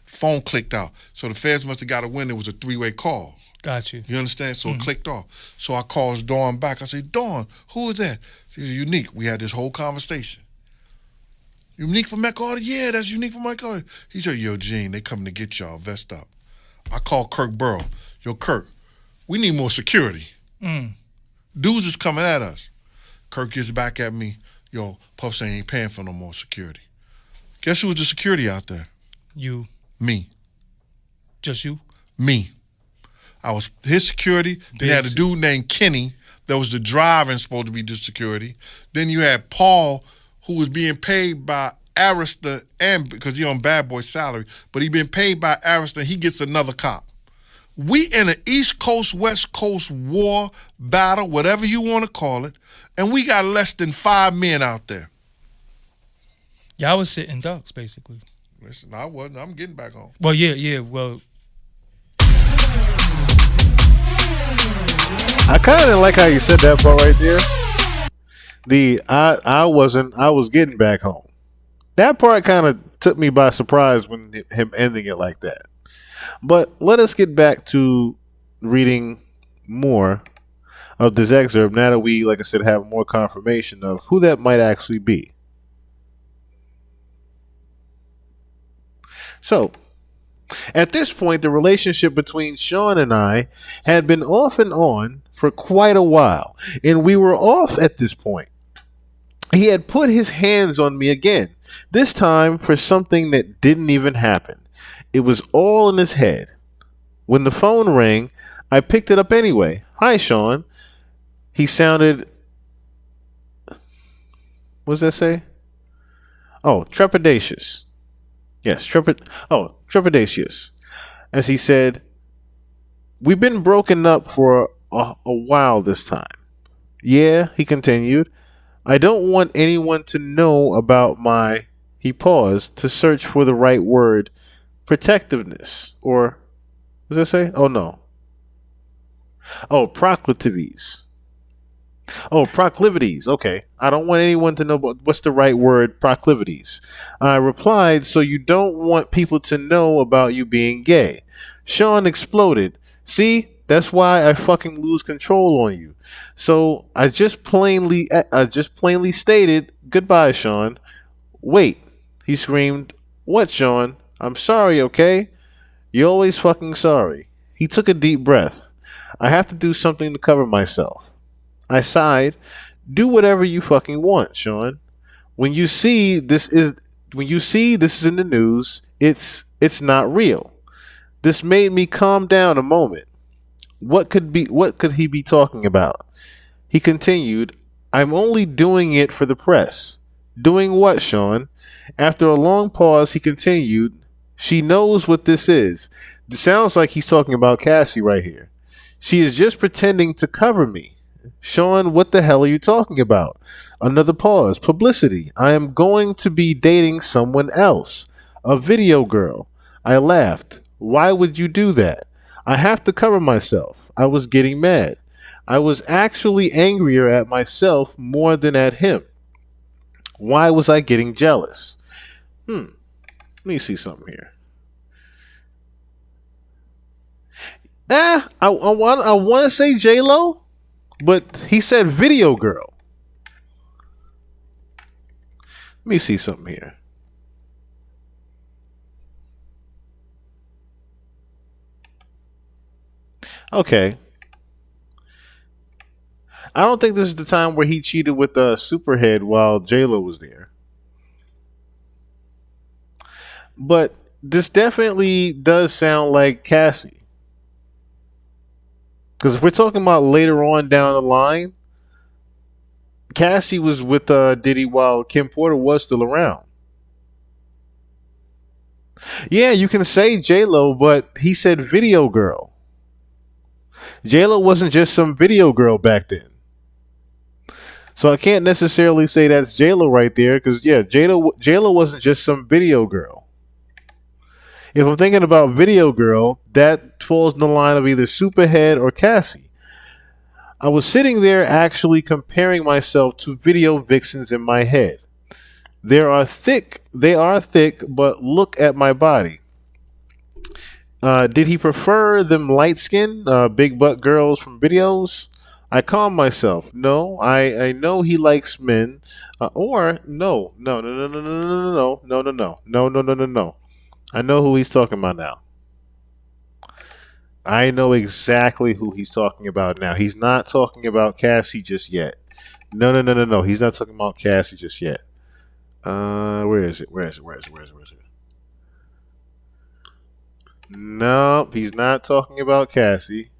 Phone clicked out. So the feds must have got a win. It was a 3-way call. Got you. You understand? So it clicked off. So I calls Dawn back. I say, "Dawn, who is that?" She said, "Unique." We had this whole conversation. Unique from Mecca Audio? Yeah, that's Unique from Mecca Audio. He said, "Yo, Gene, they coming to get y'all. Vest up." I called Kirk Burrow. "Yo, Kirk, we need more security. Mm. Dudes is coming at us." Kirk gets back at me. "Yo, Puff saying he ain't paying for no more security." Guess who was the security out there? You. Me. Just you? Me. I was his security. Then you had a dude named Kenny that was the driver and supposed to be the security. Then you had Paul, who was being paid by Arista, and because he on Bad Boy salary, but he been paid by Arista, he gets another cop. We in an East Coast, West Coast war battle, whatever you want to call it, and we got less than 5 men out there. Y'all was sitting ducks, basically. Listen, I wasn't. I'm getting back home. Well, yeah, well. I kind of like how you said that part right there. I was getting back home. That part kind of took me by surprise when him ending it like that. But let us get back to reading more of this excerpt now that we, like I said, have more confirmation of who that might actually be. So, at this point, the relationship between Sean and I had been off and on for quite a while, and we were off at this point. He had put his hands on me again, this time for something that didn't even happen. It was all in his head. When the phone rang, I picked it up anyway. Hi, Sean. He sounded, what does that say? Oh, trepidatious. Yes, trepidatious. As he said, we've been broken up for a while this time. Yeah, he continued. I don't want anyone to know about my, he paused to search for the right word, protectiveness. Or, what does that say? Oh, no. Oh, proclivities. Oh, proclivities. Okay. I don't want anyone to know about what's the right word, proclivities. I replied, so you don't want people to know about you being gay. Sean exploded. See, that's why I fucking lose control on you. So I just plainly stated, goodbye, Sean. Wait, he screamed. What, Sean? I'm sorry, okay? You're always fucking sorry. He took a deep breath. I have to do something to cover myself. I sighed. Do whatever you fucking want, Sean. When you see this is in the news, it's not real. This made me calm down a moment. What could he be talking about? He continued, I'm only doing it for the press. Doing what, Sean? After a long pause, he continued, she knows what this is. It sounds like he's talking about Cassie right here. She is just pretending to cover me. Sean, what the hell are you talking about? Another pause. Publicity. I am going to be dating someone else. A video girl. I laughed. Why would you do that? I have to cover myself. I was getting mad. I was actually angrier at myself more than at him. Why was I getting jealous? Let me see something here. I want to say J-Lo, but he said video girl. Let me see something here. Okay. I don't think this is the time where he cheated with Superhead while J-Lo was there. But this definitely does sound like Cassie. Because if we're talking about later on down the line, Cassie was with Diddy while Kim Porter was still around. Yeah, you can say J-Lo, but he said video girl. J-Lo wasn't just some video girl back then. So I can't necessarily say that's J-Lo right there, because yeah, J-Lo wasn't just some video girl. If I'm thinking about video girl, that falls in the line of either Superhead or Cassie. I was sitting there actually comparing myself to video vixens in my head. They are thick, but look at my body. Did he prefer them light skinned, big butt girls from videos? I calmed myself. No, I know he likes men. Or no. I know who he's talking about now. I know exactly who he's talking about now. He's not talking about Cassie just yet. No. He's not talking about Cassie just yet. Where is it? Nope, he's not talking about Cassie.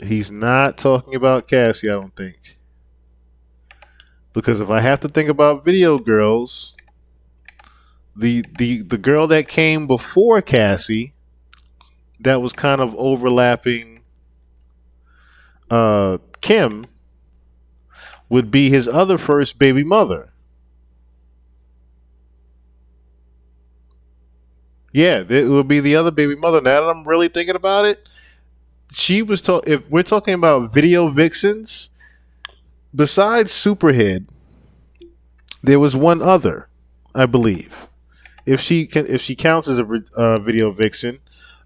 He's not talking about Cassie, I don't think. Because if I have to think about video girls, the girl that came before Cassie that was kind of overlapping Kim would be his other first baby mother. Yeah, it would be the other baby mother. Now that I'm really thinking about it, if we're talking about video vixens, besides Superhead, there was one other, I believe. If she counts as a video vixen,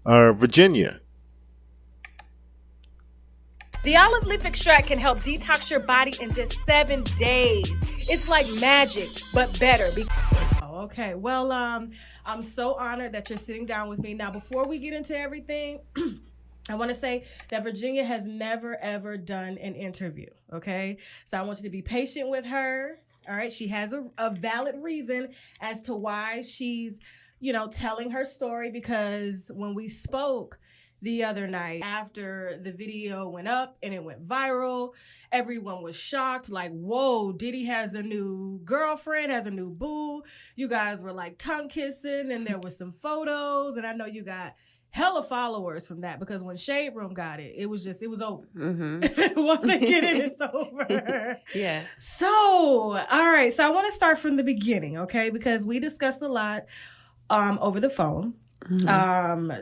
Virginia. The olive leaf extract can help detox your body in just 7 days. It's like magic, but better. Oh, okay. Well, I'm so honored that you're sitting down with me. Now, before we get into everything, I want to say that Virginia has never, ever done an interview, okay? So I want you to be patient with her, all right? She has a valid reason as to why she's, telling her story, because when we spoke, the other night after the video went up and it went viral. Everyone was shocked, like, whoa, Diddy has a new girlfriend, has a new boo. You guys were like tongue kissing and there was some photos. And I know you got hella followers from that because when Shade Room got it, it was over. Once they get it, it's over. Yeah. So, all right. So I want to start from the beginning, okay? Because we discussed a lot over the phone.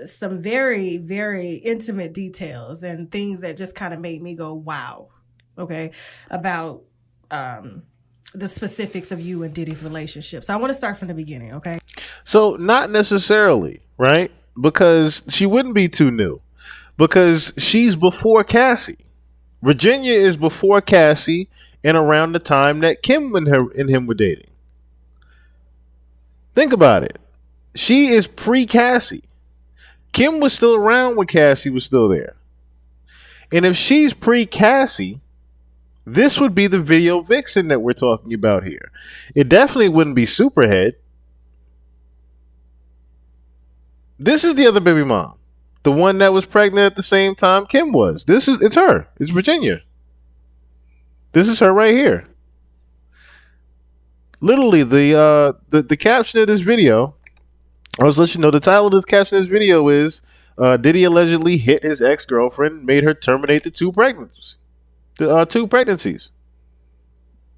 Some very, very intimate details and things that just kind of made me go, wow, okay, about the specifics of you and Diddy's relationship. So I want to start from the beginning, okay? So not necessarily, right? Because she wouldn't be too new. Because she's before Cassie. Virginia is before Cassie and around the time that Kim and him were dating. Think about it. She is pre-Cassie. Kim was still around when Cassie was still there. And if she's pre-Cassie, this would be the video vixen that we're talking about here. It definitely wouldn't be Superhead. This is the other baby mom. The one that was pregnant at the same time Kim was. It's her. It's Virginia. This is her right here. Literally, the caption of this video, I was letting you know the title of this caption of this video is Diddy allegedly hit his ex-girlfriend, made her terminate the two pregnancies.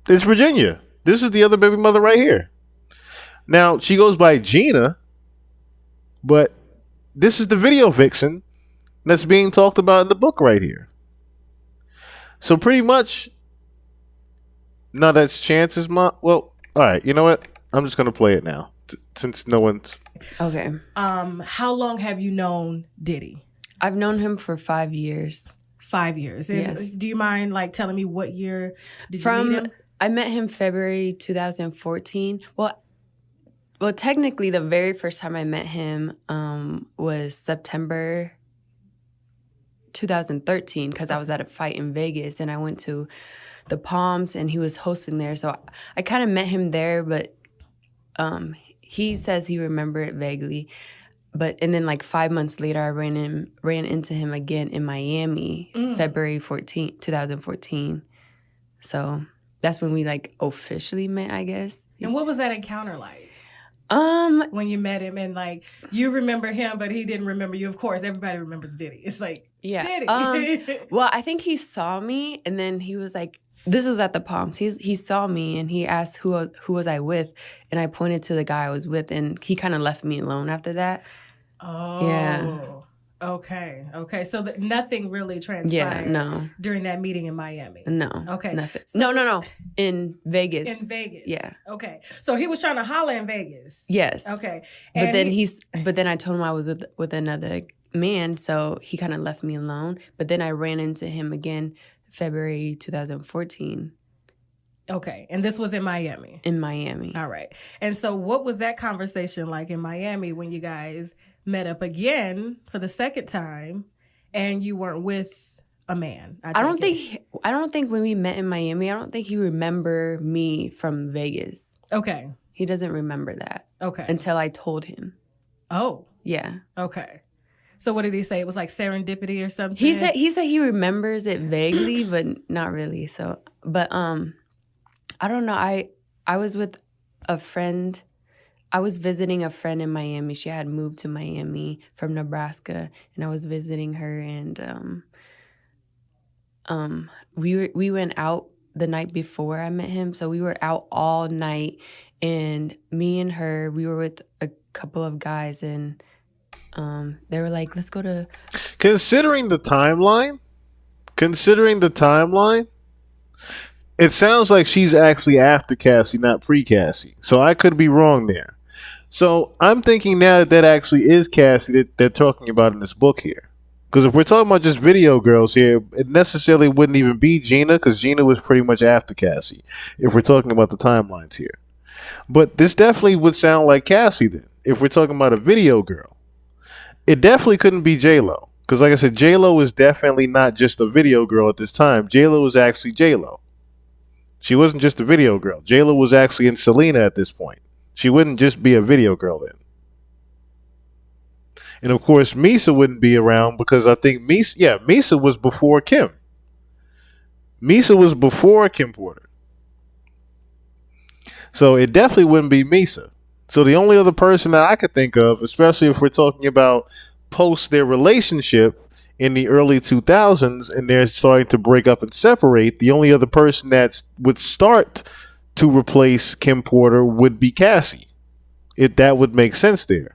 It's Virginia. This is the other baby mother right here. Now, she goes by Gina, but this is the video vixen that's being talked about in the book right here. So pretty much, now that's Chance's mom. Well, all right, you know what? I'm just going to play it now since no one's... Okay. How long have you known Diddy? I've known him for 5 years. 5 years. And Yes. do you mind like telling me what year did you meet him? I met him February 2014. Well, technically, the very first time I met him was September 2013 because I was at a fight in Vegas and I went to the Palms and he was hosting there. So I kind of met him there, but he says he remembered it vaguely. And then like 5 months later, I ran into him again in Miami, February 14th, 2014. So that's when we like officially met, I guess. And what was that encounter like? When you met him and like you remember him, but he didn't remember you. Of course, everybody remembers Diddy. It's like, Yeah. Diddy. Well, I think he saw me and then he was like, this was at the Palms. He saw me and he asked who was I with, and I pointed to the guy I was with, and he kind of left me alone after that. Oh. Yeah. Okay. So nothing really transpired no. during that meeting in Miami? No. Okay. Nothing. So- No. In Vegas. In Vegas? Yeah. Okay. So he was trying to holler in Vegas? Yes. Okay. But then I told him I was with another man, so he kind of left me alone. But then I ran into him again February 2014. Okay. And this was in Miami? In Miami. All right. And so what was that conversation like in Miami when you guys met up again for the second time and you weren't with a man? I don't think when we met in Miami, I don't think he remember me from Vegas. Okay. He doesn't remember that. Okay. Until I told him. Oh. Yeah. Okay. So what did he say? It was like serendipity or something? He said he remembers it vaguely, but not really. So, but I don't know. I was with a friend. I was visiting a friend in Miami. She had moved to Miami from Nebraska, and I was visiting her. And we went out the night before I met him. So we were out all night, and me and her, we were with a couple of guys, and they were like, let's go to... Considering the timeline, it sounds like she's actually after Cassie, not pre-Cassie. So I could be wrong there. So I'm thinking now that actually is Cassie that they're talking about in this book here. Because if we're talking about just video girls here, it necessarily wouldn't even be Gina, because Gina was pretty much after Cassie, if we're talking about the timelines here. But this definitely would sound like Cassie then, if we're talking about a video girl. It definitely couldn't be J-Lo. Because like I said, J-Lo is definitely not just a video girl at this time. J-Lo is actually J-Lo. She wasn't just a video girl. J-Lo was actually in Selena at this point. She wouldn't just be a video girl then. And of course, Misa wouldn't be around because I think Misa was before Kim. Misa was before Kim Porter. So it definitely wouldn't be Misa. So the only other person that I could think of, especially if we're talking about post their relationship in the early 2000s and they're starting to break up and separate, the only other person that would start to replace Kim Porter would be Cassie. That would make sense there.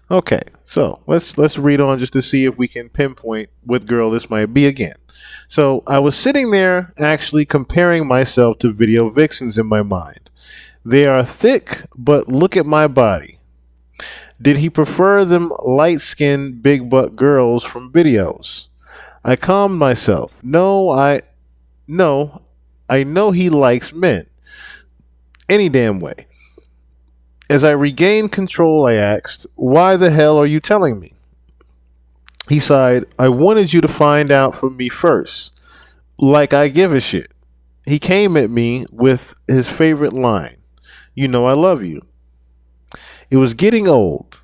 Okay, so let's read on just to see if we can pinpoint what girl this might be again. So I was sitting there actually comparing myself to video vixens in my mind. They are thick, but look at my body. Did he prefer them light-skinned, big-butt girls from videos? I calmed myself. No, I know he likes men. Any damn way. As I regained control, I asked, "Why the hell are you telling me?" He sighed, "I wanted you to find out from me first. Like I give a shit." He came at me with his favorite line, "You know I love you." It was getting old.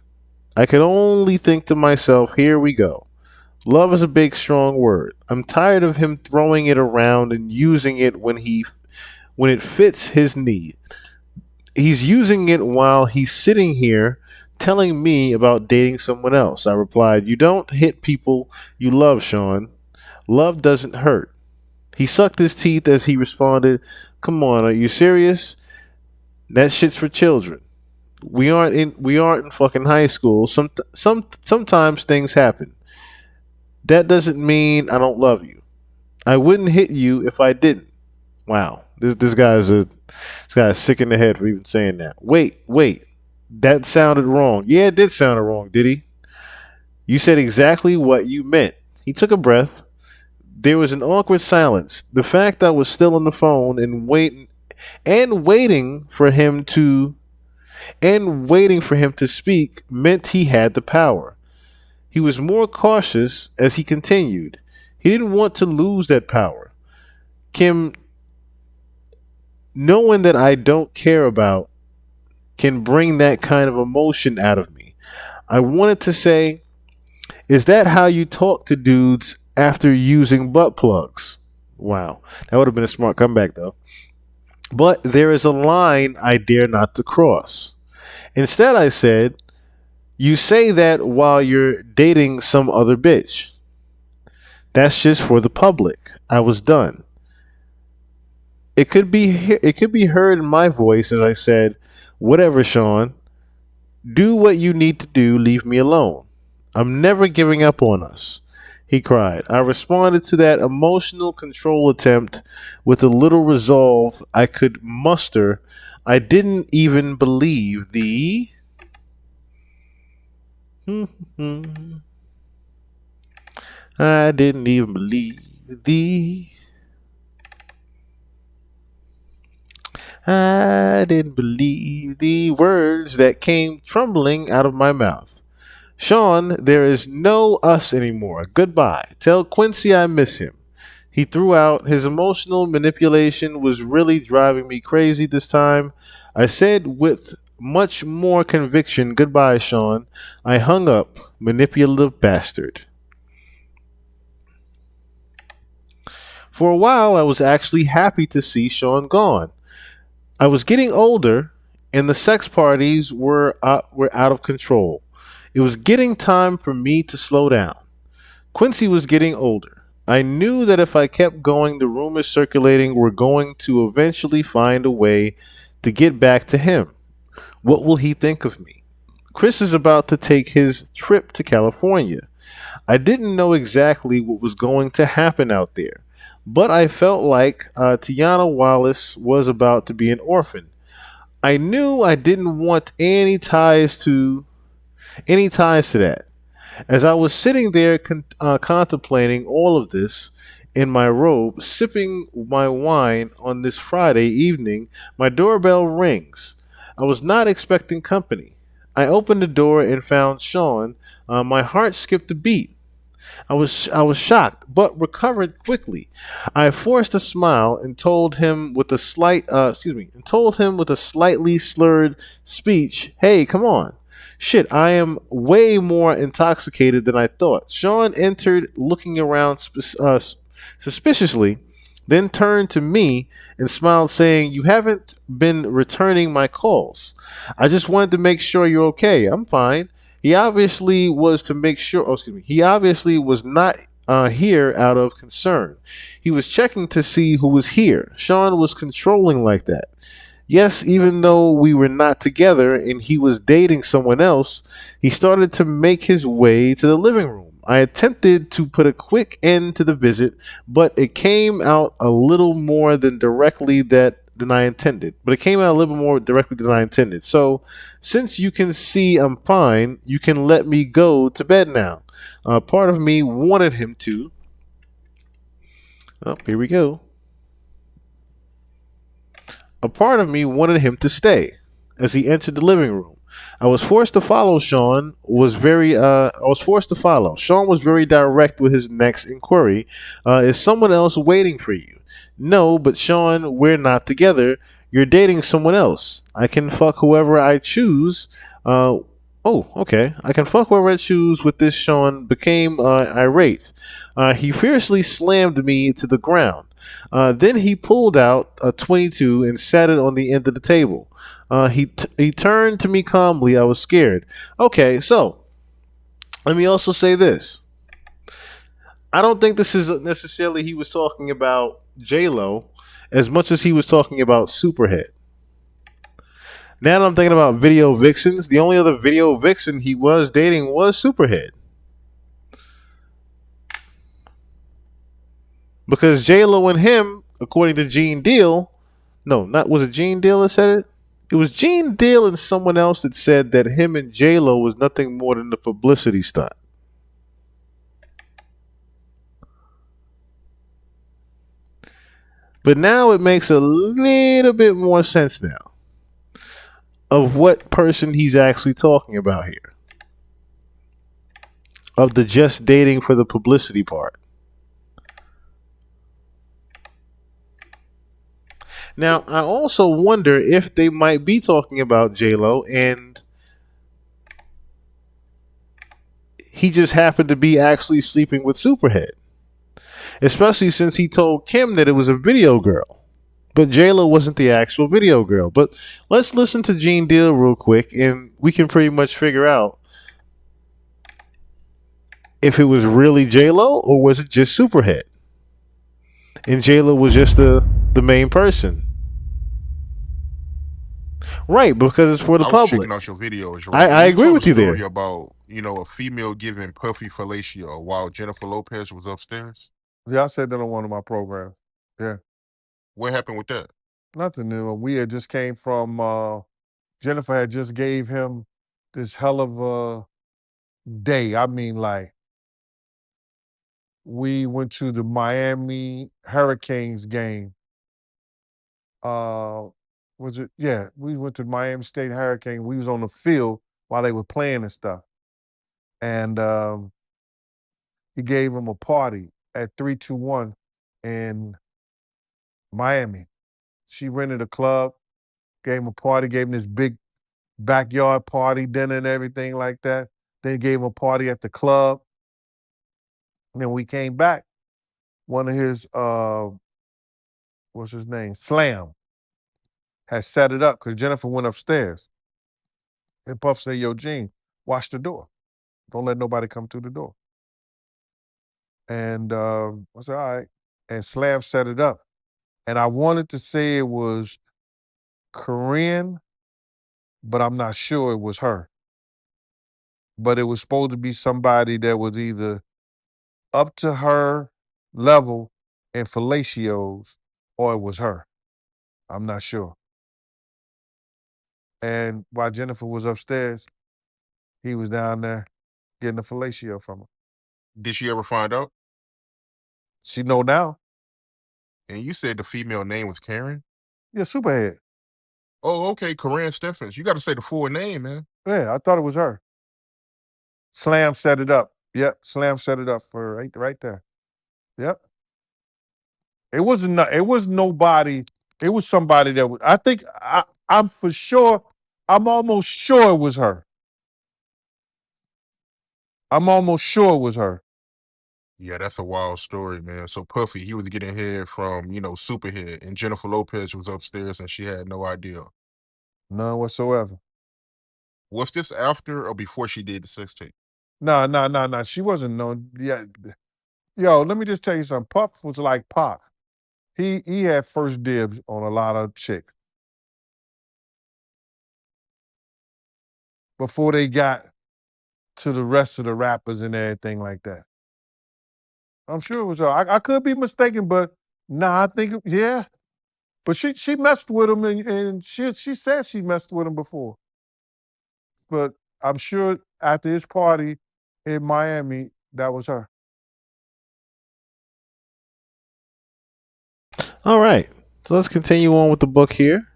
I could only think to myself, here we go. Love is a big, strong word. I'm tired of him throwing it around and using it when it fits his need. He's using it while he's sitting here telling me about dating someone else. I replied, "You don't hit people you love, Sean. Love doesn't hurt." He sucked his teeth as he responded, "Come on, are you serious? That shit's for children. We aren't in fucking high school. Sometimes things happen. That doesn't mean I don't love you. I wouldn't hit you if I didn't." Wow. This guy's sick in the head for even saying that. Wait. That sounded wrong. Yeah, it did sound wrong, did he? You said exactly what you meant. He took a breath. There was an awkward silence. The fact I was still on the phone and waiting for him to speak meant he had the power. He was more cautious as he continued. He didn't want to lose that power. Kim, knowing that I don't care about can bring that kind of emotion out of me. I wanted to say, "Is that how you talk to dudes after using butt plugs?" Wow. That would have been a smart comeback, though. But there is a line I dare not to cross. Instead, I said, "You say that while you're dating some other bitch. That's just for the public." I was done. It could be heard in my voice as I said, "Whatever, Sean. Do what you need to do. Leave me alone. I'm never giving up on us." He cried. I responded to that emotional control attempt with a little resolve I could muster. I didn't even believe the I didn't even believe the I didn't believe the words that came trembling out of my mouth. "Sean, there is no us anymore. Goodbye. Tell Quincy I miss him." He threw out. His emotional manipulation was really driving me crazy this time. I said with much more conviction, "Goodbye, Sean." I hung up. Manipulative bastard. For a while, I was actually happy to see Sean gone. I was getting older, and the sex parties were out of control. It was getting time for me to slow down. Quincy was getting older. I knew that if I kept going, the rumors circulating were going to eventually find a way to get back to him. What will he think of me? Chris is about to take his trip to California. I didn't know exactly what was going to happen out there, but I felt like Tiana Wallace was about to be an orphan. I knew I didn't want any ties to that. As I was sitting there contemplating all of this in my robe, sipping my wine on this Friday evening, my doorbell rings. I was not expecting company. I opened the door and found Sean. My heart skipped a beat. I was shocked, but recovered quickly. I forced a smile and told him with a slightly slurred speech, "Hey, come on. Shit, I am way more intoxicated than I thought." Sean entered, looking around suspiciously, then turned to me and smiled, saying, "You haven't been returning my calls. I just wanted to make sure you're okay." "I'm fine." He obviously was to make sure. Oh, excuse me. He obviously was not here out of concern. He was checking to see who was here. Sean was controlling like that. Yes, even though we were not together and he was dating someone else, he started to make his way to the living room. I attempted to put a quick end to the visit, but it came out a little more than I intended. But it came out a little more directly than I intended. So, since you can see I'm fine, you can let me go to bed now. Part of me wanted him to. Oh, here we go. A part of me wanted him to stay as he entered the living room. I was forced to follow. I was forced to follow. Sean was very direct with his next inquiry. Is someone else waiting for you? No, but Sean, we're not together. You're dating someone else. I can fuck whoever I choose. Okay. I can fuck whoever I choose. With this, Sean became irate. He fiercely slammed me to the ground. Then he pulled out a 22 and sat it on the end of the table. He turned to me calmly. I was scared. Okay, so let me also say this. I don't think this is necessarily he was talking about J-Lo as much as he was talking about Superhead. Now that I'm thinking about video vixens, the only other video vixen he was dating was Superhead. Because J-Lo and him, according to Gene Deal, was it Gene Deal that said it? It was Gene Deal and someone else that said that him and J-Lo was nothing more than a publicity stunt. But now it makes a little bit more sense now of what person he's actually talking about here. Of the just dating for the publicity part. Now, I also wonder if they might be talking about J-Lo and he just happened to be actually sleeping with Superhead. Especially since he told Kim that it was a video girl. But J-Lo wasn't the actual video girl. But let's listen to Gene Deal real quick and we can pretty much figure out if it was really J-Lo or was it just Superhead. And J-Lo was just the main person. Right, because it's for the I was public. checking out your videos. I agree with you there. About a female giving puffy fellatio while Jennifer Lopez was upstairs. Yeah, I said that on one of my programs. Yeah. What happened with that? Nothing new. We had just came from, Jennifer had just gave him this hell of a day. I mean, like, we went to the Miami Hurricanes game. Was it? Yeah, we went to Miami State Hurricane. We was on the field while they were playing and stuff. And he gave him a party at 321 in Miami. She rented a club, gave him a party, gave him this big backyard party, dinner and everything like that. Then gave him a party at the club. And then we came back. One of his, what's his name? Slam had set it up because Jennifer went upstairs. And Puff said, "Yo, Gene, watch the door. Don't let nobody come through the door." And I said, "All right." And Slam set it up. And I wanted to say it was Korean, but I'm not sure it was her. But it was supposed to be somebody that was either up to her level in fellatios or it was her. I'm not sure. And while Jennifer was upstairs, he was down there getting a fellatio from her. Did she ever find out? She know now. And you said the female name was Karen? Yeah, Superhead. Oh, okay, Corinne Stephens. You got to say the full name, man. Yeah, I thought it was her. Slam set it up. Yep, Slam set it up for her right there. Yep. It wasn't. It was nobody. It was somebody that was. I think. I'm for sure. I'm almost sure it was her. I'm almost sure it was her. Yeah, that's a wild story, man. So Puffy, he was getting head from, Superhead, and Jennifer Lopez was upstairs and she had no idea. None whatsoever. Was this after or before she did the sex tape? No. She wasn't known. Yeah. Yo, let me just tell you something. Puff was like Pac. He had first dibs on a lot of chicks before they got to the rest of the rappers and everything like that. I'm sure it was her. I could be mistaken, but I think yeah. But she messed with him and she said she messed with him before. But I'm sure after his party in Miami, that was her. All right. So let's continue on with the book here.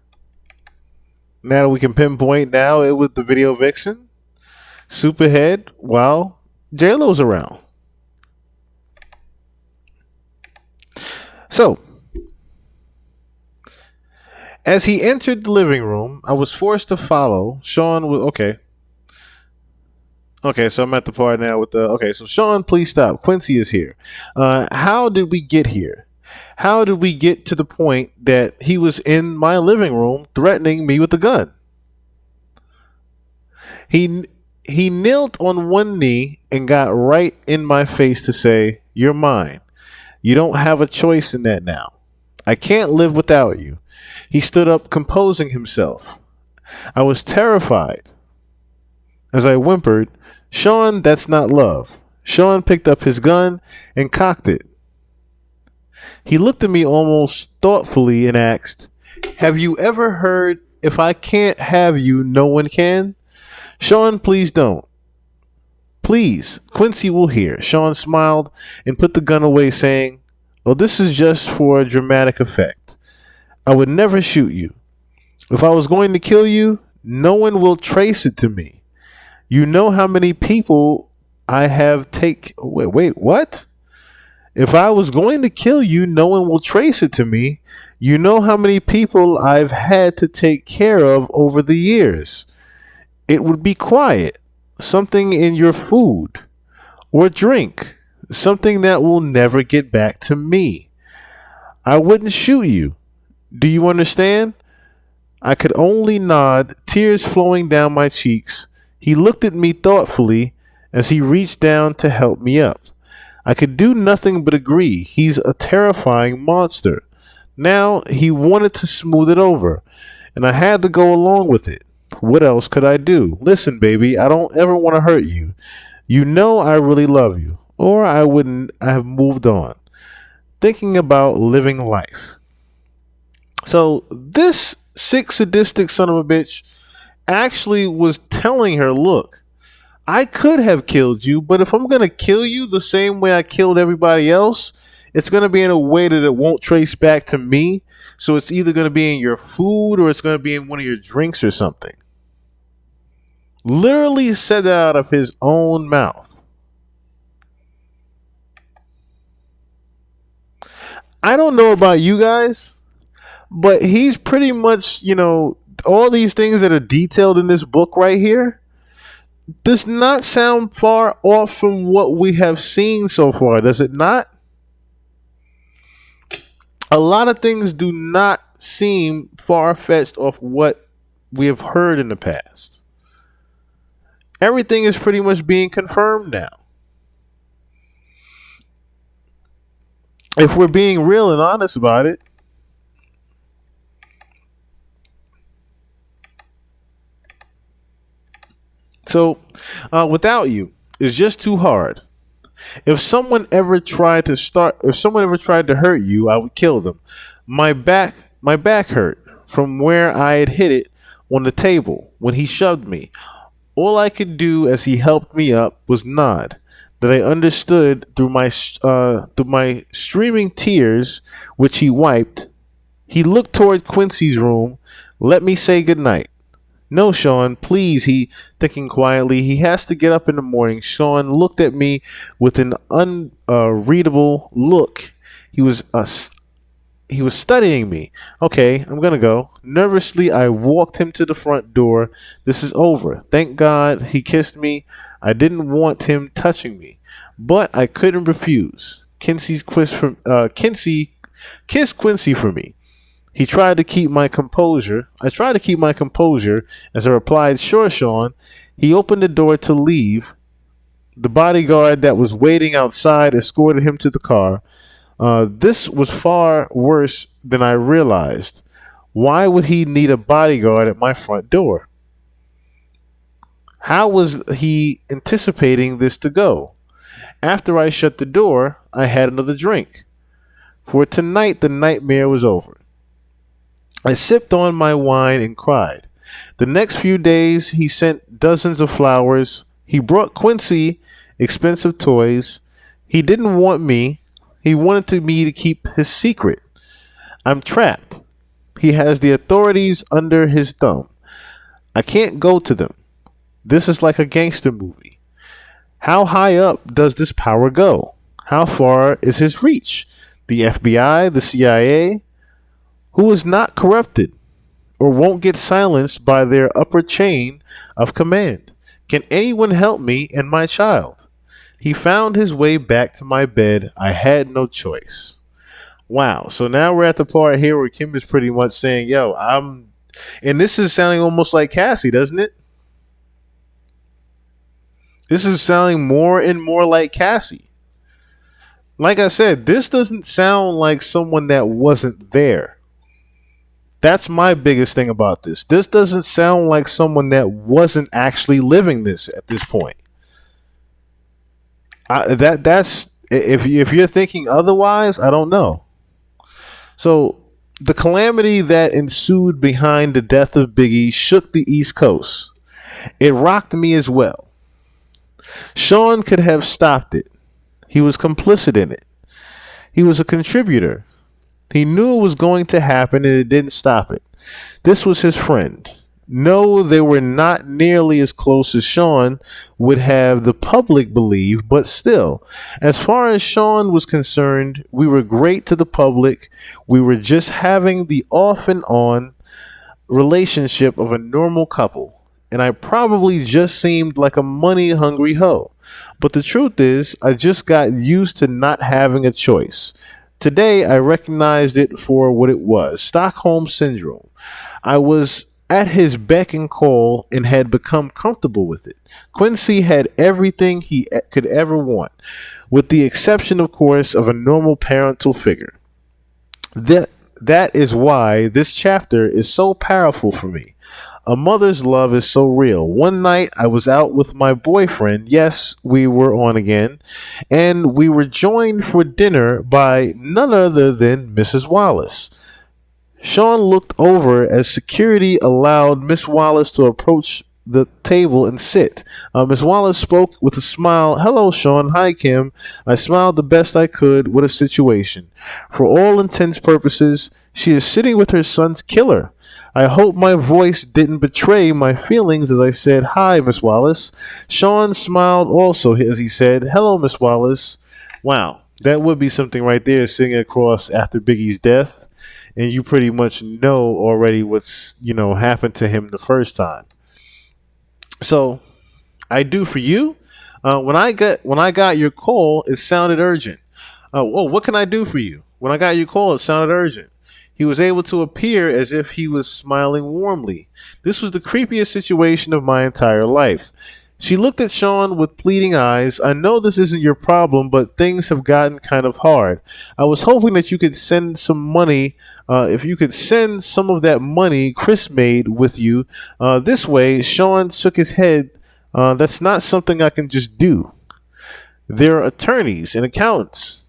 Now that we can pinpoint now, it was the video vixen, Superhead, while J-Lo's around. So, as he entered the living room, I was forced to follow. Sean was okay. Okay, so I'm at the part now with the. Okay, so Sean, please stop. Quincy is here. How did we get here? How did we get to the point that he was in my living room threatening me with a gun? He knelt on one knee and got right in my face to say, "You're mine. You don't have a choice in that now. I can't live without you." He stood up, composing himself. I was terrified. As I whimpered, "Sean, that's not love." Sean picked up his gun and cocked it. He looked at me almost thoughtfully and asked, "Have you ever heard, if I can't have you, no one can?" "Sean, please don't." "Please, Quincy will hear." Sean smiled and put the gun away, saying, "Oh, this is just for dramatic effect. I would never shoot you. If I was going to kill you, no one will trace it to me. You know how many people I have Wait, what? If I was going to kill you, no one will trace it to me. You know how many people I've had to take care of over the years. It would be quiet. Something in your food or drink. Something that will never get back to me. I wouldn't shoot you. Do you understand?" I could only nod, tears flowing down my cheeks. He looked at me thoughtfully as he reached down to help me up. I could do nothing but agree. He's a terrifying monster. Now he wanted to smooth it over, and I had to go along with it. What else could I do? "Listen, baby, I don't ever want to hurt you. You know I really love you, or I wouldn't have moved on. Thinking about living life." So this sick, sadistic son of a bitch actually was telling her, "Look, I could have killed you, but if I'm going to kill you the same way I killed everybody else, it's going to be in a way that it won't trace back to me. So it's either going to be in your food or it's going to be in one of your drinks or something." Literally said that out of his own mouth. I don't know about you guys, but he's pretty much, all these things that are detailed in this book right here does not sound far off from what we have seen so far, does it not? A lot of things do not seem far-fetched off what we have heard in the past. Everything is pretty much being confirmed now. If we're being real and honest about it. So, without you is just too hard. If someone ever tried to hurt you, I would kill them. My back hurt from where I had hit it on the table when he shoved me. All I could do as he helped me up was nod. That I understood through my streaming tears, which he wiped. He looked toward Quincy's room. "Let me say goodnight." No, Sean, please, he thinking quietly. He has to get up in the morning. Sean looked at me with an unreadable look. He was studying me. Okay, I'm gonna go. Nervously, I walked him to the front door. This is over. Thank God he kissed me. I didn't want him touching me, but I couldn't refuse. Kinsey kissed Quincy for me. He tried to keep my composure. I tried to keep my composure as I replied, "Sure, Sean." He opened the door to leave. The bodyguard that was waiting outside escorted him to the car. This was far worse than I realized. Why would he need a bodyguard at my front door? How was he anticipating this to go? After I shut the door, I had another drink. For tonight, the nightmare was over. I sipped on my wine and cried. The next few days, he sent dozens of flowers. He brought Quincy expensive toys. He didn't want me. He wanted me to keep his secret. I'm trapped. He has the authorities under his thumb. I can't go to them. This is like a gangster movie. How high up does this power go? How far is his reach? The FBI, the CIA, who is not corrupted or won't get silenced by their upper chain of command. Can anyone help me and my child? He found his way back to my bed. I had no choice. Wow. So now we're at the part here where Kim is pretty much saying, yo, and this is sounding almost like Cassie, doesn't it? This is sounding more and more like Cassie. Like I said, this doesn't sound like someone that wasn't there. That's my biggest thing about this. This doesn't sound like someone that wasn't actually living this at this point. That's if you're thinking otherwise, I don't know. So the calamity that ensued behind the death of Biggie shook the East Coast. It rocked me as well. Sean could have stopped it. He was complicit in it. He was a contributor. He knew it was going to happen and it didn't stop it. This was his friend. No, they were not nearly as close as Sean would have the public believe, but still, as far as Sean was concerned, we were great to the public. We were just having the off and on relationship of a normal couple. And I probably just seemed like a money-hungry hoe. But the truth is, I just got used to not having a choice. Today, I recognized it for what it was, Stockholm Syndrome. I was at his beck and call and had become comfortable with it. Quincy had everything he could ever want, with the exception, of course, of a normal parental figure. That is why this chapter is so powerful for me. A mother's love is so real. One night I was out with my boyfriend. Yes, we were on again. And we were joined for dinner by none other than Mrs. Wallace. Sean looked over as security allowed Miss Wallace to approach the table and sit. Miss Wallace spoke with a smile. "Hello, Sean. Hi, Kim." I smiled the best I could with a situation. For all intents purposes, she is sitting with her son's killer. I hope my voice didn't betray my feelings as I said, "Hi, Miss Wallace." Sean smiled also as he said, "Hello, Miss Wallace." Wow, that would be something right there, sitting across after Biggie's death. And you pretty much know already what's, happened to him the first time. So, I do for you. When I got your call, it sounded urgent. What can I do for you? When I got your call, it sounded urgent. He was able to appear as if he was smiling warmly. This was the creepiest situation of my entire life. She looked at Sean with pleading eyes. "I know this isn't your problem, but things have gotten kind of hard. I was hoping that you could send some money. If you could send some of that money Chris made with you this way." Sean shook his head. "That's not something I can just do. There are attorneys and accountants.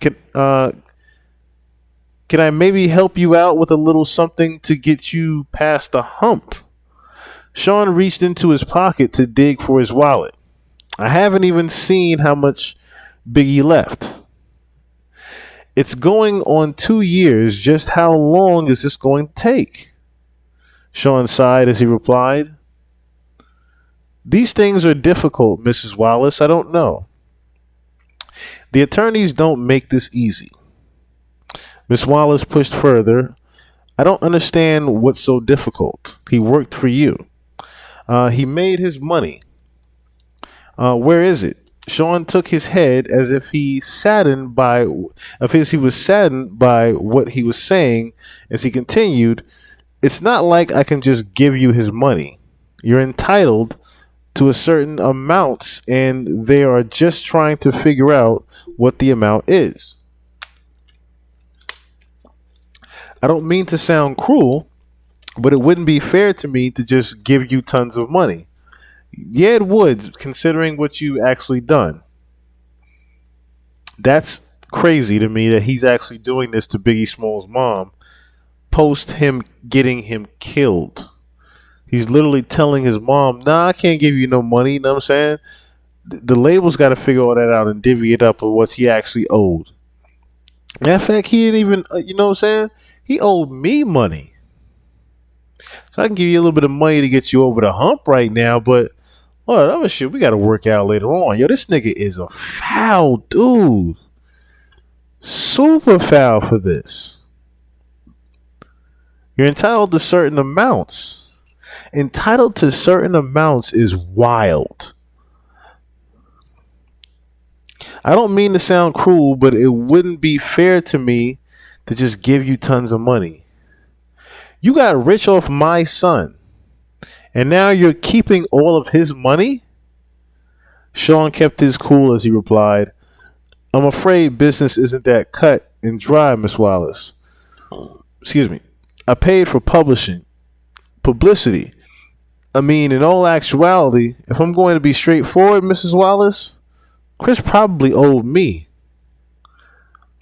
Can I maybe help you out with a little something to get you past the hump?" Sean reached into his pocket to dig for his wallet. "I haven't even seen how much Biggie left. It's going on 2 years. Just how long is this going to take?" Sean sighed as he replied, "These things are difficult, Mrs. Wallace. I don't know. The attorneys don't make this easy." Miss Wallace pushed further. "I don't understand what's so difficult. He worked for you. He made his money. Where is it?" Sean took his head as if he was saddened by what he was saying as he continued, "It's not like I can just give you his money. You're entitled to a certain amount, and they are just trying to figure out what the amount is. I don't mean to sound cruel, but it wouldn't be fair to me to just give you tons of money. Yeah, it would, considering what you actually done. That's crazy to me that he's actually doing this to Biggie Smalls' mom post him getting him killed. He's literally telling his mom, nah, I can't give you no money. You know what I'm saying? The label's got to figure all that out and divvy it up with what he actually owed. Matter of fact, he didn't even, you know what I'm saying? He owed me money. So I can give you a little bit of money to get you over the hump right now, but other shit we got to work out later on. Yo, this nigga is a foul dude. Super foul for this. You're entitled to certain amounts. Entitled to certain amounts is wild. I don't mean to sound cruel, but it wouldn't be fair to me to just give you tons of money. You got rich off my son, and now you're keeping all of his money? Sean kept his cool as he replied, I'm afraid business isn't that cut and dry, Miss Wallace. Excuse me. I paid for publicity. I mean, in all actuality, if I'm going to be straightforward, Mrs. Wallace, Chris probably owed me.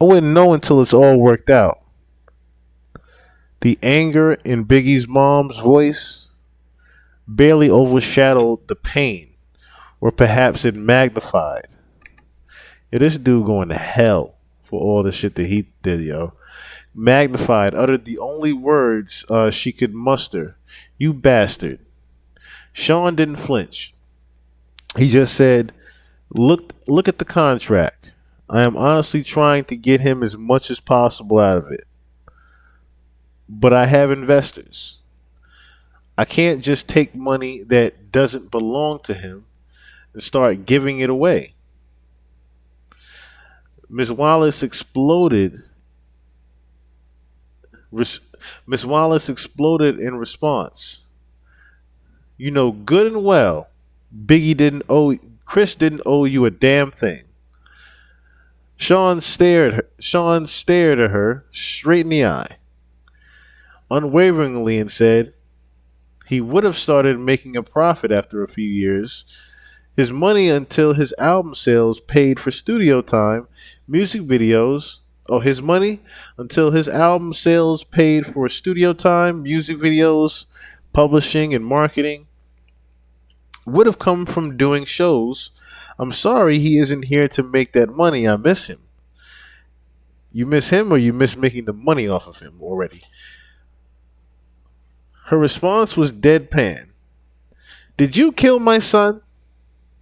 I wouldn't know until it's all worked out. The anger in Biggie's mom's voice barely overshadowed the pain, or perhaps it magnified. Yeah, this dude going to hell for all the shit that he did, yo. Magnified, uttered the only words she could muster. You bastard. Sean didn't flinch. He just said, Look at the contract. I am honestly trying to get him as much as possible out of it. But I have investors. I can't just take money that doesn't belong to him and start giving it away. Miss Wallace exploded. Miss Wallace exploded in response. You know good and well, Chris didn't owe you a damn thing. Sean stared at her straight in the eye, unwaveringly, and said he would have started making a profit after a few years. His money until his album sales paid for studio time, music videos. His money until his album sales paid for studio time, music videos, publishing, and marketing would have come from doing shows. I'm sorry he isn't here to make that money. I miss him. You miss him, or you miss making the money off of him already? Her response was deadpan. Did you kill my son?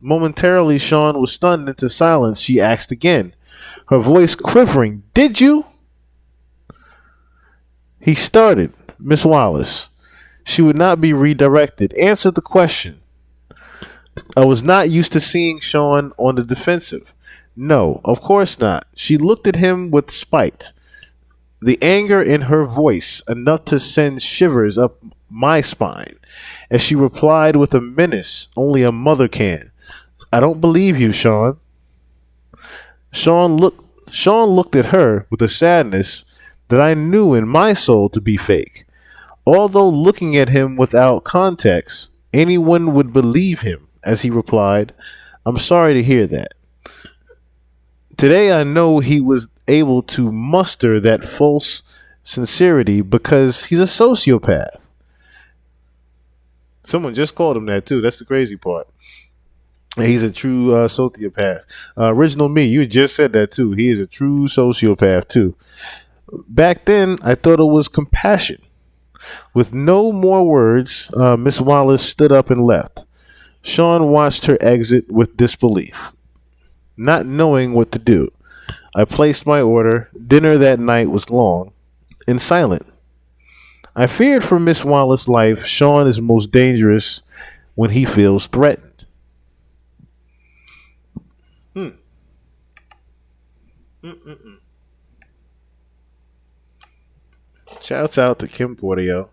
Momentarily, Sean was stunned into silence. She asked again, her voice quivering. Did you? He started. Miss Wallace. She would not be redirected. Answer the question. I was not used to seeing Sean on the defensive. No, of course not. She looked at him with spite. The anger in her voice enough to send shivers up my spine as she replied with a menace only a mother can. I don't believe you, Sean. Sean looked at her with a sadness that I knew in my soul to be fake. Although looking at him without context, anyone would believe him as he replied, I'm sorry to hear that. Today I know he was able to muster that false sincerity because he's a sociopath. Someone just called him that too. That's the crazy part. He's a true sociopath. Original me, you just said that too. He is a true sociopath too. Back then, I thought it was compassion. With no more words, Miss Wallace stood up and left. Sean watched her exit with disbelief, not knowing what to do. I placed my order. Dinner that night was long and silent. I feared for Miss Wallace's life. Sean is most dangerous when he feels threatened. Shouts out to Kim Portillo.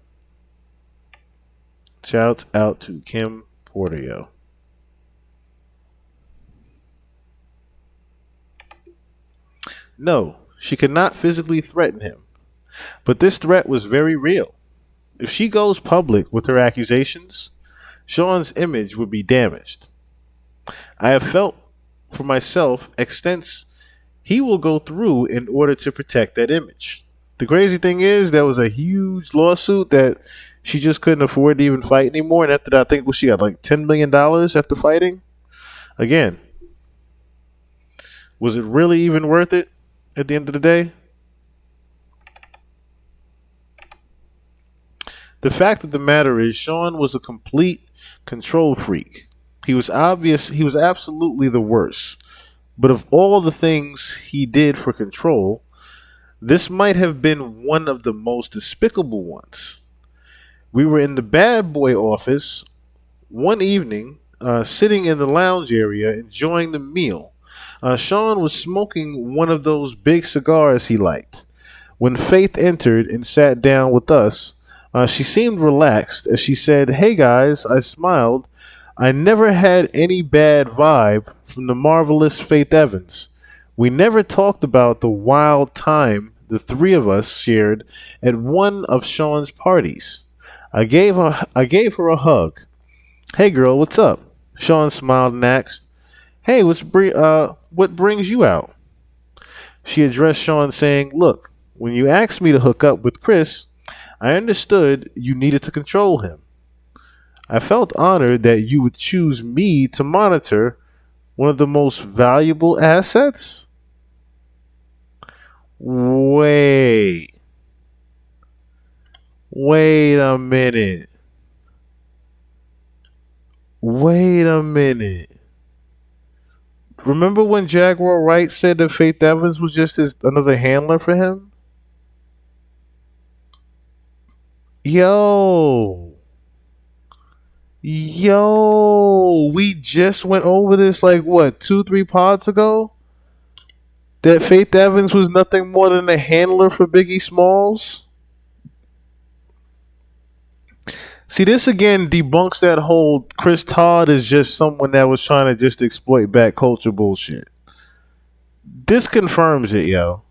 Shouts out to Kim Portillo. No, she could not physically threaten him, but this threat was very real. If she goes public with her accusations, Sean's image would be damaged. I have felt for myself extents he will go through in order to protect that image. The crazy thing is, there was a huge lawsuit that she just couldn't afford to even fight anymore. And after that, I think she got like $10 million after fighting. Again, was it really even worth it at the end of the day? The fact of the matter is, Sean was a complete control freak. He was obvious. He was absolutely the worst. But of all the things he did for control, this might have been one of the most despicable ones. We were in the bad boy office one evening, sitting in the lounge area, enjoying the meal. Sean was smoking one of those big cigars he liked. When Faith entered and sat down with us, she seemed relaxed as she said, "Hey guys," I smiled. I never had any bad vibe from the marvelous Faith Evans. We never talked about the wild time the three of us shared at one of Sean's parties. I gave her a hug. "Hey girl, what's up?" Sean smiled and asked, "Hey, what brings you out?" She addressed Sean saying, "Look, when you asked me to hook up with Chris, I understood you needed to control him. I felt honored that you would choose me to monitor one of the most valuable assets." Wait a minute. Wait a minute. Remember when Jaguar Wright said that Faith Evans was just another handler for him? Yo, we just went over this like what, 2-3 pods ago? That Faith Evans was nothing more than a handler for Biggie Smalls? See, this again debunks that whole Chris Todd is just someone that was trying to just exploit back culture bullshit. This confirms it, yo.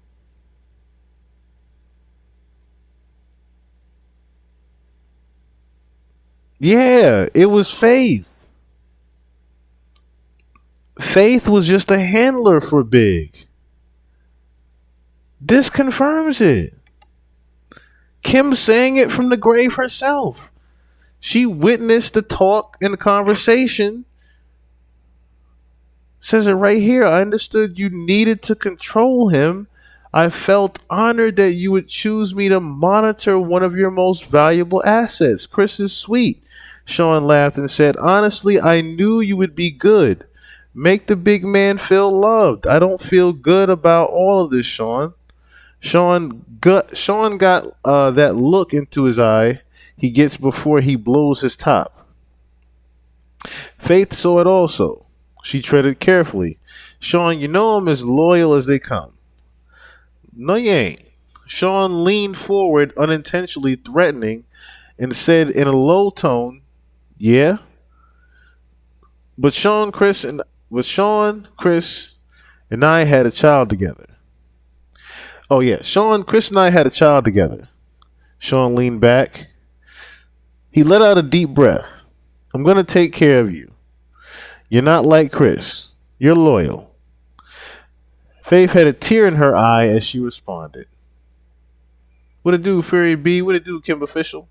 Yeah, it was Faith. Faith was just a handler for Big. This confirms it. Kim saying it from the grave herself. She witnessed the talk and the conversation. Says it right here. "I understood you needed to control him. I felt honored that you would choose me to monitor one of your most valuable assets. Chris is sweet." Sean laughed and said, "Honestly, I knew you would be good. Make the big man feel loved. I don't feel good about all of this, Sean." Sean got that look into his eye he gets before he blows his top. Faith saw it also. She treaded carefully. "Sean, you know I'm as loyal as they come." "No, you ain't." Sean leaned forward, unintentionally threatening, and said in a low tone, "Yeah." But Sean, Chris, and I had a child together. Oh yeah, Sean, Chris, and I had a child together. Sean leaned back. He let out a deep breath. "I'm gonna take care of you. You're not like Chris. You're loyal." Faith had a tear in her eye as she responded. What it do, Fury B? What it do, Kim Official?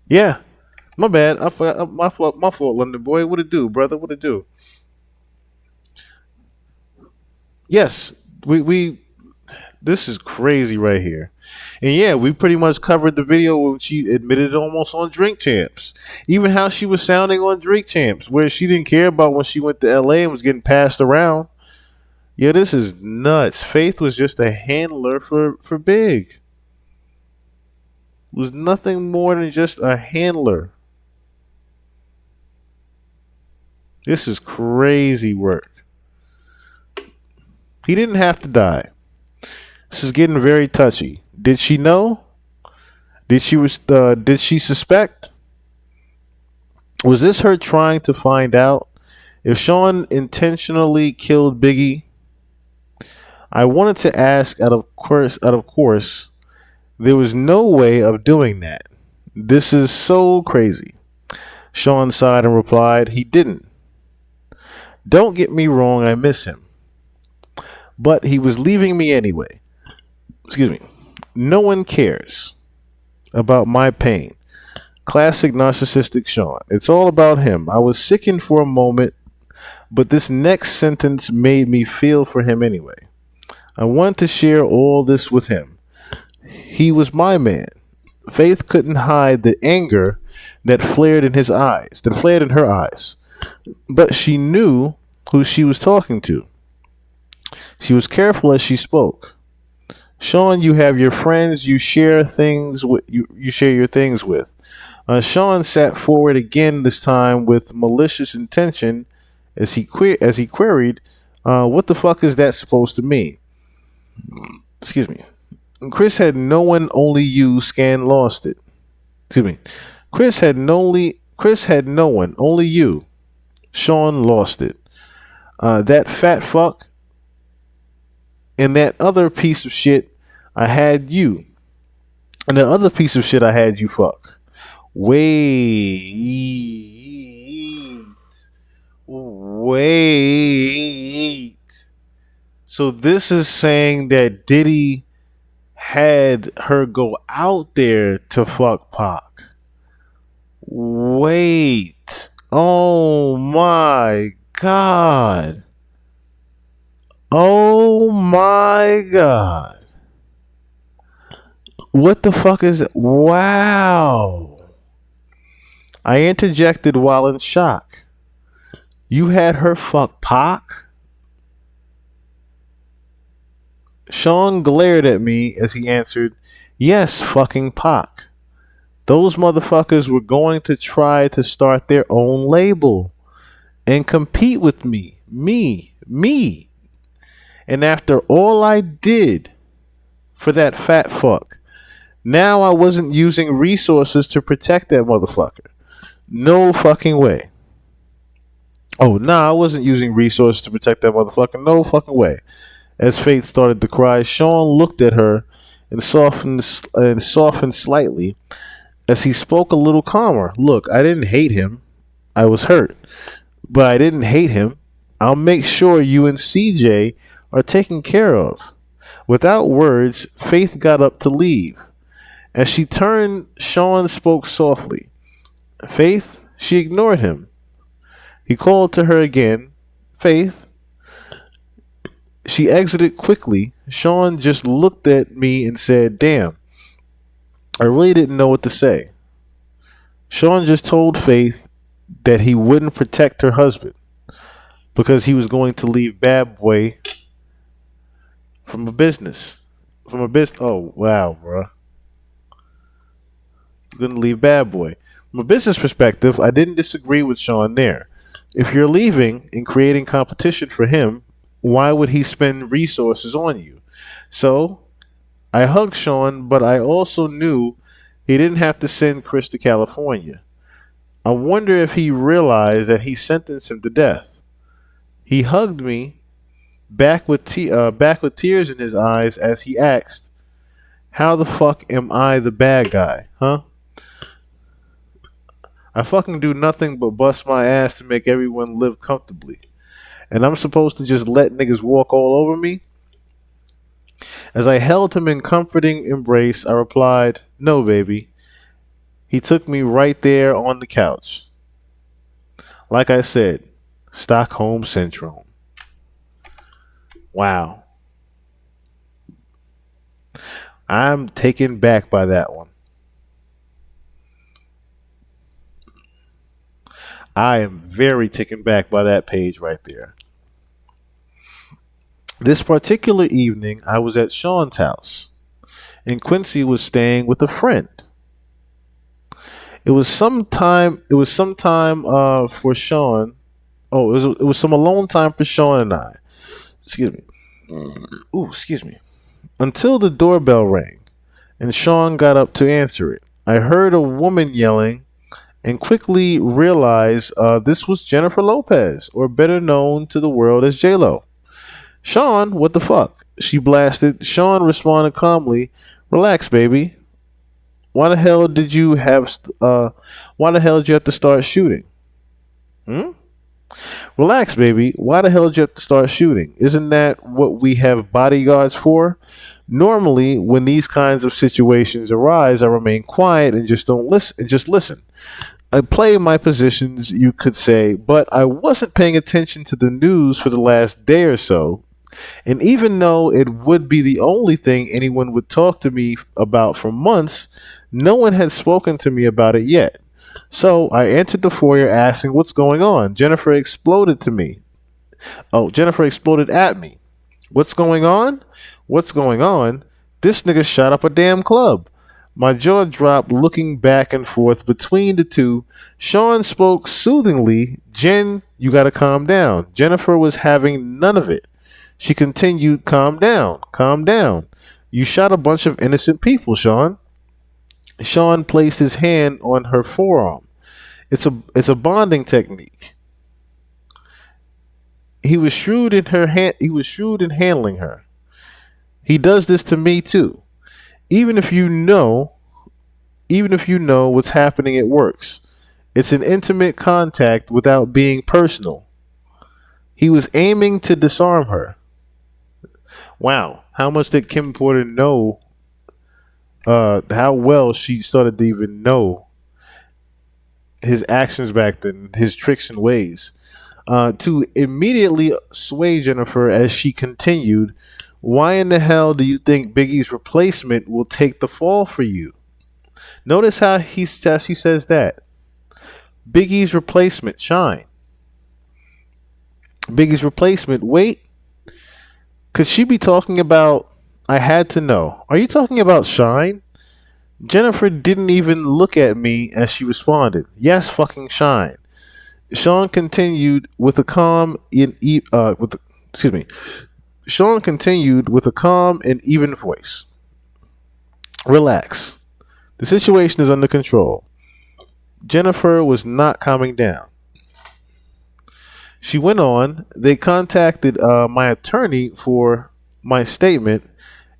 Yeah, my bad. I forgot. My fault, London boy. What it do, brother? What it do? Yes, we This is crazy right here. And yeah, we pretty much covered the video when she admitted almost on Drink Champs. Even how she was sounding on Drink Champs, where she didn't care about when she went to LA and was getting passed around. Yeah, this is nuts. Faith was just a handler for Big. Was nothing more than just a handler. This is crazy work. He didn't have to die. This is getting very touchy. Did she know? Did she suspect? Was this her trying to find out if Sean intentionally killed Biggie? I wanted to ask out of course, there was no way of doing that. This is so crazy. Sean sighed and replied, he didn't. Don't get me wrong, I miss him. But he was leaving me anyway. Excuse me. No one cares about my pain. Classic narcissistic Sean. It's all about him. I was sickened for a moment, but this next sentence made me feel for him anyway. I wanted to share all this with him. He was my man. Faith couldn't hide the anger that flared in her eyes. But she knew who she was talking to. She was careful as she spoke. Sean, you have your friends you share things with. You share your things with. Sean sat forward again, this time with malicious intention, as he queried, "What the fuck is that supposed to mean?" Excuse me. Chris had no one, only you. Scan lost it. Excuse me. Chris had no one, only you. Sean lost it. That fat fuck. And that other piece of shit, I had you. And the other piece of shit, I had you fuck. Wait. So this is saying that Diddy had her go out there to fuck Pac. Wait. Oh my God. Oh my God. What the fuck is it? Wow. I interjected while in shock. You had her fuck Pac? Sean glared at me as he answered, yes, fucking Pac. Those motherfuckers were going to try to start their own label and compete with me. Me. And after all I did for that fat fuck, now I wasn't using resources to protect that motherfucker. No fucking way. Oh, nah, I wasn't using resources to protect that motherfucker. No fucking way. As Faith started to cry, Sean looked at her and softened slightly as he spoke a little calmer. Look, I didn't hate him. I was hurt. But I didn't hate him. I'll make sure you and CJ are taken care of. Without words, Faith got up to leave. As she turned, Sean spoke softly. Faith, she ignored him. He called to her again. Faith. She exited quickly. Sean just looked at me and said, damn. I really didn't know what to say. Sean just told Faith that he wouldn't protect her husband because he was going to leave Bad Boy from a business. Oh, wow, bro. You're going to leave Bad Boy. From a business perspective, I didn't disagree with Sean there. If you're leaving and creating competition for him, why would he spend resources on you? So, I hugged Sean, but I also knew he didn't have to send Chris to California. I wonder if he realized that he sentenced him to death. He hugged me, back with tears in his eyes as he asked, how the fuck am I the bad guy, huh? I fucking do nothing but bust my ass to make everyone live comfortably. And I'm supposed to just let niggas walk all over me? As I held him in comforting embrace, I replied, no, baby. He took me right there on the couch. Like I said, Stockholm Syndrome. Wow. I'm taken back by that one. I am very taken back by that page right there. This particular evening, I was at Sean's house, and Quincy was staying with a friend. It was some time. It was some time for Sean. Oh, it was some alone time for Sean and I. Excuse me. Ooh, excuse me. Until the doorbell rang, and Sean got up to answer it. I heard a woman yelling, and quickly realized this was Jennifer Lopez, or better known to the world as J Lo. Sean, what the fuck? She blasted. Sean responded calmly, "Relax, baby. Why the hell did you have? Why the hell did you have to start shooting? Hmm? Relax, baby. Why the hell did you have to start shooting? Isn't that what we have bodyguards for? Normally, when these kinds of situations arise, I remain quiet and just don't listen. And just listen. I play my positions, you could say, but I wasn't paying attention to the news for the last day or so. And even though it would be the only thing anyone would talk to me about for months, no one had spoken to me about it yet. So I entered the foyer asking what's going on. Jennifer exploded to me. Oh, Jennifer exploded at me. What's going on? What's going on? This nigga shot up a damn club. My jaw dropped looking back and forth between the two. Sean spoke soothingly. Jen, you gotta calm down. Jennifer was having none of it. She continued, calm down, calm down. You shot a bunch of innocent people, Sean. Sean placed his hand on her forearm. It's a bonding technique. He was shrewd in her hand. He was shrewd in handling her. He does this to me too. Even if you know, even if you know what's happening, it works. It's an intimate contact without being personal. He was aiming to disarm her. Wow, how much did Kim Porter know? How well she started to even know his actions back then, his tricks and ways, to immediately sway Jennifer as she continued. Why in the hell do you think Biggie's replacement will take the fall for you? Notice how he says that. Biggie's replacement, Shine. Biggie's replacement, wait. Could she be talking about, I had to know? Are you talking about Shine? Jennifer didn't even look at me as she responded. Yes, fucking Shine. Sean continued with a calm Sean continued with a calm and even voice. Relax. The situation is under control. Jennifer was not calming down. She went on, they contacted my attorney for my statement,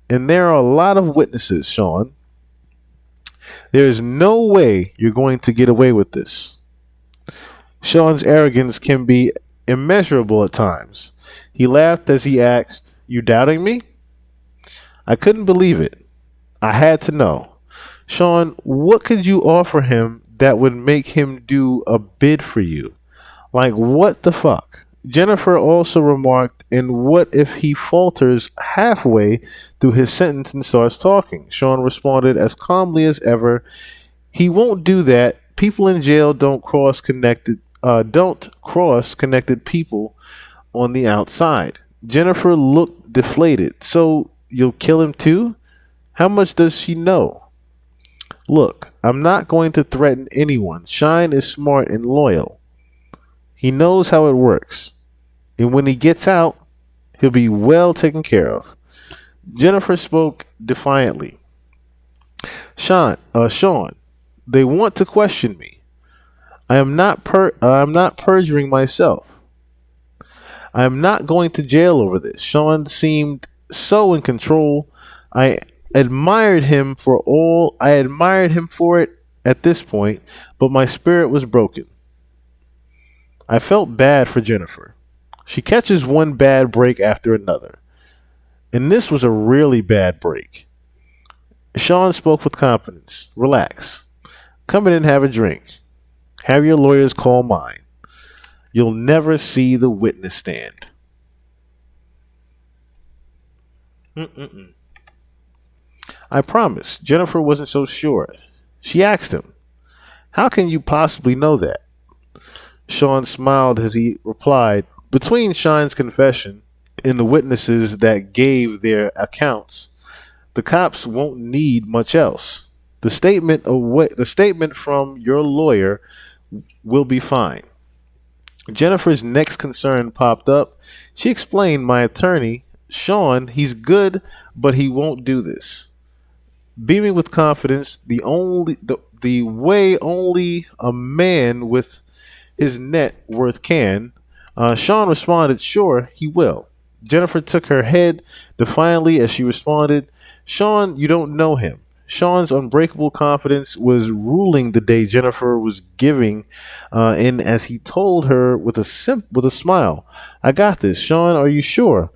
and there are a lot of witnesses, Sean. There is no way you're going to get away with this. Sean's arrogance can be immeasurable at times. He laughed as he asked, "You doubting me?" I couldn't believe it. I had to know. Sean, what could you offer him that would make him do a bid for you? Like, what the fuck? Jennifer also remarked, and what if he falters halfway through his sentence and starts talking? Sean responded as calmly as ever, he won't do that. People in jail don't cross connected people on the outside. Jennifer looked deflated. So you'll kill him too? How much does she know? Look, I'm not going to threaten anyone. Shine is smart and loyal. He knows how it works. And when he gets out, he'll be well taken care of. Jennifer spoke defiantly. Sean, they want to question me. I'm not perjuring myself. I am not going to jail over this. Sean seemed so in control. I admired him for it at this point, but my spirit was broken. I felt bad for Jennifer. She catches one bad break after another. And this was a really bad break. Sean spoke with confidence. Relax. Come in and have a drink. Have your lawyers call mine. You'll never see the witness stand. I promise. Jennifer wasn't so sure. She asked him, "How can you possibly know that?" Sean smiled as he replied, "Between Shine's confession and the witnesses that gave their accounts, the cops won't need much else. The statement from your lawyer will be fine." Jennifer's next concern popped up. She explained, "My attorney, Sean, he's good, but he won't do this." Beaming with confidence, the way only a man with his net worth can, Sean responded, "Sure, he will." Jennifer took her head defiantly as she responded, "Sean, you don't know him." Sean's unbreakable confidence was ruling the day Jennifer was giving in as he told her with a smile, "I got this. Sean, are you sure?"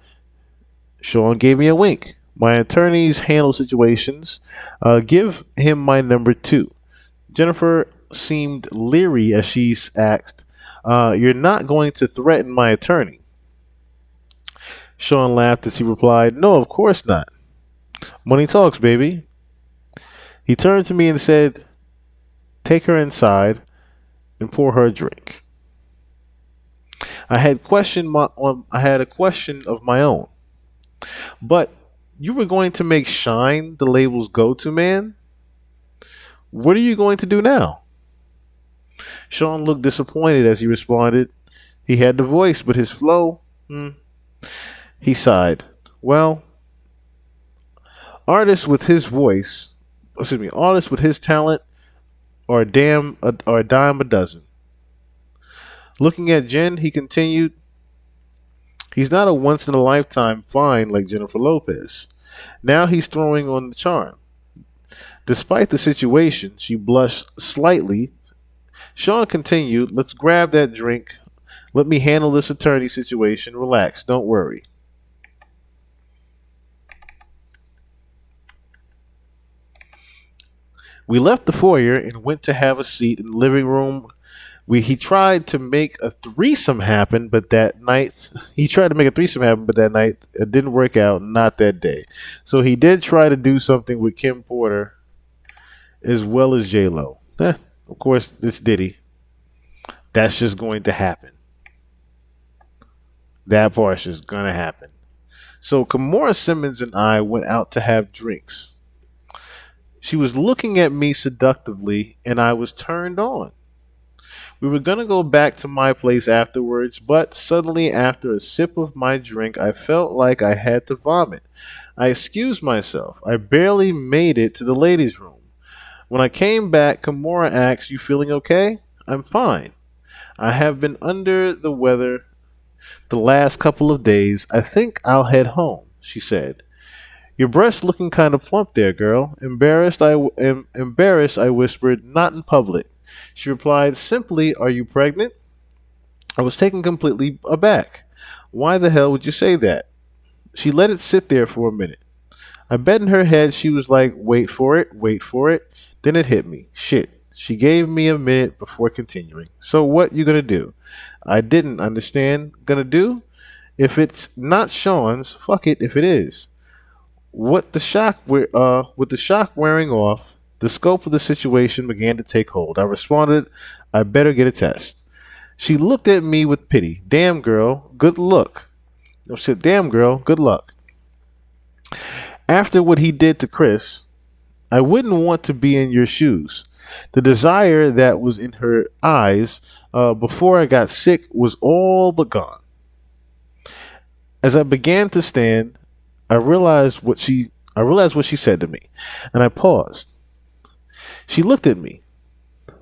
Sean gave me a wink. "My attorneys handle situations. Give him my number too." Jennifer seemed leery as she asked, "You're not going to threaten my attorney?" Sean laughed as he replied, "No, of course not. Money talks, baby." He turned to me and said, "Take her inside and pour her a drink." I had a question of my own. "But you were going to make Shine the label's go-to man? What are you going to do now?" Sean looked disappointed as he responded. He had the voice, but his flow, he sighed. "Well, artists with his voice, artists with his talent are a dime a dozen." Looking at Jen, he continued, "He's not a once in a lifetime find like Jennifer Lopez. Now he's throwing on the charm." Despite the situation, she blushed slightly. Sean continued, "Let's grab that drink. Let me handle this attorney situation. Relax, don't worry." We left the foyer and went to have a seat in the living room. He tried to make a threesome happen, but that night it didn't work out. Not that day. So he did try to do something with Kim Porter as well as J Lo. Of course, it's Diddy. That's just going to happen. That part's just gonna happen. So Kimora Simmons and I went out to have drinks. She was looking at me seductively, and I was turned on. We were going to go back to my place afterwards, but suddenly, after a sip of my drink, I felt like I had to vomit. I excused myself. I barely made it to the ladies' room. When I came back, Kimora asked, "You feeling okay?" "I'm fine. I have been under the weather the last couple of days. I think I'll head home," she said. "Your breasts looking kind of plump there, girl." Embarrassed, I whispered, "Not in public." She replied, "Simply, are you pregnant?" I was taken completely aback. "Why the hell would you say that?" She let it sit there for a minute. I bet in her head she was like, wait for it, wait for it. Then it hit me. Shit. She gave me a minute before continuing. "So what you gonna do?" I didn't understand. Gonna do? If it's not Sean's, fuck it if it is. With the shock wearing off, the scope of the situation began to take hold. I responded, "I better get a test." She looked at me with pity. "Damn girl, good luck." I said, "Damn girl, good luck." After what he did to Chris, I wouldn't want to be in your shoes. The desire that was in her eyes before I got sick was all but gone. As I began to stand, I realized what she said to me, and I paused. She looked at me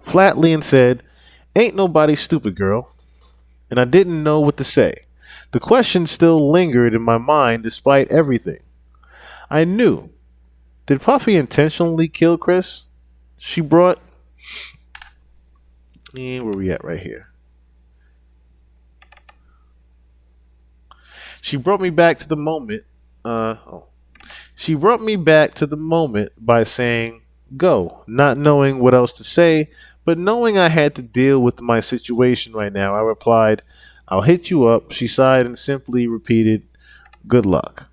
flatly and said, "Ain't nobody stupid, girl." And I didn't know what to say. The question still lingered in my mind despite everything. I knew. Did Puffy intentionally kill Chris? She brought... where we at right here? She brought me back to the moment. She brought me back to the moment by saying, "Go," not knowing what else to say, but knowing I had to deal with my situation right now. I replied, "I'll hit you up." She sighed and simply repeated, "Good luck."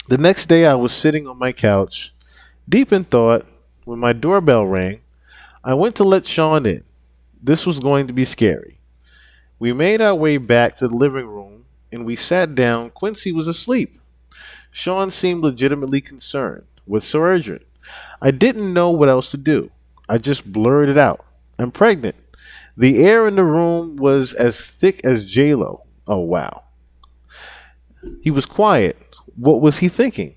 The next day, I was sitting on my couch, deep in thought, when my doorbell rang. I went to let Sean in. This was going to be scary. We made our way back to the living room and we sat down. Quincy was asleep. Sean seemed legitimately concerned. What's so urgent? I didn't know what else to do. I just blurted out, I'm pregnant. The air in the room was as thick as J-Lo. Oh, wow. He was quiet. What was he thinking?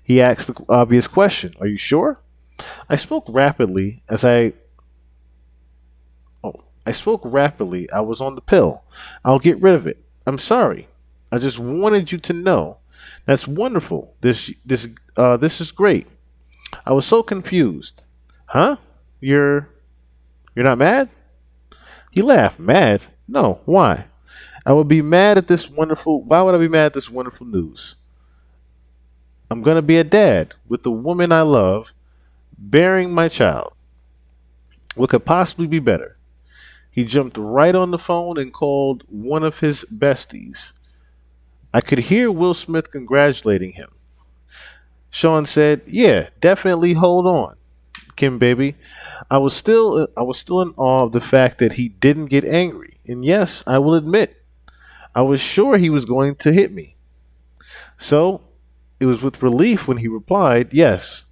He asked the obvious question. Are you sure? I spoke rapidly as I I spoke rapidly. I was on the pill. I'll get rid of it. I'm sorry. I just wanted you to know. That's wonderful. This is great. I was so confused. Huh? You're not mad? He laughed. Mad? No. Why? I would be mad at this wonderful. Why would I be mad at this wonderful news? I'm gonna be a dad with the woman I love, bearing my child. What could possibly be better? He jumped right on the phone and called one of his besties. I could hear Will Smith congratulating him. Sean said, "Yeah, definitely hold on, Kim baby." I was still in awe of the fact that he didn't get angry. And yes, I will admit, I was sure he was going to hit me. So, it was with relief when he replied, "Yes."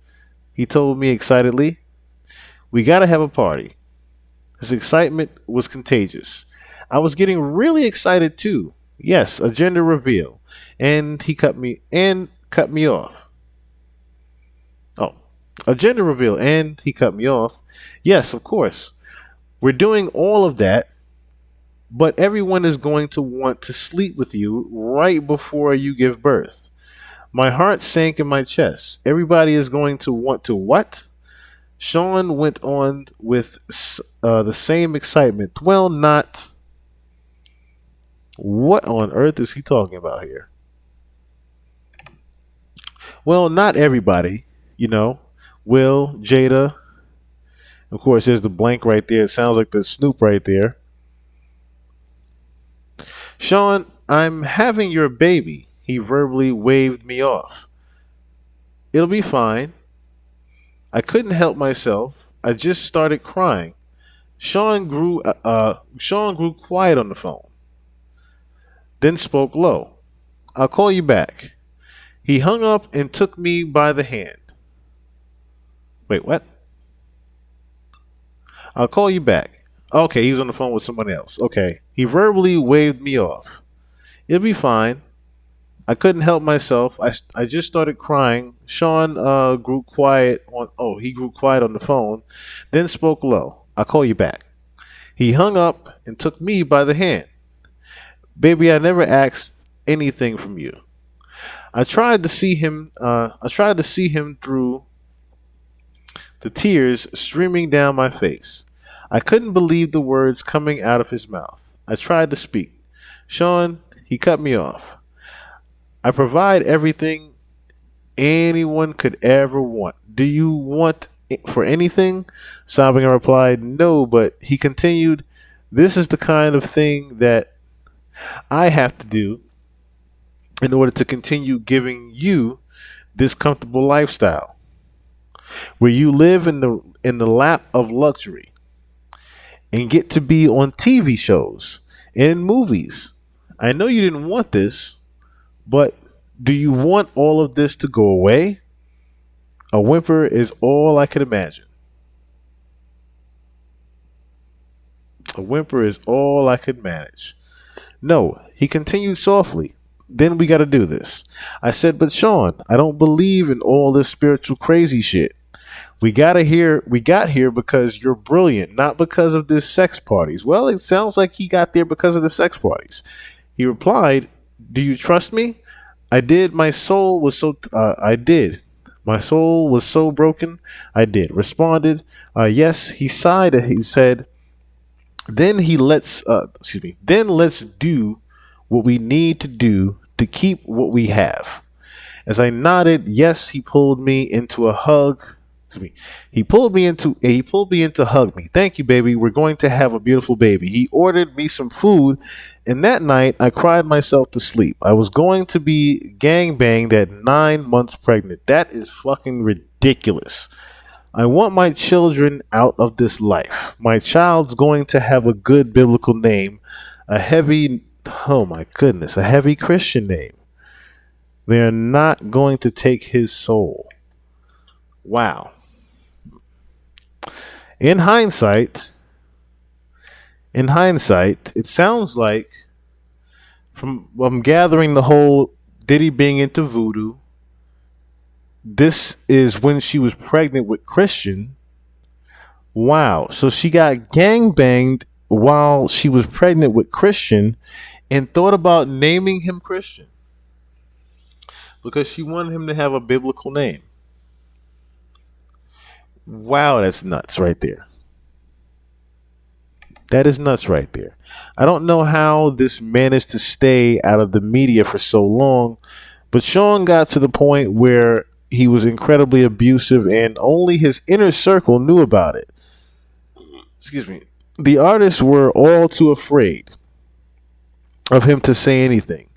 He told me excitedly, "We got to have a party." His excitement was contagious. I was getting really excited too. Yes, a gender reveal. And he cut me off. Oh, a gender reveal and he cut me off. Yes, of course. We're doing all of that, but everyone is going to want to sleep with you right before you give birth. My heart sank in my chest. Everybody is going to want to what? Sean went on with the same excitement. Well, not. What on earth is he talking about here? Well, not everybody, you know. Will, Jada. Of course, there's the blank right there. It sounds like the Snoop right there. Sean, I'm having your baby. He verbally waved me off. It'll be fine. I couldn't help myself. I just started crying. Sean grew quiet on the phone, then spoke low. I'll call you back. He hung up and took me by the hand. Wait, what? I'll call you back. Okay, he was on the phone with someone else. Okay. He verbally waved me off. It'll be fine. I couldn't help myself. I just started crying. Sean grew quiet on. Oh, he grew quiet on the phone, then spoke low. I'll call you back. He hung up and took me by the hand. Baby, I never asked anything from you. I tried to see him. I tried to see him through the tears streaming down my face. I couldn't believe the words coming out of his mouth. I tried to speak. Sean, he cut me off. I provide everything anyone could ever want. Do you want for anything? Sobbing, I replied, no, but he continued, this is the kind of thing that I have to do in order to continue giving you this comfortable lifestyle where you live in the lap of luxury and get to be on TV shows and movies. I know you didn't want this, but do you want all of this to go away? A whimper is all I could imagine. A whimper is all I could manage. No, he continued softly. Then we got to do this. I said, but Sean, I don't believe in all this spiritual crazy shit. We got here because you're brilliant, not because of this sex parties. Well, it sounds like he got there because of the sex parties. He replied, do you trust me? I did. My soul was so, I did. My soul was so broken. I did. Responded, yes. He sighed and he said, then let's do what we need to do to keep what we have. As I nodded, yes, he pulled me into a hug. Excuse me. He pulled me in to hug me. Thank you, baby. We're going to have a beautiful baby. He ordered me some food, and that night I cried myself to sleep. I was going to be gangbanged at 9 months pregnant. That is fucking ridiculous. I want my children out of this life. My child's going to have a good biblical name, a heavy Christian name. They're not going to take his soul. Wow. In hindsight, it sounds like from I'm gathering the whole Diddy being into voodoo. This is when she was pregnant with Christian. Wow. So she got gangbanged while she was pregnant with Christian and thought about naming him Christian because she wanted him to have a biblical name. Wow, that's nuts right there. That is nuts right there. I don't know how this managed to stay out of the media for so long, but Sean got to the point where he was incredibly abusive and only his inner circle knew about it. Excuse me. The artists were all too afraid of him to say anything.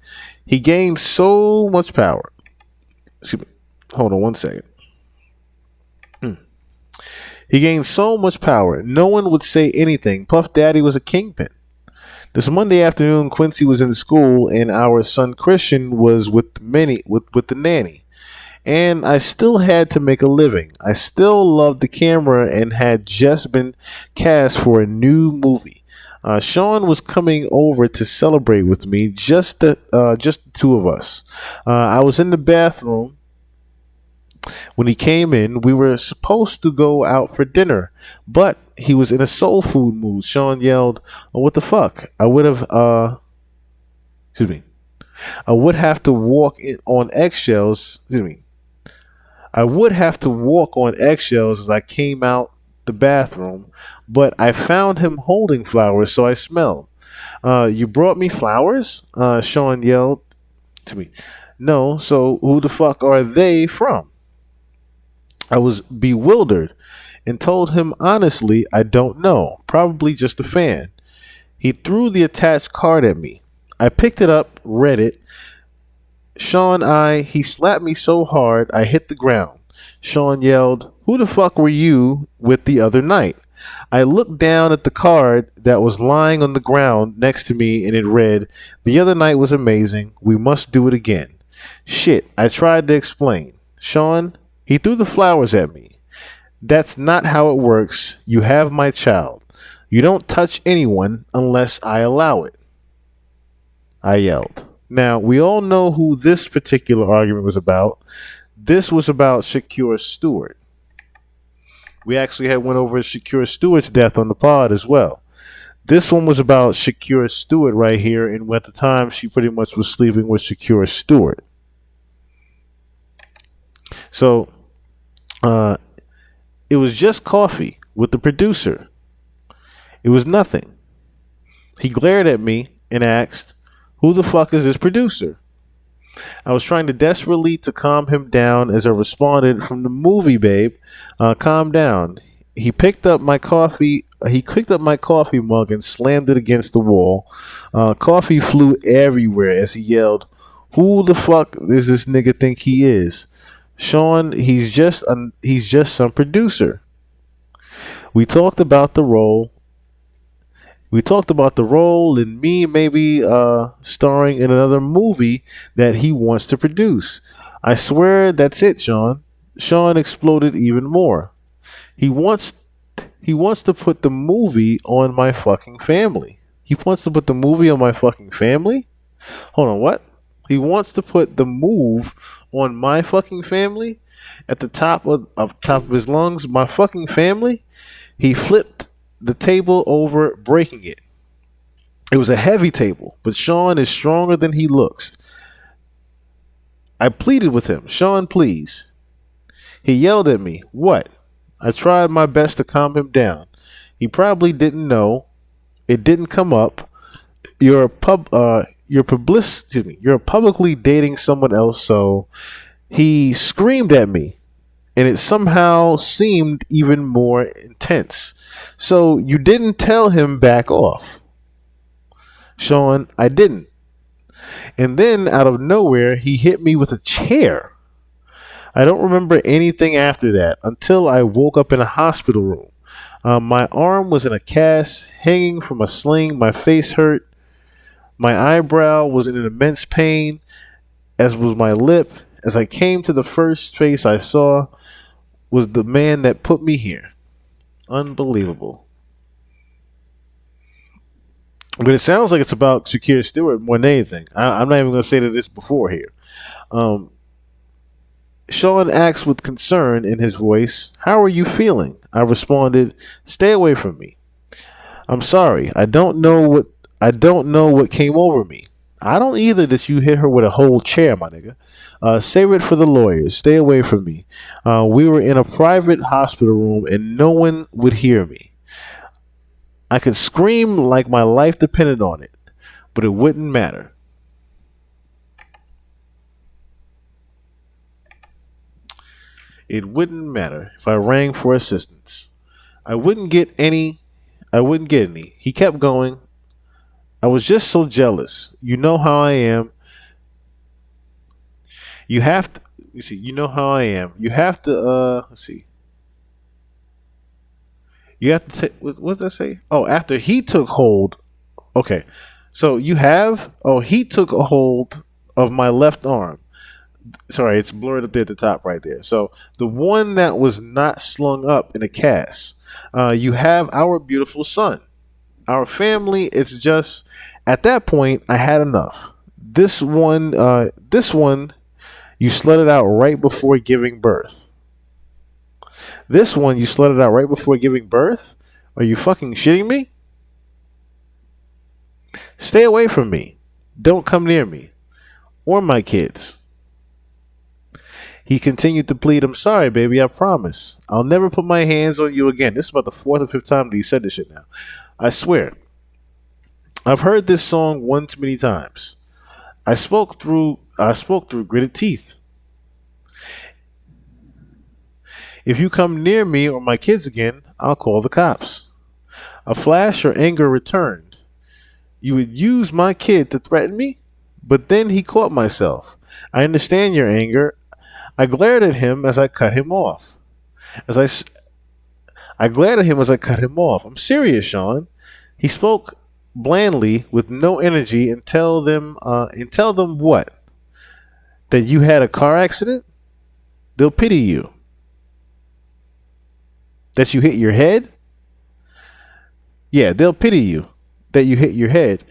He gained so much power. Excuse me. Hold on one second. He gained so much power, no one would say anything. Puff Daddy was a kingpin. This Monday afternoon, Quincy was in school, and our son Christian was with the nanny. And I still had to make a living. I still loved the camera and had just been cast for a new movie. Sean was coming over to celebrate with me, just the two of us. I was in the bathroom. When he came in, we were supposed to go out for dinner, but he was in a soul food mood. Sean yelled, "Oh, what the fuck?" I would have to walk on eggshells. I would have to walk on eggshells as I came out the bathroom, but I found him holding flowers, so I smelled. You brought me flowers? Sean yelled to me. No, so who the fuck are they from? I was bewildered and told him honestly, I don't know. Probably just a fan. He threw the attached card at me. I picked it up, read it. He slapped me so hard I hit the ground. Sean yelled, "Who the fuck were you with the other night?" I looked down at the card that was lying on the ground next to me and it read, "The other night was amazing. We must do it again." Shit, I tried to explain. Sean, he threw the flowers at me. That's not how it works. You have my child. You don't touch anyone unless I allow it. I yelled. Now, we all know who this particular argument was about. This was about Shakur Stewart. We actually had went over Shakur Stewart's death on the pod as well. This one was about Shakur Stewart right here, and at the time she pretty much was sleeping with Shakur Stewart. So, it was just coffee with the producer. It was nothing. He glared at me and asked, "Who the fuck is this producer?" I was trying to desperately to calm him down as I responded, "From the movie, babe. Calm down." He picked up my coffee mug and slammed it against the wall. Coffee flew everywhere as he yelled, "Who the fuck does this nigga think he is? Sean, he's just some producer." We talked about the role. And me maybe starring in another movie that he wants to produce. I swear that's it, Sean. Sean exploded even more. He wants to put the movie on my fucking family. He wants to put the movie on my fucking family? Hold on, what? He wants to put the move on my fucking family? At the top of his lungs, my fucking family? He flipped the table over, breaking it. It was a heavy table, but Sean is stronger than he looks. I pleaded with him, "Sean, please." He yelled at me, "What?" I tried my best to calm him down. He probably didn't know. It didn't come up. You're publicly dating someone else, so he screamed at me and it somehow seemed even more intense. So you didn't tell him back off. Sean, I didn't. And then out of nowhere, he hit me with a chair. I don't remember anything after that until I woke up in a hospital room. My arm was in a cast, hanging from a sling. My face hurt. My eyebrow was in an immense pain, as was my lip. As I came to the first face I saw was the man that put me here. Unbelievable. But it sounds like it's about Shakira Stewart more than anything. I'm not even going to say that this before here. Sean asked with concern in his voice, "How are you feeling?" I responded, "Stay away from me. I'm sorry. I don't know what came over me. I don't either that you hit her with a whole chair, my nigga. Save it for the lawyers. Stay away from me. We were in a private hospital room and no one would hear me. I could scream like my life depended on it, but it wouldn't matter." It wouldn't matter if I rang for assistance. I wouldn't get any. He kept going. I was just so jealous. You know how I am. You have to. You see. You know how I am. You have to. Let's see. You have to. What did I say? Oh, after he took hold. Okay. So you have. Oh, he took a hold of my left arm. Sorry, it's blurred up there at the top right there. So the one that was not slung up in a cast. You have our beautiful son. Our family. It's just at that point I had enough. This one, you slutted out right before giving birth. This one you slutted out right before giving birth? Are you fucking shitting me? Stay away from me. Don't come near me. Or my kids. He continued to plead, "I'm sorry, baby, I promise. I'll never put my hands on you again." This is about the 4th or 5th time that he said this shit now. I swear. I've heard this song one too many times. I spoke through gritted teeth. If you come near me or my kids again, I'll call the cops. A flash or anger returned. You would use my kid to threaten me? But then he caught myself. I understand your anger. I glared at him as I cut him off. I glared at him as I cut him off. I'm serious, Sean. He spoke blandly with no energy and tell them what? That you had a car accident? They'll pity you. That you hit your head? Yeah, they'll pity you. That you hit your head.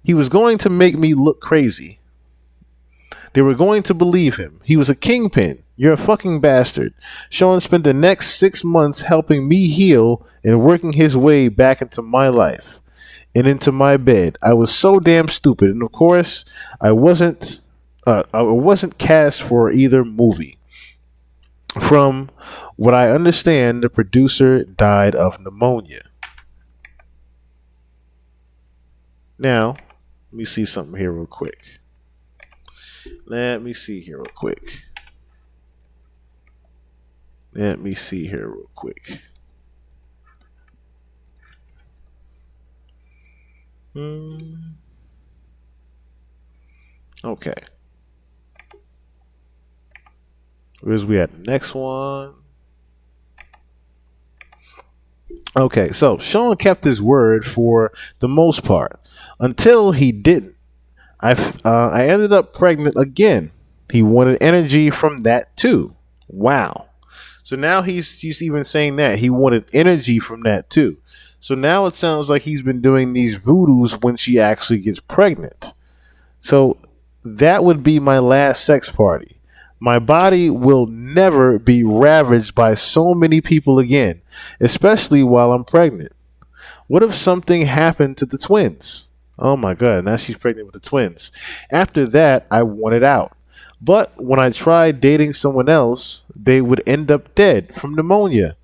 He was going to make me look crazy. They were going to believe him. He was a kingpin. You're a fucking bastard. Sean spent the next 6 months helping me heal and working his way back into my life and into my bed. I was so damn stupid. And of course, I wasn't cast for either movie. From what I understand, the producer died of pneumonia. Now, let me see something here real quick. Let me see here real quick. Okay. Where's we at? Next one. Okay, so Sean kept his word for the most part until he didn't. I ended up pregnant again. He wanted energy from that too. Wow. So now he's even saying that he wanted energy from that too. So now it sounds like he's been doing these voodoos when she actually gets pregnant. So that would be my last sex party. My body will never be ravaged by so many people again, especially while I'm pregnant. What if something happened to the twins? Oh my God, now she's pregnant with the twins. After that, I wanted out. But when I tried dating someone else, they would end up dead from pneumonia.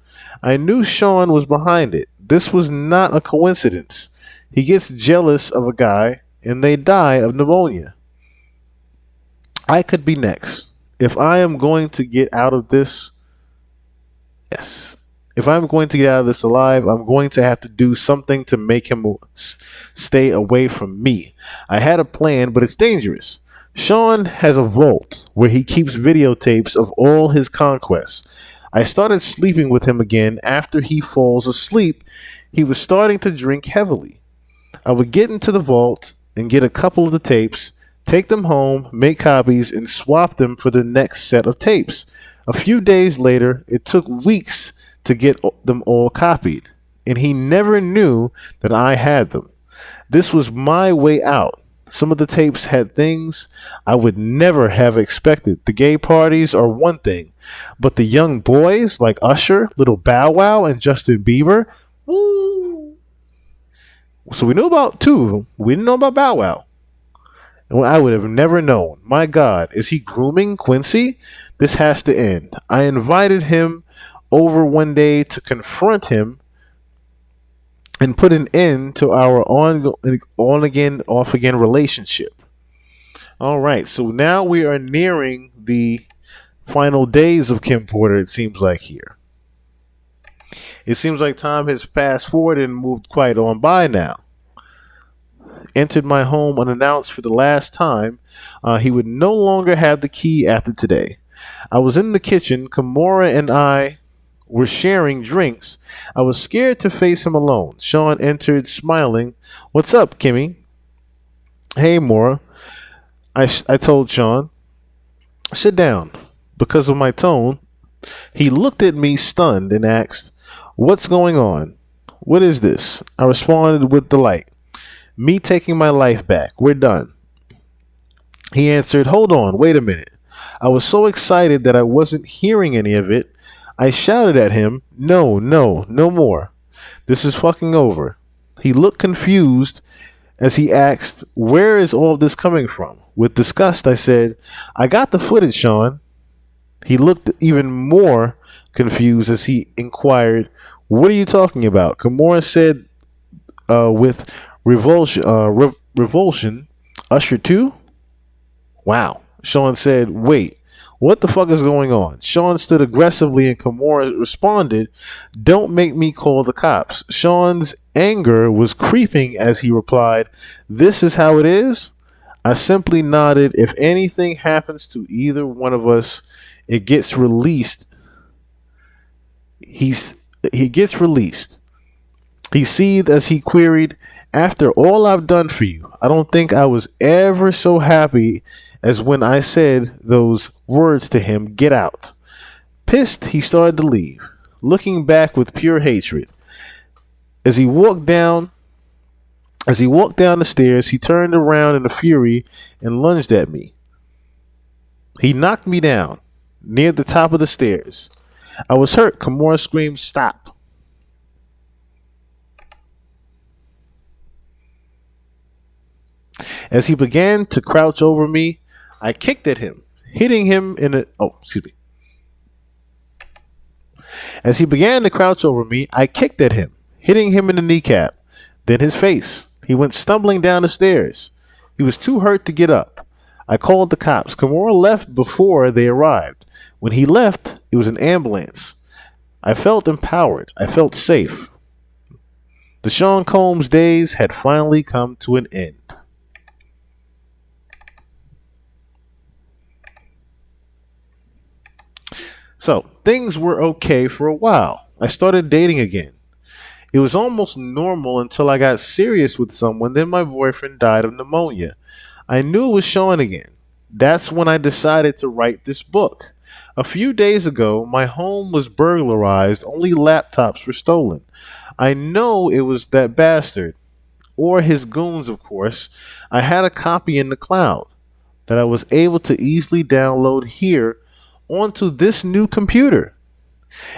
I knew Sean was behind it. This was not a coincidence. He gets jealous of a guy and they die of pneumonia. I could be next. If I am going to get out of this, Yes. If I'm going to get out of this alive, I'm going to have to do something to make him stay away from me. I had a plan, but it's dangerous. Sean has a vault where he keeps videotapes of all his conquests. I started sleeping with him again after he falls asleep. He was starting to drink heavily. I would get into the vault and get a couple of the tapes, take them home, make copies, and swap them for the next set of tapes. A few days later, it took weeks to get them all copied, and he never knew that I had them. This was my way out. Some of the tapes had things I would never have expected. The gay parties are one thing, but the young boys like Usher, Little Bow Wow, and Justin Bieber, woo. So we knew about two of them. We didn't know about Bow Wow. And I would have never known. My God, is he grooming Quincy? This has to end. I invited him over one day to confront him and put an end to our on again, off again relationship. All right, so now we are nearing the final days of Kim Porter, it seems like here. It seems like time has fast forwarded and moved quite on by now. Entered my home unannounced for the last time. He would no longer have the key after today. I was in the kitchen. Kimora and I were sharing drinks. I was scared to face him alone. Sean entered smiling. "What's up, Kimmy?" "Hey, Mora." I told Sean. "Sit down." Because of my tone, he looked at me stunned and asked, "What's going on? What is this?" I responded with delight. "Me taking my life back. We're done." He answered, "Hold on, wait a minute." I was so excited that I wasn't hearing any of it. I shouted at him, no more. This is fucking over." He looked confused as he asked, "Where is all this coming from?" With disgust, I said, "I got the footage, Sean." He looked even more confused as he inquired, "What are you talking about?" Kimora said with revulsion, "Usher too?" Wow. Sean said, "Wait, what the fuck is going on?" Sean stood aggressively and Kimora responded, "Don't make me call the cops." Sean's anger was creeping as he replied, "This is how it is?" I simply nodded. "If anything happens to either one of us, it gets released. He gets released." He seethed as he queried, "After all I've done for you, I don't think I was ever so happy as when I said those words to him, 'Get out.'" Pissed, he started to leave, looking back with pure hatred. As he walked down the stairs, he turned around in a fury and lunged at me. He knocked me down near the top of the stairs. I was hurt. Kimora screamed, "Stop." As he began to crouch over me, I kicked at him, hitting him in a... Oh, excuse me. As he began to crouch over me, I kicked at him, hitting him in the kneecap, then his face. He went stumbling down the stairs. He was too hurt to get up. I called the cops. Kimora left before they arrived. When he left, it was an ambulance. I felt empowered. I felt safe. The Sean Combs days had finally come to an end. So, things were okay for a while. I started dating again. It was almost normal until I got serious with someone, then my boyfriend died of pneumonia. I knew it was Sean again. That's when I decided to write this book. A few days ago, my home was burglarized, only laptops were stolen. I know it was that bastard, or his goons, of course. I had a copy in the cloud that I was able to easily download here onto this new computer.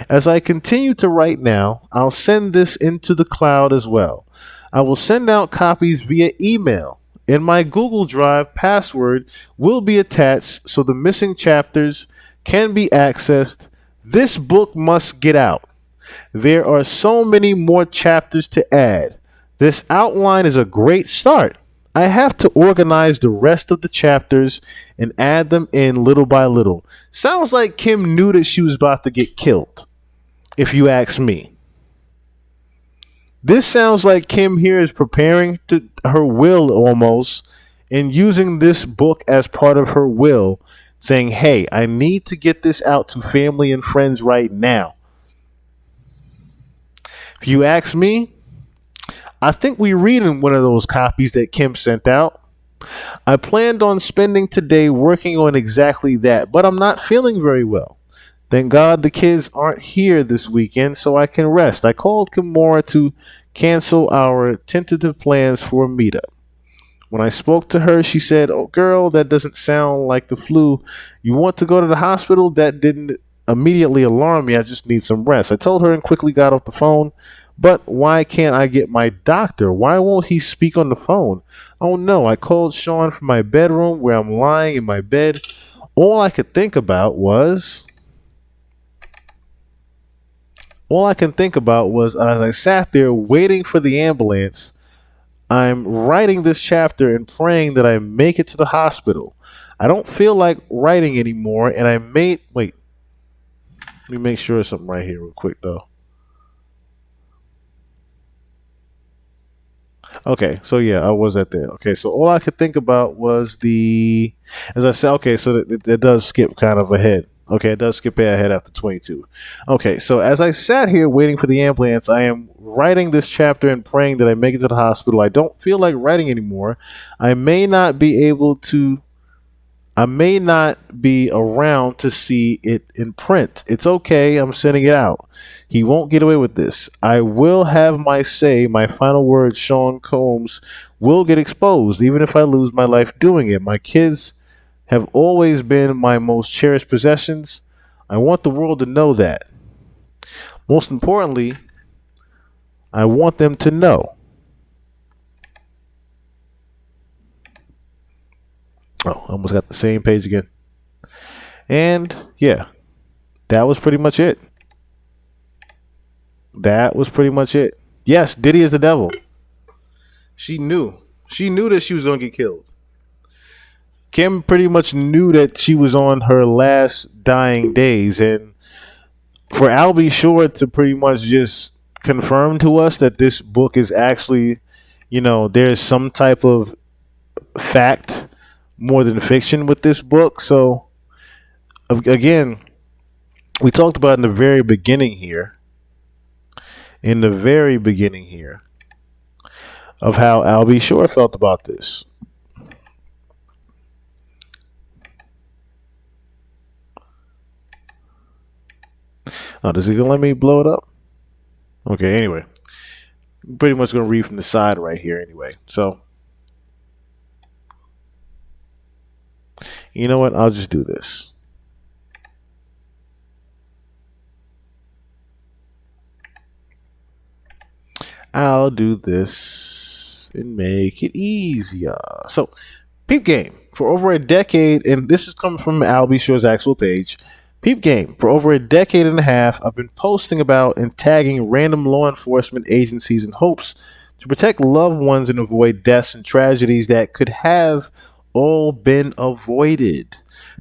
As I continue to write now, I'll send this into the cloud as well. I will send out copies via email. In my Google Drive, password will be attached so the missing chapters can be accessed. This book must get out. There are so many more chapters to add. This outline is a great start. I have to organize the rest of the chapters and add them in little by little. Sounds like Kim knew that she was about to get killed. if you ask me. This sounds like Kim here is preparing her will almost and using this book as part of her will, saying, hey, I need to get this out to family and friends right now. If you ask me, I think we're reading one of those copies that Kim sent out. I planned on spending today working on exactly that, but I'm not feeling very well. Thank God the kids aren't here this weekend so I can rest. I called Kimura to cancel our tentative plans for a meetup. When I spoke to her, she said, oh, girl, that doesn't sound like the flu. You want to go to the hospital? That didn't immediately alarm me. I just need some rest. I told her and quickly got off the phone. But why can't I get my doctor? Why won't he speak on the phone? Oh, no. I called Sean from my bedroom where I'm lying in my bed. All I could think about was as I sat there waiting for the ambulance, I'm writing this chapter and praying that I make it to the hospital. I don't feel like writing anymore, and wait. Let me make sure of something right here real quick, though. Okay, so yeah, I was at there. Okay, so all I could think about was as I said, okay, so it does skip kind of ahead. Okay, it does skip ahead after 22. Okay, so as I sat here waiting for the ambulance, I am writing this chapter and praying that I make it to the hospital. I don't feel like writing anymore. I may not be around to see it in print. It's okay. I'm sending it out. He won't get away with this. I will have my say. My final words, Sean Combs, will get exposed, even if I lose my life doing it. My kids have always been my most cherished possessions. I want the world to know that. Most importantly, I want them to know. Oh, I almost got the same page again. And yeah, that was pretty much it. Yes, Diddy is the devil. She knew that she was going to get killed. Kim pretty much knew that she was on her last dying days, and for Al B. Shore to pretty much just confirm to us that this book is actually, there's some type of fact more than fiction with this book. So again, we talked about in the very beginning here of how Al B. Shore felt about this. Oh, is he gonna let me blow it up? Okay, anyway. Pretty much gonna read from the side right here anyway. So you know what? I'll just do this. I'll do this and make it easier. So, Peep Game. For over a decade, and this is coming from Al B. Shore's actual page. Peep Game. For over a decade and a half, I've been posting about and tagging random law enforcement agencies in hopes to protect loved ones and avoid deaths and tragedies that could have all been avoided.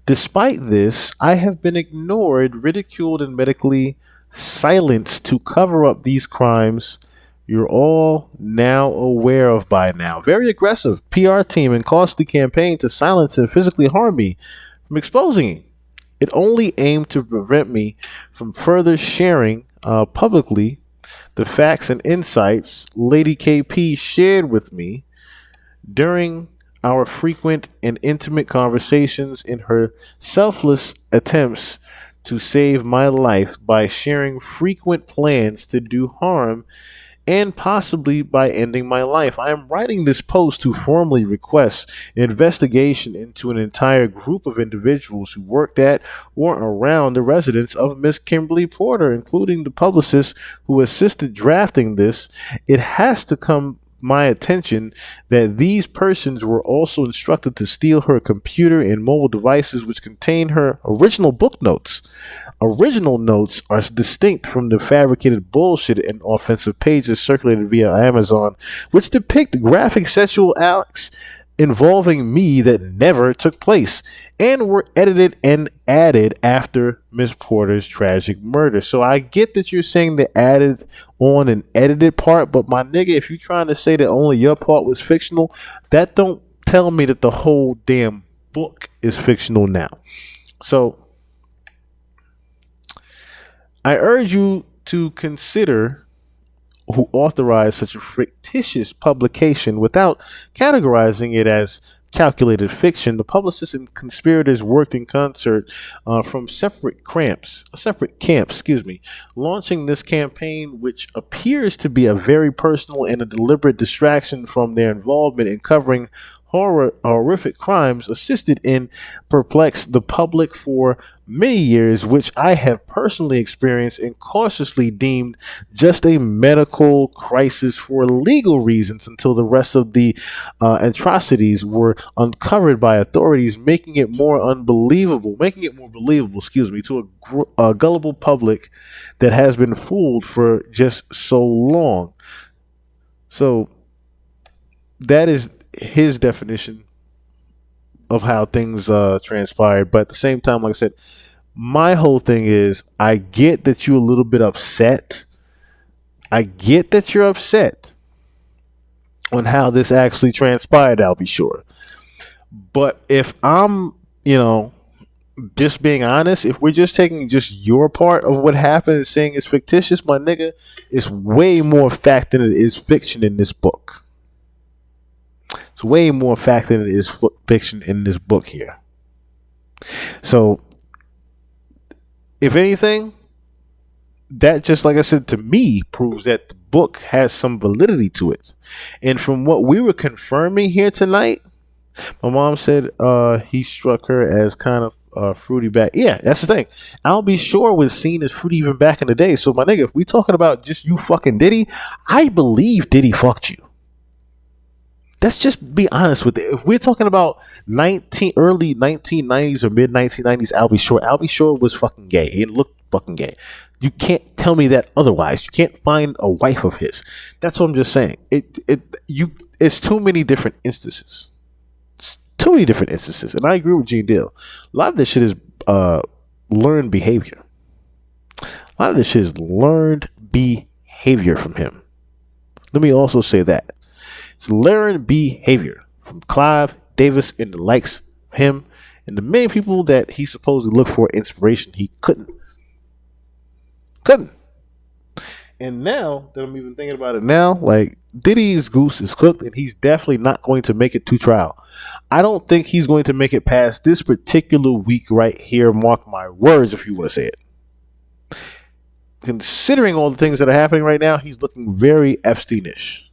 Despite this, I have been ignored, ridiculed, and medically silenced to cover up these crimes you're all now aware of by now. Very aggressive PR team and costly campaign to silence and physically harm me from exposing it only aimed to prevent me from further sharing publicly the facts and insights Lady KP shared with me during our frequent and intimate conversations in her selfless attempts to save my life by sharing frequent plans to do harm and possibly by ending my life. I am writing this post to formally request an investigation into an entire group of individuals who worked at or around the residence of Miss Kimberly Porter, including the publicist who assisted drafting this. It has to come my attention that these persons were also instructed to steal her computer and mobile devices which contain her original book notes. Original notes are distinct from the fabricated bullshit and offensive pages circulated via Amazon, which depict graphic sexual acts involving me that never took place and were edited and added after Miss Porter's tragic murder. So I get that you're saying they added on an edited part, but my nigga, if you're trying to say that only your part was fictional, that don't tell me that the whole damn book is fictional now. So I urge you to consider who authorized such a fictitious publication without categorizing it as calculated fiction. The publicists and conspirators worked in concert from separate camps, launching this campaign, which appears to be a very personal and a deliberate distraction from their involvement in covering horrific crimes, assisted and perplexed the public for many years, which I have personally experienced and cautiously deemed just a medical crisis for legal reasons until the rest of the atrocities were uncovered by authorities, making it more believable, to a gullible public that has been fooled for just so long. So that is his definition of how things transpired. But at the same time, like I said, my whole thing is, I get that you're a little bit upset. I get that you're upset on how this actually transpired, I'll be sure. But if I'm, just being honest, if we're just taking just your part of what happened and saying it's fictitious, my nigga, it's way more fact than it is fiction in this book. It's way more fact than it is fiction in this book here. So, if anything, that just, like I said, to me, proves that the book has some validity to it. And from what we were confirming here tonight, my mom said he struck her as kind of fruity back. Yeah, that's the thing. I'll be sure was seen as fruity even back in the day. So, my nigga, if we talking about just you fucking Diddy, I believe Diddy fucked you. Let's just be honest with it. If we're talking about early 1990s or mid 1990s, Albie Shore was fucking gay. He looked fucking gay. You can't tell me that otherwise. You can't find a wife of his. That's what I'm just saying. It's too many different instances. It's too many different instances. And I agree with Gene Deal. A lot of this shit is learned behavior. A lot of this shit is learned behavior from him. Let me also say that. It's learned behavior from Clive Davis and the likes of him and the many people that he supposedly looked for inspiration. He couldn't. And now that I'm even thinking about it now, like, Diddy's goose is cooked and he's definitely not going to make it to trial. I don't think he's going to make it past this particular week right here. Mark my words, if you want to say it. Considering all the things that are happening right now, he's looking very Epstein-ish.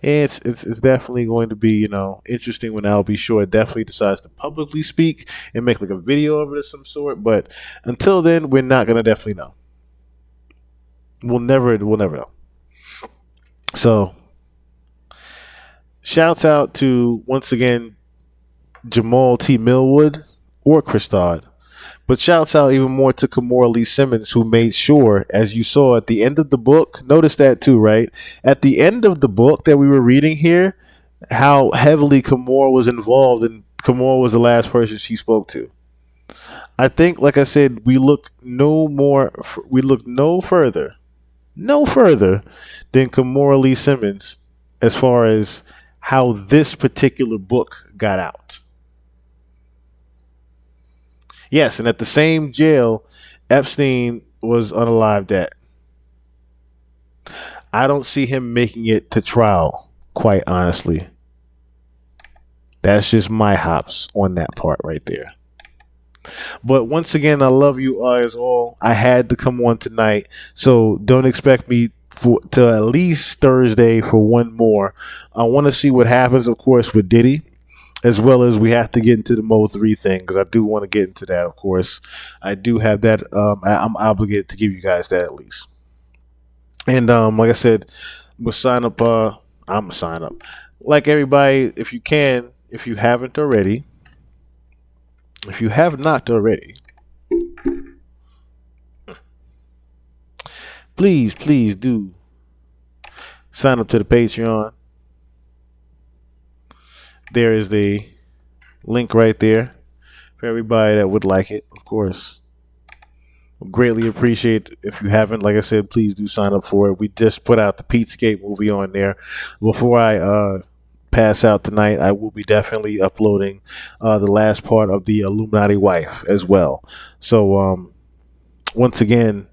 It's definitely going to be, interesting when I'll be sure definitely decides to publicly speak and make like a video of it of some sort. But until then, we're not gonna definitely know. We'll never know. So, shouts out to, once again, Jamal T. Millwood or Chris Todd. But shouts out even more to Kimora Lee Simmons, who made sure, as you saw at the end of the book, notice that too, right? At the end of the book that we were reading here, how heavily Kimora was involved, and Kimora was the last person she spoke to. I think, like I said, we look no further than Kimora Lee Simmons as far as how this particular book got out. Yes, and at the same jail Epstein was unalived at. I don't see him making it to trial, quite honestly. That's just my hops on that part right there. But once again, I love you guys all. I had to come on tonight, so don't expect me to at least Thursday for one more. I want to see what happens, of course, with Diddy. As well as we have to get into the Mo 3 thing, because I do want to get into that, of course. I do have that. I'm obligated to give you guys that at least. And like I said, I'm sign up. I'm going to sign up. Like everybody, if you can, if you haven't already, if you have not already, please do sign up to the Patreon. There is the link right there for everybody that would like it, of course. Greatly appreciate if you haven't. Like I said, please do sign up for it. We just put out the Pete'scape movie on there. Before I pass out tonight, I will be definitely uploading the last part of the Illuminati wife as well. So once again,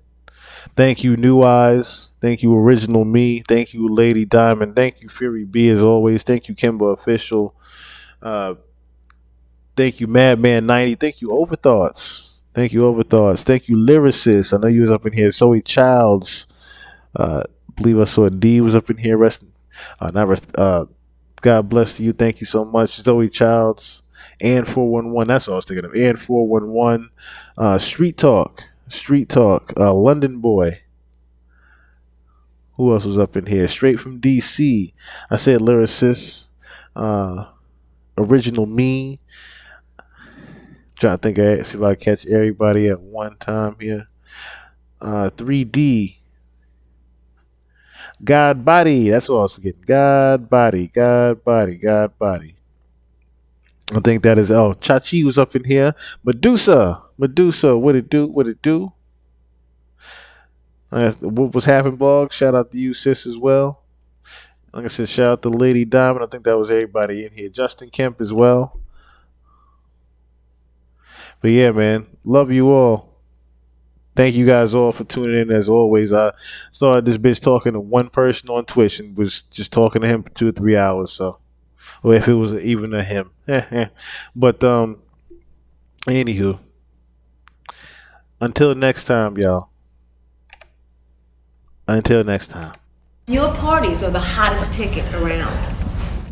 thank you, New Eyes. Thank you, Original Me. Thank you, Lady Diamond. Thank you, Fury B, as always. Thank you, Kimba Official. Thank you, Madman 90. Thank you, Overthoughts. Thank you, Overthoughts. Thank you, Lyricist. I know you was up in here. Zoe Childs. Believe I saw D was up in here. God bless you. Thank you so much, Zoe Childs. And 411. That's what I was thinking of. And 411. Street Talk. London Boy. Who else was up in here? Straight from DC. I said Lyricist. Original Me. Trying to think, see if I catch everybody at one time here. 3D. God Body. That's what I was forgetting. God Body. I think that is, Chachi was up in here. Medusa, what it do? What was happening, blog? Shout out to you, sis, as well. Like I said, shout out to Lady Diamond. I think that was everybody in here. Justin Kemp as well. But yeah, man, love you all. Thank you guys all for tuning in as always. I started this bitch talking to one person on Twitch and was just talking to him for 2 or 3 hours. So, or if it was even a him. But anywho, until next time, y'all. Until next time. Your parties are the hottest ticket around.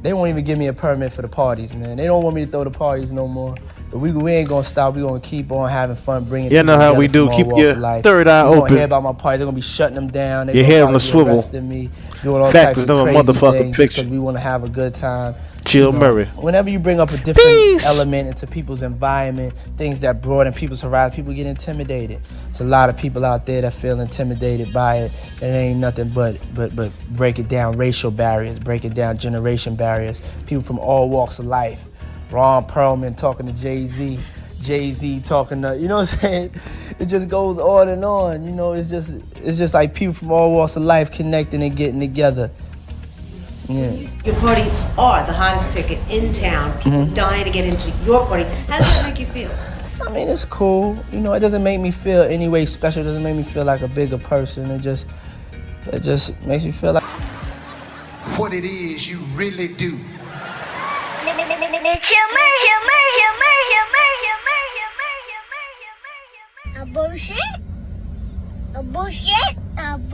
They won't even give me a permit for the parties, man. They don't want me to throw the parties no more. But we ain't gonna stop. We gonna keep on having fun, bringing. You know how we do. Keep your third eye open. You gonna hear about my parties? They're gonna be shutting them down. Your head on the swivel. Me, doing all types of crazy things because we want to have a good time. Chill, Murray. Whenever you bring up a different element into people's environment, things that broaden people's horizon, people get intimidated. There's a lot of people out there that feel intimidated by it. It ain't nothing but break it down racial barriers, break it down generation barriers. People from all walks of life. Ron Perlman talking to Jay-Z. Jay-Z talking to, you know what I'm saying? It just goes on and on. You know, it's just like people from all walks of life connecting and getting together. Yeah. Your parties are the hottest ticket in town. People dying to get into your party. How does that make you feel? I mean, it's cool. You know, it doesn't make me feel any way special. It doesn't make me feel like a bigger person. It just makes me feel like what it is you really do. A bullshit.